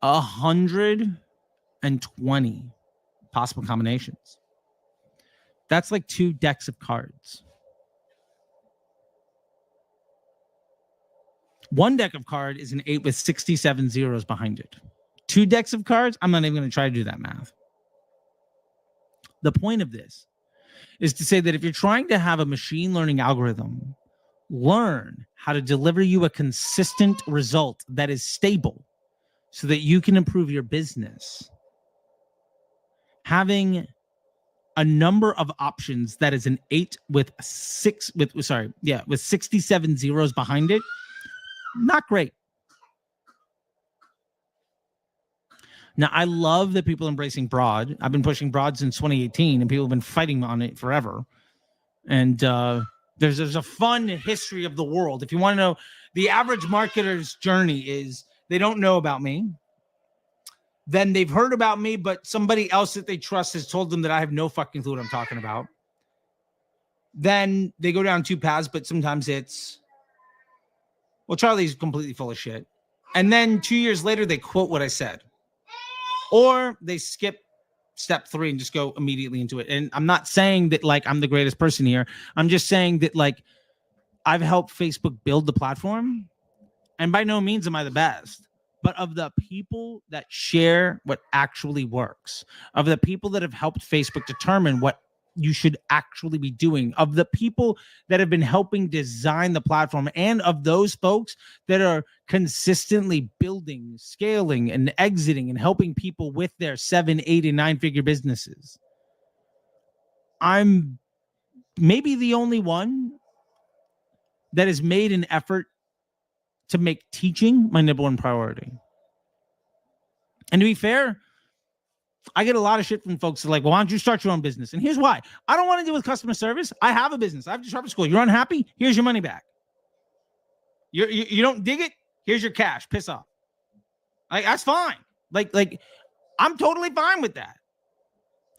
120 possible combinations. That's like 2 decks of cards. One deck of card is an 8 with 67 zeros behind it. 2 decks of cards, I'm not even going to try to do that math. The point of this is to say that if you're trying to have a machine learning algorithm learn how to deliver you a consistent result that is stable so that you can improve your business, having a number of options that is an 8 with 67 zeros behind it, not great. Now, I love that people are embracing broad. I've been pushing broad since 2018, and people have been fighting on it forever. And there's a fun history of the world. If you want to know, the average marketer's journey is they don't know about me. Then they've heard about me, but somebody else that they trust has told them that I have no fucking clue what I'm talking about. Then they go down 2 paths, but sometimes it's, well, Charlie's completely full of shit. And then 2 years later, they quote what I said. Or they skip step 3 and just go immediately into it. And I'm not saying that like I'm the greatest person here. I'm just saying that like I've helped Facebook build the platform. And by no means am I the best. But of the people that share what actually works, of the people that have helped Facebook determine what you should actually be doing, of the people that have been helping design the platform, and of those folks that are consistently building, scaling, and exiting and helping people with their 7, 8, and 9-figure businesses, I'm maybe the only one that has made an effort to make teaching my number 1 priority. And to be fair, I get a lot of shit from folks that are like, well, why don't you start your own business? And here's why. I don't want to deal with customer service. I have a business. I have Disruptor School. You're unhappy? Here's your money back. You don't dig it? Here's your cash. Piss off. That's fine. Like I'm totally fine with that.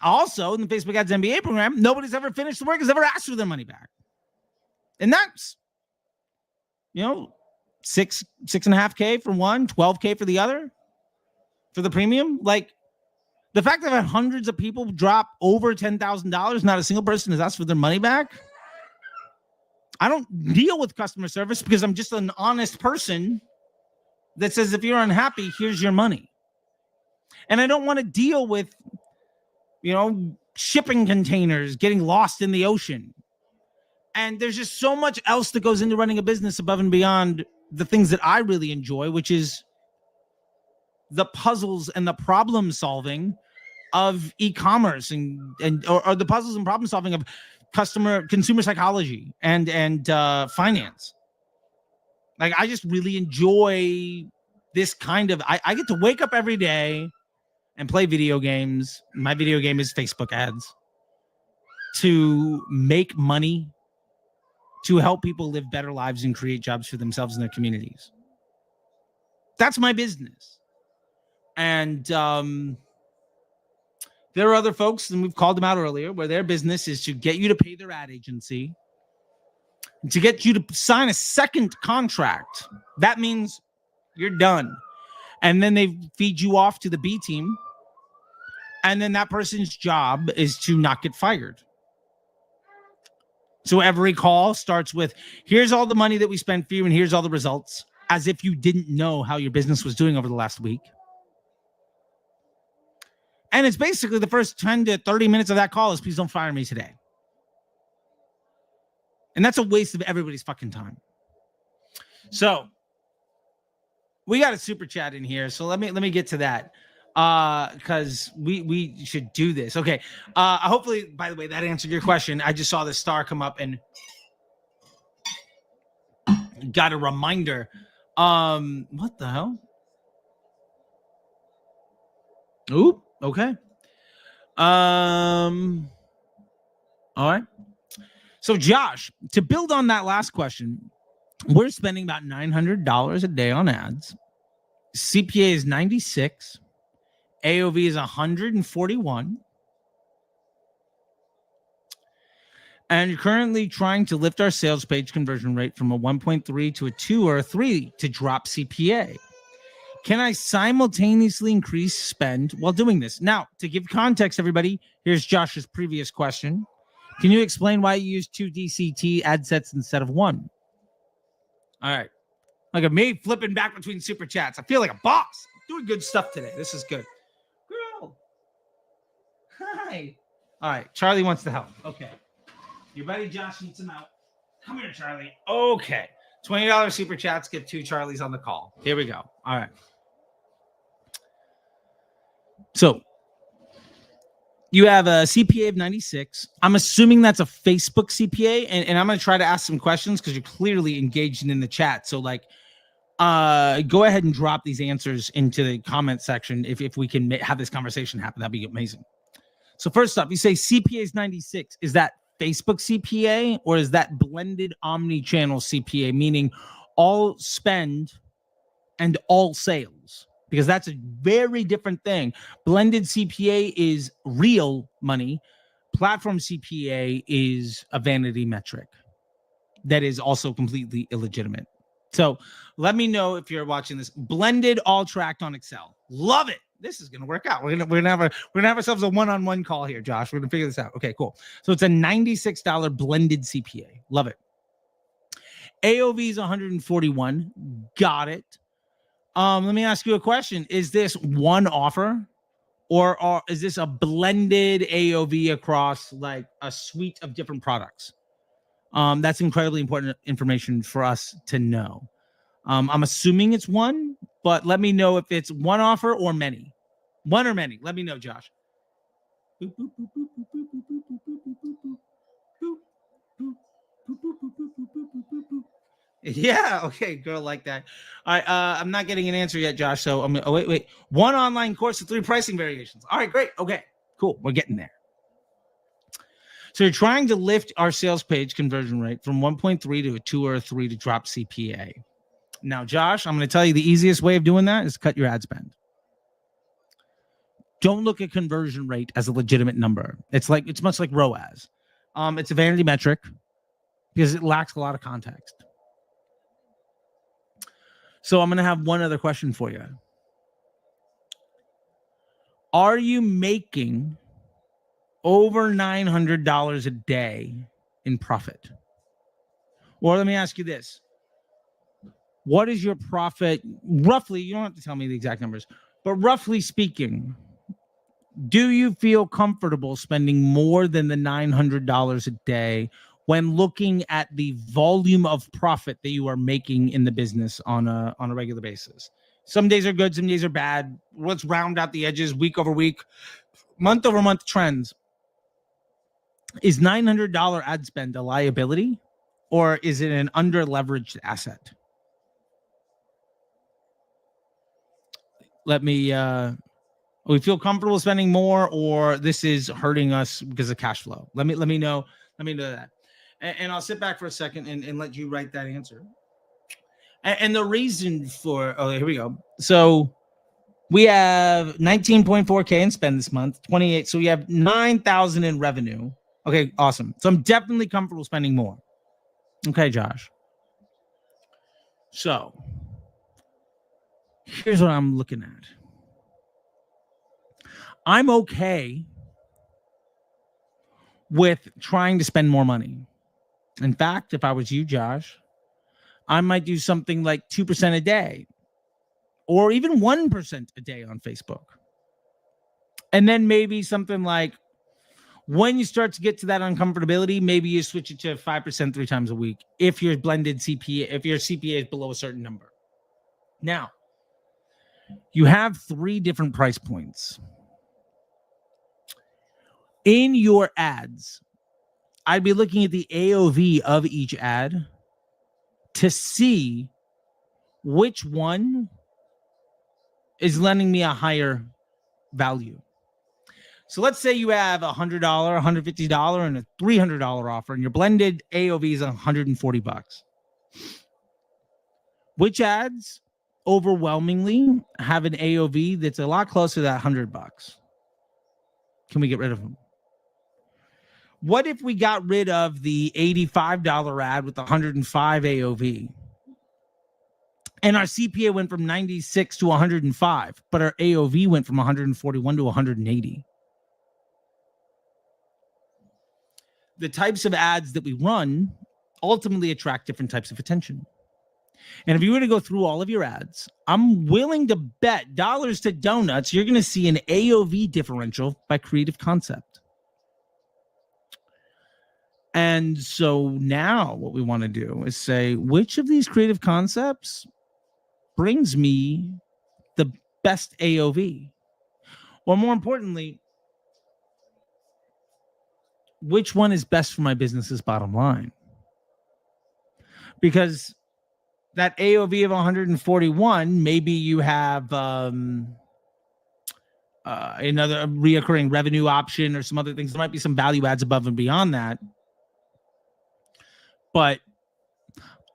Also, in the Facebook Ads MBA program, nobody's ever finished the work, has ever asked for their money back. And that's, 6.5K for one, 12K for the other, for the premium. Like, the fact that I've had hundreds of people drop over $10,000, not a single person has asked for their money back. I don't deal with customer service because I'm just an honest person that says, if you're unhappy, here's your money. And I don't want to deal with, shipping containers getting lost in the ocean. And there's just so much else that goes into running a business above and beyond the things that I really enjoy, which is the puzzles and the problem solving of e-commerce or the puzzles and problem solving of consumer psychology and finance. Like, I just really enjoy this kind of, I get to wake up every day and play video games. My video game is Facebook ads, to make money, to help people live better lives and create jobs for themselves and their communities. That's my business. And there are other folks, and we've called them out earlier, where their business is to get you to pay their ad agency to get you to sign a second contract. That means you're done. And then they feed you off to the B team. And then that person's job is to not get fired. So every call starts with, here's all the money that we spent for you, and here's all the results, as if you didn't know how your business was doing over the last week. And it's basically the first 10 to 30 minutes of that call is, please don't fire me today. And that's a waste of everybody's fucking time. So we got a super chat in here. So let me get to that. Because we should do this. Okay. Hopefully, by the way, that answered your question. I just saw the star come up and got a reminder. What the hell? Oop. Okay. All right. So Josh, to build on that last question, we're spending about $900 a day on ads. CPA is 96. AOV is 141. And you're currently trying to lift our sales page conversion rate from a 1.3 to a 2 or a 3 to drop CPA. Can I simultaneously increase spend while doing this? Now, to give context, everybody, here's Josh's previous question. Can you explain why you use 2 DCT ad sets instead of 1? All right. Look at me flipping back between super chats. I feel like a boss. I'm doing good stuff today. This is good. Girl. Hi. All right. Charlie wants to help. Okay. Your buddy Josh needs some help. Come here, Charlie. Okay. $20 super chats. Get 2 Charlies on the call. Here we go. All right. So you have a CPA of 96. I'm assuming that's a Facebook CPA, and I'm going to try to ask some questions because you're clearly engaged in the chat. So, like, go ahead and drop these answers into the comment section if we can have this conversation happen. That'd be amazing. So, first up, you say CPA is 96. Is that Facebook CPA or is that blended omni-channel CPA, meaning all spend and all sales? Because that's a very different thing. Blended CPA is real money. Platform CPA is a vanity metric that is also completely illegitimate. So let me know if you're watching this. Blended, all tracked on Excel. Love it. This is gonna work out. We're gonna have ourselves a one-on-one call here, Josh. We're gonna figure this out. Okay, cool. So it's a $96 blended CPA. Love it. AOV is 141. Got it. Let me ask you a question. Is this one offer or is this a blended AOV across like a suite of different products? That's incredibly important information for us to know. I'm assuming it's one, but let me know if it's one offer or many. One or many. Let me know, Josh. Yeah, okay, girl, like that. All right, I'm not getting an answer yet, Josh. So I'm wait. One online course with 3 pricing variations. All right, great. Okay, cool. We're getting there. So you're trying to lift our sales page conversion rate from 1.3 to a 2 or a 3 to drop CPA. Now, Josh, I'm going to tell you the easiest way of doing that is to cut your ad spend. Don't look at conversion rate as a legitimate number. It's much like ROAS. It's a vanity metric because it lacks a lot of context. So I'm going to have one other question for you. Are you making over $900 a day in profit? Or let me ask you this. What is your profit? Roughly, you don't have to tell me the exact numbers, but roughly speaking, do you feel comfortable spending more than the $900 a day when looking at the volume of profit that you are making in the business on a regular basis? Some days are good, some days are bad. Let's round out the edges week over week, month over month trends. Is $900 ad spend a liability or is it an under leveraged asset? We feel comfortable spending more, or this is hurting us because of cash flow. Let me know. Let me know that. And I'll sit back for a second and let you write that answer. And the reason for, here we go. So we have 19.4K in spend this month, 28. So we have 9,000 in revenue. Okay, awesome. So I'm definitely comfortable spending more. Okay, Josh. So here's what I'm looking at. I'm okay with trying to spend more money. In fact, if I was you, Josh, I might do something like 2% a day or even 1% a day on Facebook. And then maybe something like when you start to get to that uncomfortability, maybe you switch it to 5% 3 times a week if your blended CPA, if your CPA is below a certain number. Now, you have 3 different price points. In your ads, I'd be looking at the AOV of each ad to see which one is lending me a higher value. So let's say you have $100, $150, and a $300 offer, and your blended AOV is $140. Which ads overwhelmingly have an AOV that's a lot closer to that $100? Can we get rid of them? What if we got rid of the $85 ad with the 105 AOV? And our CPA went from 96 to 105, but our AOV went from 141 to 180. The types of ads that we run ultimately attract different types of attention. And if you were to go through all of your ads, I'm willing to bet dollars to donuts, you're going to see an AOV differential by creative concept. And so now what we want to do is say, which of these creative concepts brings me the best AOV? Or more importantly, which one is best for my business's bottom line? Because that AOV of 141, maybe you have another reoccurring revenue option or some other things. There might be some value adds above and beyond that. But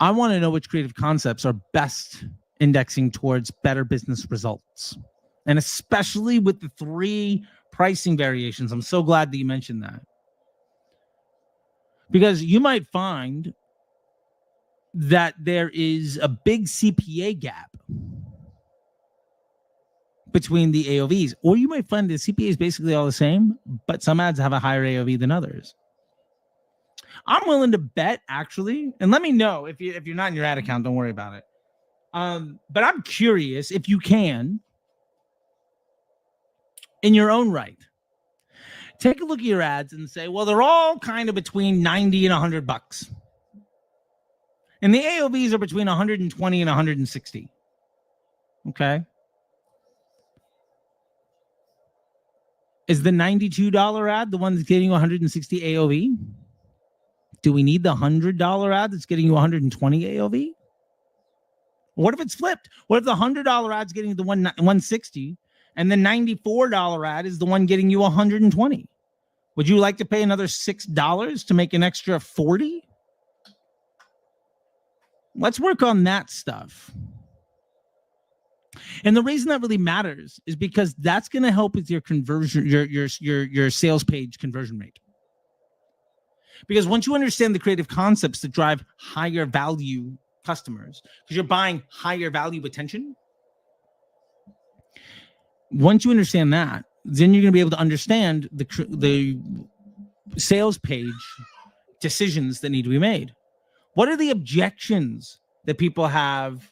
I want to know which creative concepts are best indexing towards better business results. And especially with the 3 pricing variations. I'm so glad that you mentioned that. Because you might find that there is a big CPA gap between the AOVs, or you might find the CPA is basically all the same, but some ads have a higher AOV than others. I'm willing to bet, actually, and let me know if you're not in your ad account, don't worry about it. But I'm curious if you can, in your own right, take a look at your ads and say, well, they're all kind of between 90 and $100. And the AOVs are between 120 and 160. Okay. Is the $92 ad the one that's getting you 160 AOV? Do we need the $100 ad that's getting you 120 AOV? What if it's flipped? What if the $100 ad's getting the 160 and the $94 ad is the one getting you 120? Would you like to pay another $6 to make an extra 40? Let's work on that stuff. And the reason that really matters is because that's going to help with your conversion, your sales page conversion rate. Because once you understand the creative concepts that drive higher value customers, because you're buying higher value attention, once you understand that, then you're going to be able to understand the sales page decisions that need to be made. What are the objections that people have?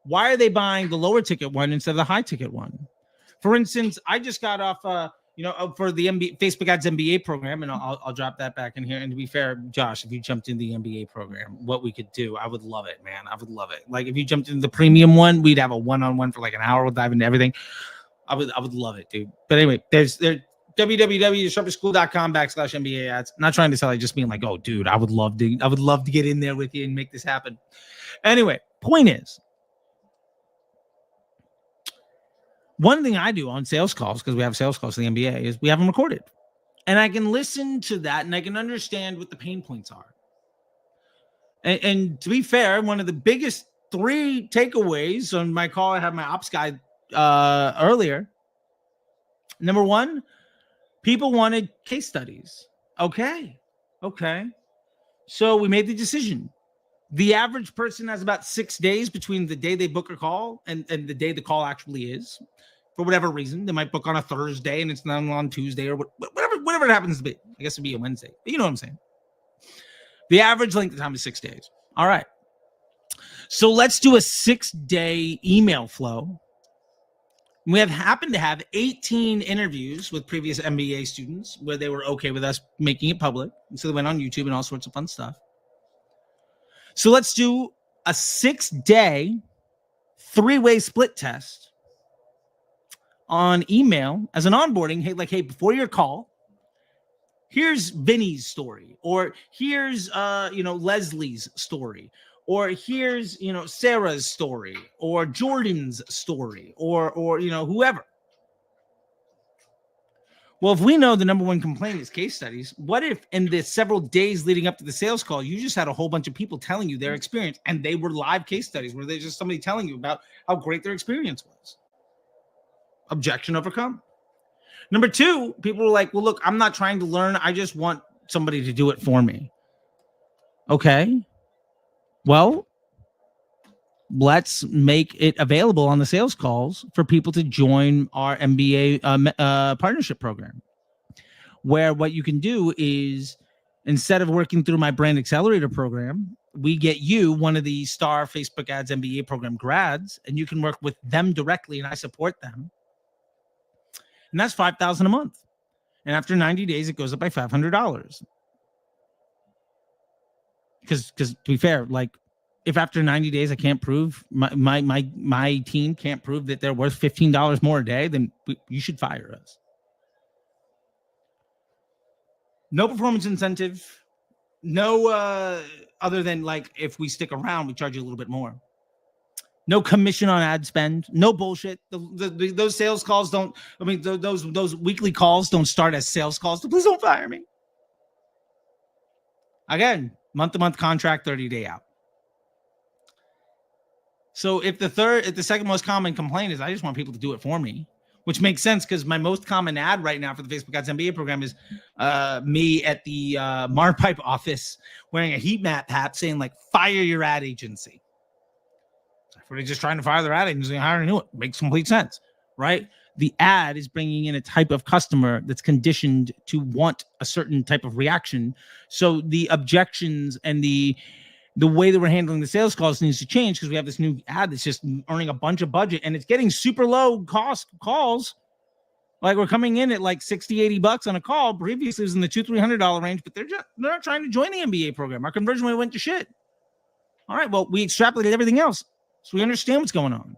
Why are they buying the lower ticket one instead of the high ticket one? For instance, I just got off, for the Facebook Ads MBA program, and I'll drop that back in here. And to be fair, Josh, if you jumped in the MBA program, what we could do, I would love it, man. I would love it. Like if you jumped into the premium one, we'd have a one-on-one for like an hour. We'll dive into everything. I would love it, dude. But anyway, there's www.disruptorschool.com/MBA ads. I'm not trying to sell it, just being like, oh, dude, I would love to get in there with you and make this happen. Anyway, point is, one thing I do on sales calls, because we have sales calls to the MBA, is we have them recorded. And I can listen to that and I can understand what the pain points are. And to be fair, one of the biggest 3 takeaways on my call, I had my ops guy earlier. Number 1, people wanted case studies. Okay. So we made the decision. The average person has about 6 days between the day they book a call and the day the call actually is. For whatever reason, they might book on a Thursday and it's not on Tuesday or whatever it happens to be. I guess it'd be a Wednesday. But you know what I'm saying? The average length of time is 6 days. All right. So let's do a 6-day email flow. We have happened to have 18 interviews with previous MBA students where they were okay with us making it public. And so they went on YouTube and all sorts of fun stuff. So let's do a 6-day 3-way split test on email as an onboarding. Hey, before your call, here's Vinny's story, or here's Leslie's story, or here's Sarah's story, or Jordan's story, or whoever. Well, if we know the number one complaint is case studies, what if in the several days leading up to the sales call, you just had a whole bunch of people telling you their experience and they were live case studies where there's just somebody telling you about how great their experience was? Objection overcome. Number 2, people were like, well, look, I'm not trying to learn. I just want somebody to do it for me. Okay. Well, let's make it available on the sales calls for people to join our MBA partnership program, where what you can do is, instead of working through my brand accelerator program, we get you one of the star Facebook ads MBA program grads, and you can work with them directly, and I support them. And that's $5,000 a month. And after 90 days, it goes up by $500. Because to be fair, like, if after 90 days I can't prove, my team can't prove that they're worth $15 more a day, then you should fire us. No performance incentive. No, other than like if we stick around, we charge you a little bit more. No commission on ad spend. No bullshit. Those sales calls don't. I mean, those weekly calls don't start as sales calls. So please don't fire me. Again, month-to-month contract, 30-day out. So if the second most common complaint is I just want people to do it for me, which makes sense because my most common ad right now for the Facebook Ads MBA program is me at the Marpipe office wearing a heat map hat saying like, fire your ad agency. Everybody's just trying to fire their ad agency and hire a new one. Makes complete sense, right? The ad is bringing in a type of customer that's conditioned to want a certain type of reaction. So the objections and the way that we're handling the sales calls needs to change because we have this new ad that's just earning a bunch of budget and it's getting super low cost calls. Like we're coming in at like $60-$80 on a call. Previously it was in the $200-$300 range, but they're not trying to join the MBA program. Our conversion rate went to shit. All right, well, we extrapolated everything else, so we understand what's going on.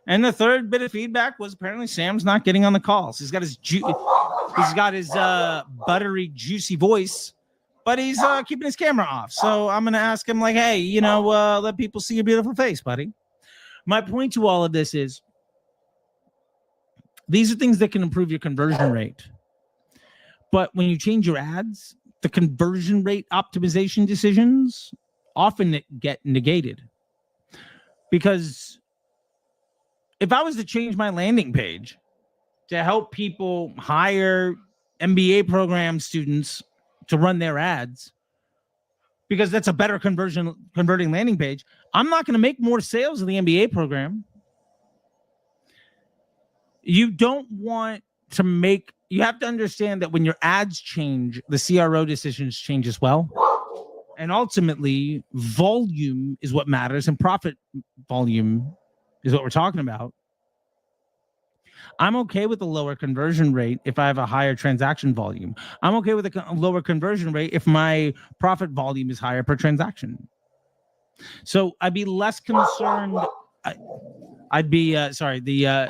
And the third bit of feedback was apparently Sam's not getting on the calls. He's got his buttery, juicy voice, but he's keeping his camera off. So I'm going to ask him like, hey, let people see your beautiful face, buddy. My point to all of this is these are things that can improve your conversion rate. But when you change your ads, the conversion rate optimization decisions often get negated. Because if I was to change my landing page to help people hire MBA program students to run their ads, because that's a better converting landing page, I'm not going to make more sales in the MBA program. You don't want to make, you have to understand that when your ads change, the CRO decisions change as well. And ultimately, volume is what matters, and profit volume is what we're talking about. I'm okay with a lower conversion rate if I have a higher transaction volume. I'm okay with a lower conversion rate if my profit volume is higher per transaction. So I'd be less concerned. The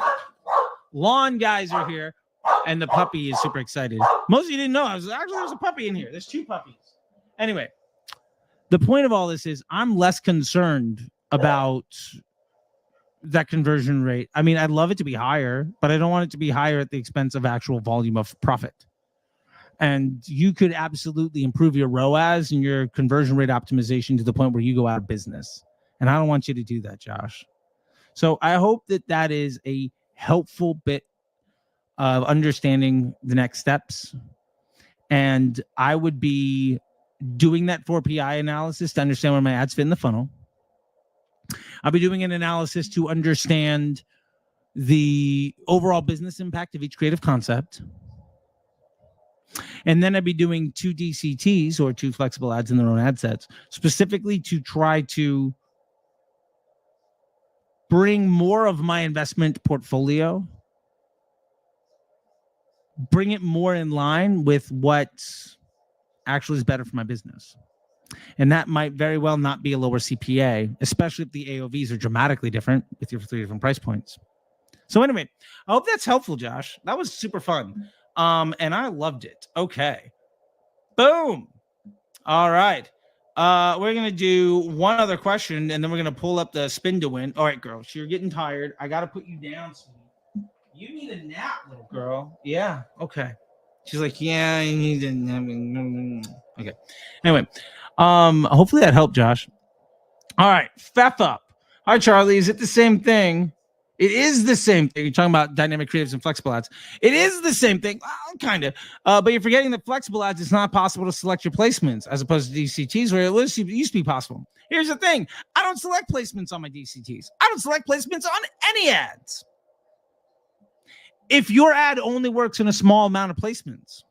lawn guys are here, and the puppy is super excited. Most of you didn't know. There's a puppy in here. There's 2 puppies. Anyway, the point of all this is I'm less concerned about that conversion rate. I mean, I'd love it to be higher, but I don't want it to be higher at the expense of actual volume of profit. And you could absolutely improve your ROAS and your conversion rate optimization to the point where you go out of business. And I don't want you to do that, Josh. So I hope that is a helpful bit of understanding the next steps. And I would be doing that 4PI analysis to understand where my ads fit in the funnel. I'll be doing an analysis to understand the overall business impact of each creative concept. And then I'd be doing 2 DCTs, or 2 flexible ads in their own ad sets, specifically to try to bring more of my investment portfolio, bring it more in line with what actually is better for my business. And that might very well not be a lower CPA, especially if the AOVs are dramatically different with your 3 different price points. So anyway, I hope that's helpful, Josh. That was super fun. And I loved it. Okay. Boom. All right. We're going to do one other question, and then we're going to pull up the spin to win. All right, girl. So you're getting tired. I got to put you down. You need a nap, little girl. Yeah. Okay. She's like, yeah, I need a nap. Okay. Anyway, hopefully that helped, Josh. All right. Feff up. Hi, Charlie. Is it the same thing? It is the same thing. You're talking about dynamic creatives and flexible ads. It is the same thing. Well, kind of. But you're forgetting that flexible ads, it's not possible to select your placements as opposed to DCTs, where it used to be possible. Here's the thing. I don't select placements on my DCTs. I don't select placements on any ads. If your ad only works in a small amount of placements,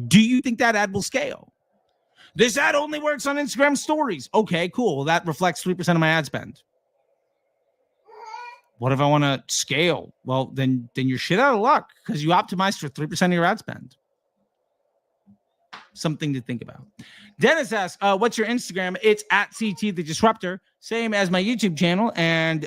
do you think that ad will scale? This ad only works on Instagram stories. Okay, cool. Well, that reflects 3% of my ad spend. What if I want to scale? Well, then you're shit out of luck because you optimized for 3% of your ad spend. Something to think about. Dennis asks, what's your Instagram? It's at CT The Disruptor, same as my YouTube channel and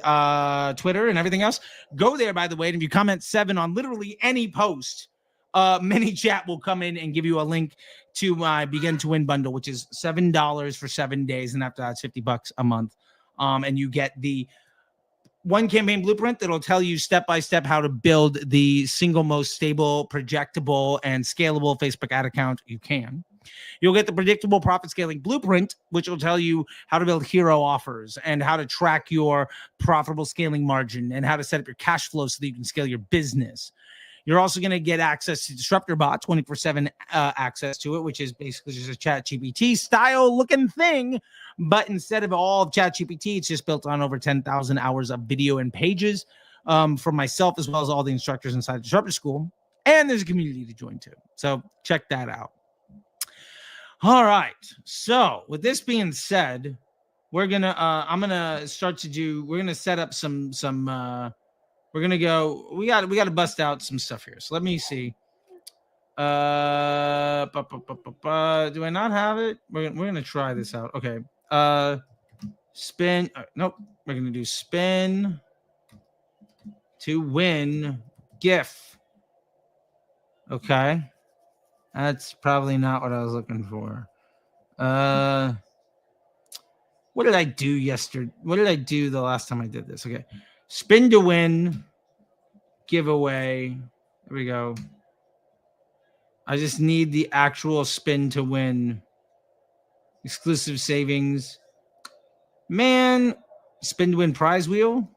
Twitter and everything else. Go there, by the way, and if you comment 7 on literally any post, ManyChat will come in and give you a link to my Begin to Win bundle, which is $7 for 7 days, and after that, it's $50 a month. And you get the one campaign blueprint that'll tell you step-by-step how to build the single most stable, projectable, and scalable Facebook ad account you can. You'll get the predictable profit scaling blueprint, which will tell you how to build hero offers and how to track your profitable scaling margin and how to set up your cash flow so that you can scale your business. You're also going to get access to Disruptor Bot, 24/7 access to it, which is basically just a ChatGPT style looking thing. But instead of all of ChatGPT, it's just built on over 10,000 hours of video and pages from myself, as well as all the instructors inside Disruptor School. And there's a community to join too. So check that out. All right. So with this being said, we're going to, I'm going to start to do, we're going to set up some we're going to go, we got to bust out some stuff here. So let me see. Do I not have it? We're going to try this out. Okay. Spin. Nope. We're going to do spin to win GIF. Okay. That's probably not what I was looking for. What did I do yesterday? What did I do the last time I did this? Okay. Spin to win giveaway. There we go. I just need the actual spin to win. Exclusive savings. Man, spin to win prize wheel.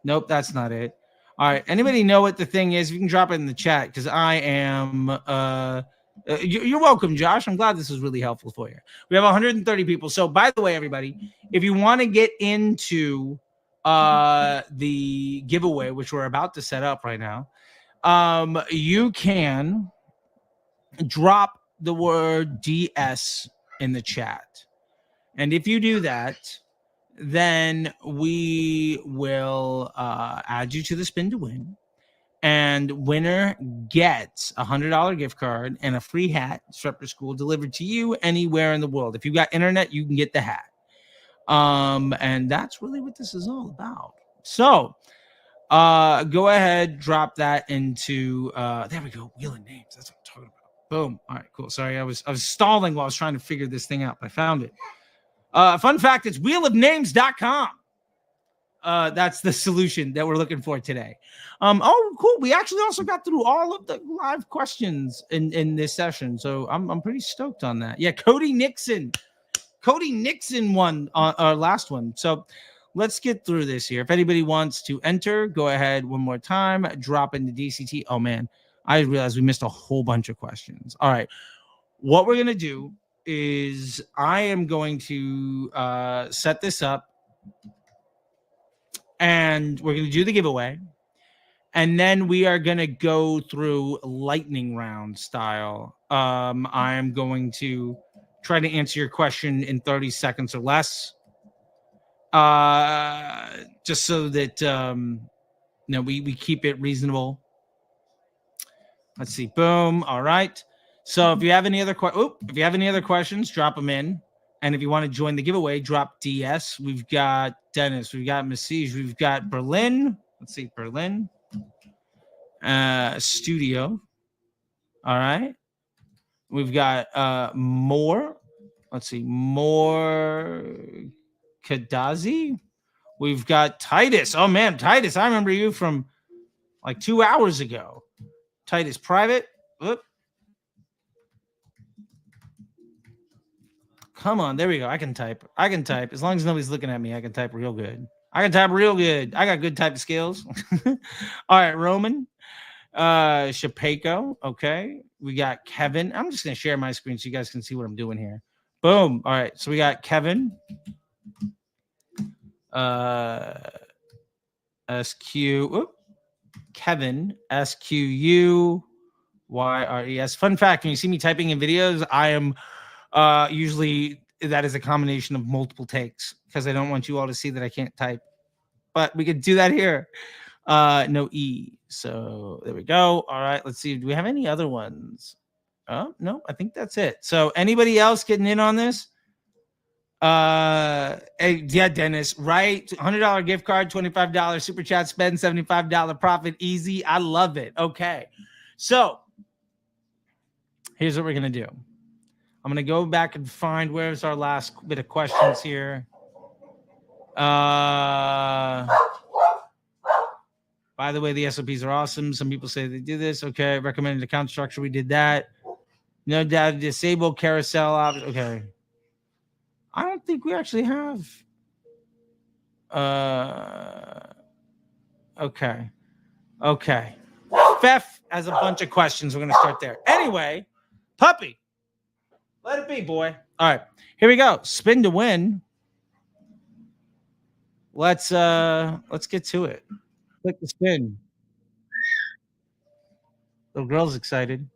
Nope, that's not it. All right. Anybody know what the thing is? You can drop it in the chat because I am. You're welcome, Josh. I'm glad this was really helpful for you. We have 130 people. So, by the way, everybody, if you want to get into the giveaway, which we're about to set up right now, you can drop the word DS in the chat. And if you do that, then we will add you to the spin to win. And winner gets a $100 gift card and a free hat, Disruptor School, delivered to you anywhere in the world. If you've got internet, you can get the hat. And that's really what this is all about. So go ahead, drop that into there we go. Wheel of names. That's what I'm talking about. Boom. All right, cool. Sorry, I was stalling while I was trying to figure this thing out. I found it. Fun fact, it's wheelofnames.com. That's the solution that we're looking for today. Oh, cool. We actually also got through all of the live questions in this session. So I'm pretty stoked on that. Yeah, Cody Nixon won our last one. So let's get through this here. If anybody wants to enter, go ahead one more time. Drop into DCT. Oh, man, I realized we missed a whole bunch of questions. All right. What we're going to do is I am going to set this up, and we're going to do the giveaway. And then we are going to go through lightning round style. I'm going to try to answer your question in 30 seconds or less. Just so that we keep it reasonable. Let's see. Boom. All right. So if you have any other questions, drop them in. And if you want to join the giveaway, drop DS. We've got Dennis. We've got Massige. We've got Berlin. Let's see. Berlin. Studio. All right. We've got more. Let's see. More Kadazi. We've got Titus. Oh, man. Titus. I remember you from like 2 hours ago. Titus Private. Whoop. Come on. There we go. I can type. As long as nobody's looking at me, I can type real good. I got good typing skills. All right. Roman. Shapeko. Okay. We got Kevin. I'm just going to share my screen so you guys can see what I'm doing here. Boom. All right. So we got Kevin. Kevin, SQUYRES. Fun fact, when you see me typing in videos, I am usually that is a combination of multiple takes because I don't want you all to see that I can't type. But we could do that here. No E. So there we go. All right. Let's see. Do we have any other ones? Oh, no, I think that's it. So anybody else getting in on this? Yeah, Dennis, right? $100 gift card, $25 super chat spend, $75 profit, easy. I love it. Okay, so here's what we're gonna do. I'm gonna go back and find where's our last bit of questions here. By the way, the SOPs are awesome. Some people say they do this. Okay, recommended account structure. We did that. No doubt, disable carousel options. Okay. I don't think we actually have. Okay. Fef has a bunch of questions. We're going to start there. Anyway, puppy. Let it be, boy. All right. Here we go. Spin to win. Let's get to it. Click the spin. Little girl's excited.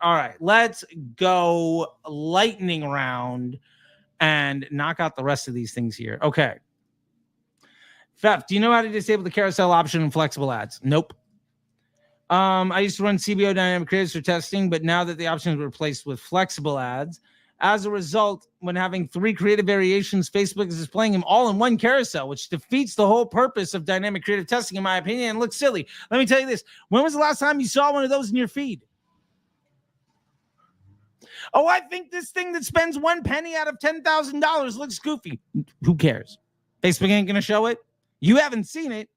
All right, let's go lightning round and knock out the rest of these things here. Okay. Fef, do you know how to disable the carousel option in flexible ads? Nope. I used to run CBO dynamic creatives for testing, but now that the option is replaced with flexible ads, as a result, when having 3 creative variations, Facebook is displaying them all in one carousel, which defeats the whole purpose of dynamic creative testing, in my opinion, and looks silly. Let me tell you this. When was the last time you saw one of those in your feed? Oh, I think this thing that spends 1 penny out of $10,000 looks goofy. Who cares? Facebook ain't going to show it. You haven't seen it.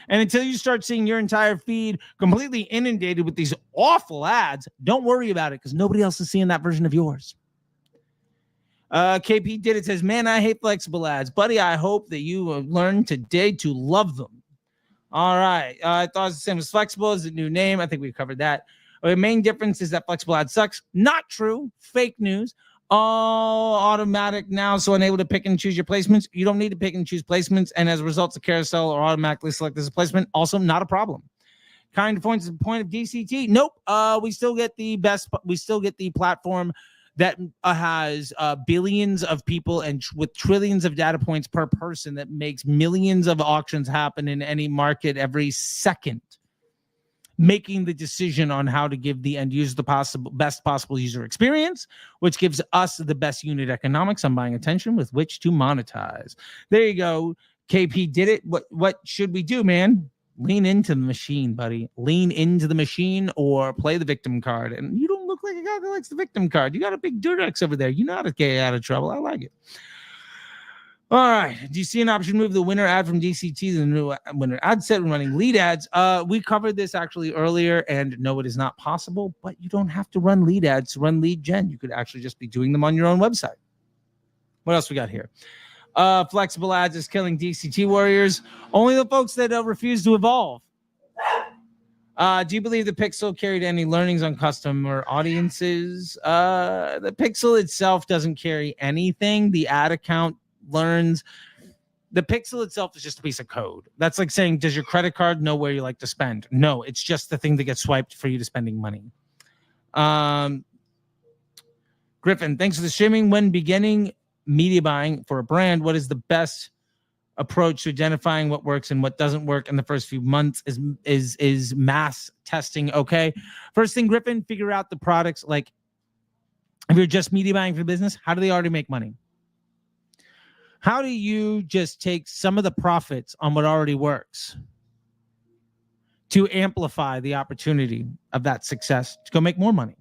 And until you start seeing your entire feed completely inundated with these awful ads, don't worry about it because nobody else is seeing that version of yours. KP did it, says, man, I hate flexible ads. Buddy, I hope that you learned today to love them. All right. I thought it was the same as flexible as a new name. I think we covered that. The main difference is that flexible ad sucks. Not true. Fake news. All automatic now, so unable to pick and choose your placements. You don't need to pick and choose placements, and as a result, the carousel are automatically selected as a placement. Also, not a problem. Kind of points the point of DCT. Nope. We still get the best. We still get the platform that has billions of people and with trillions of data points per person that makes millions of auctions happen in any market every second, making the decision on how to give the end user the best possible user experience, which gives us the best unit economics on buying attention with which to monetize. There you go. KP did it. What should we do, man? Lean into the machine, buddy. Lean into the machine or play the victim card. And you don't look like a guy that likes the victim card. You got a big Durex over there. You know how to get out of trouble. I like it. All right. Do you see an option to move the winner ad from DCT to the new winner ad set when running lead ads? We covered this actually earlier, and no, it is not possible, but you don't have to run lead ads to run lead gen. You could actually just be doing them on your own website. What else we got here? Flexible ads is killing DCT warriors. Only the folks that refuse to evolve. Do you believe the Pixel carried any learnings on customer audiences? The Pixel itself doesn't carry anything. The ad account learns. The Pixel itself is just a piece of code. That's like saying, does your credit card know where you like to spend? No, it's just the thing that gets swiped for you to spending money. Griffin, thanks for the streaming. When beginning media buying for a brand, what is the best approach to identifying what works and what doesn't work in the first few months? Is mass testing okay? First thing, Griffin, figure out the products. Like, if you're just media buying for business, how do they already make money? How do you just take some of the profits on what already works to amplify the opportunity of that success to go make more money?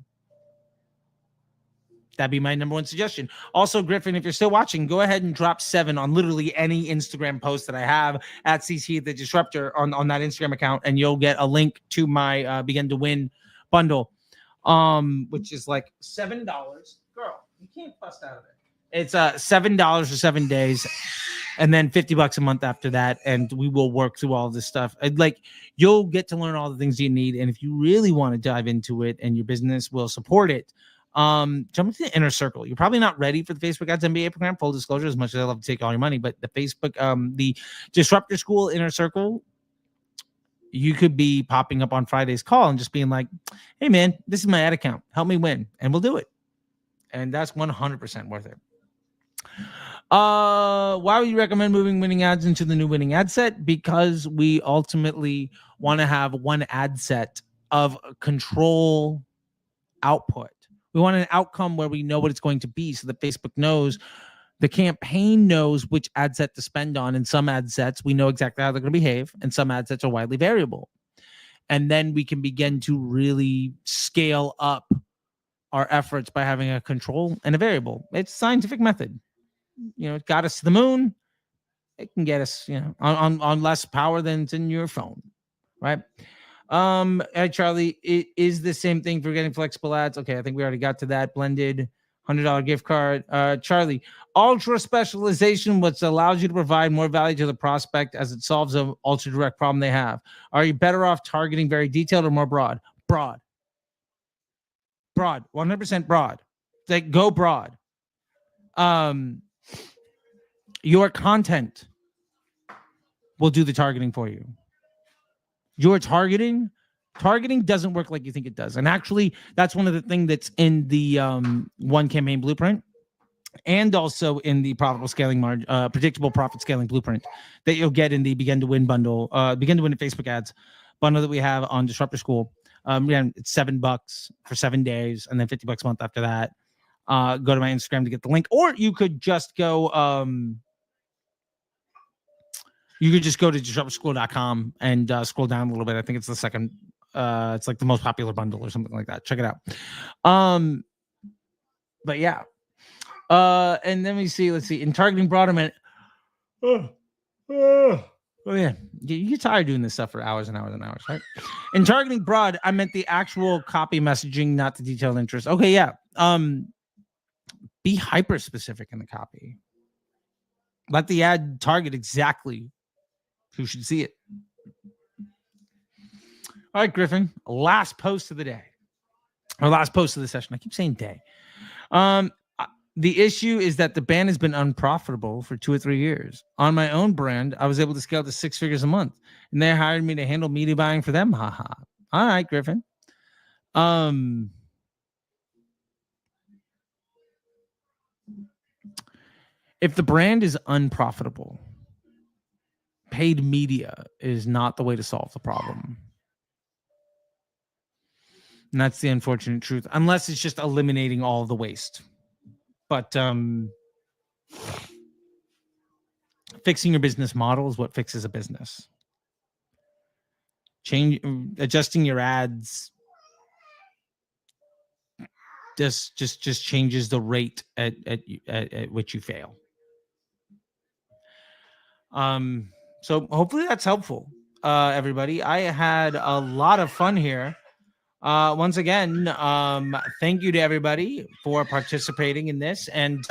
That'd be my number one suggestion. Also, Griffin, if you're still watching, go ahead and drop 7 on literally any Instagram post that I have at CT the Disruptor on that Instagram account, and you'll get a link to my Begin to Win bundle, which is like $7. Girl, you can't bust out of it. It's $7 for 7 days, and then $50 a month after that, and we will work through all this stuff. Like, you'll get to learn all the things you need, and if you really want to dive into it and your business will support it, jump into the inner circle. You're probably not ready for the Facebook Ads MBA program. Full disclosure, as much as I love to take all your money, but the Facebook, the Disruptor School inner circle, you could be popping up on Friday's call and just being like, hey man, this is my ad account. Help me win. And we'll do it. And that's 100% worth it. Why would you recommend moving winning ads into the new winning ad set? Because we ultimately want to have one ad set of control output. We want an outcome where we know what it's going to be, so that Facebook knows, the campaign knows which ad set to spend on. In some ad sets, we know exactly how they're going to behave, and some ad sets are widely variable. And then we can begin to really scale up our efforts by having a control and a variable. It's a scientific method. You know, it got us to the moon. It can get us, you know, on less power than it's in your phone, right? Hey, Charlie, it is the same thing for getting flexible ads. Okay, I think we already got to that. Blended $100 gift card. Charlie, ultra specialization, which allows you to provide more value to the prospect as it solves an ultra direct problem they have. Are you better off targeting very detailed or more broad? Broad. 100% broad. Like, go broad. Your content will do the targeting for you. Your targeting doesn't work like you think it does. And actually, that's one of the things that's in the one campaign blueprint, and also in the profitable scaling predictable profit scaling blueprint that you'll get in the Begin to Win bundle, Begin to Win at Facebook Ads bundle that we have on Disruptor School. Again, it's $7 for 7 days, and then $50 a month after that. Go to my Instagram to get the link, or you could just go. You could just go to disruptorschool.com and scroll down a little bit. I think it's the second. It's like the most popular bundle or something like that. Check it out. But yeah. And then we see. Let's see. In targeting broader, oh yeah, you get tired doing this stuff for hours and hours and hours, right? In targeting broad, I meant the actual copy messaging, not the detailed interest. Okay, yeah. Be hyper specific in the copy. Let the ad target exactly who should see it. All right, Griffin, last post of the day, or last post of the session. I keep saying day. The issue is that the band has been unprofitable for 2 or 3 years. On my own brand, I was able to scale to 6 figures a month, and they hired me to handle media buying for them. Haha. All right, Griffin. If the brand is unprofitable, paid media is not the way to solve the problem. And that's the unfortunate truth, unless it's just eliminating all of the waste. But fixing your business model is what fixes a business. Adjusting your ads just changes the rate at which you fail. So hopefully that's helpful, everybody. I had a lot of fun here. Once again, thank you to everybody for participating in this, and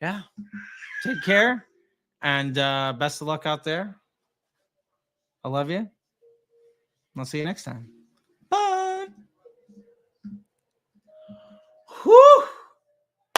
yeah, take care, and best of luck out there. I love you. I'll see you next time.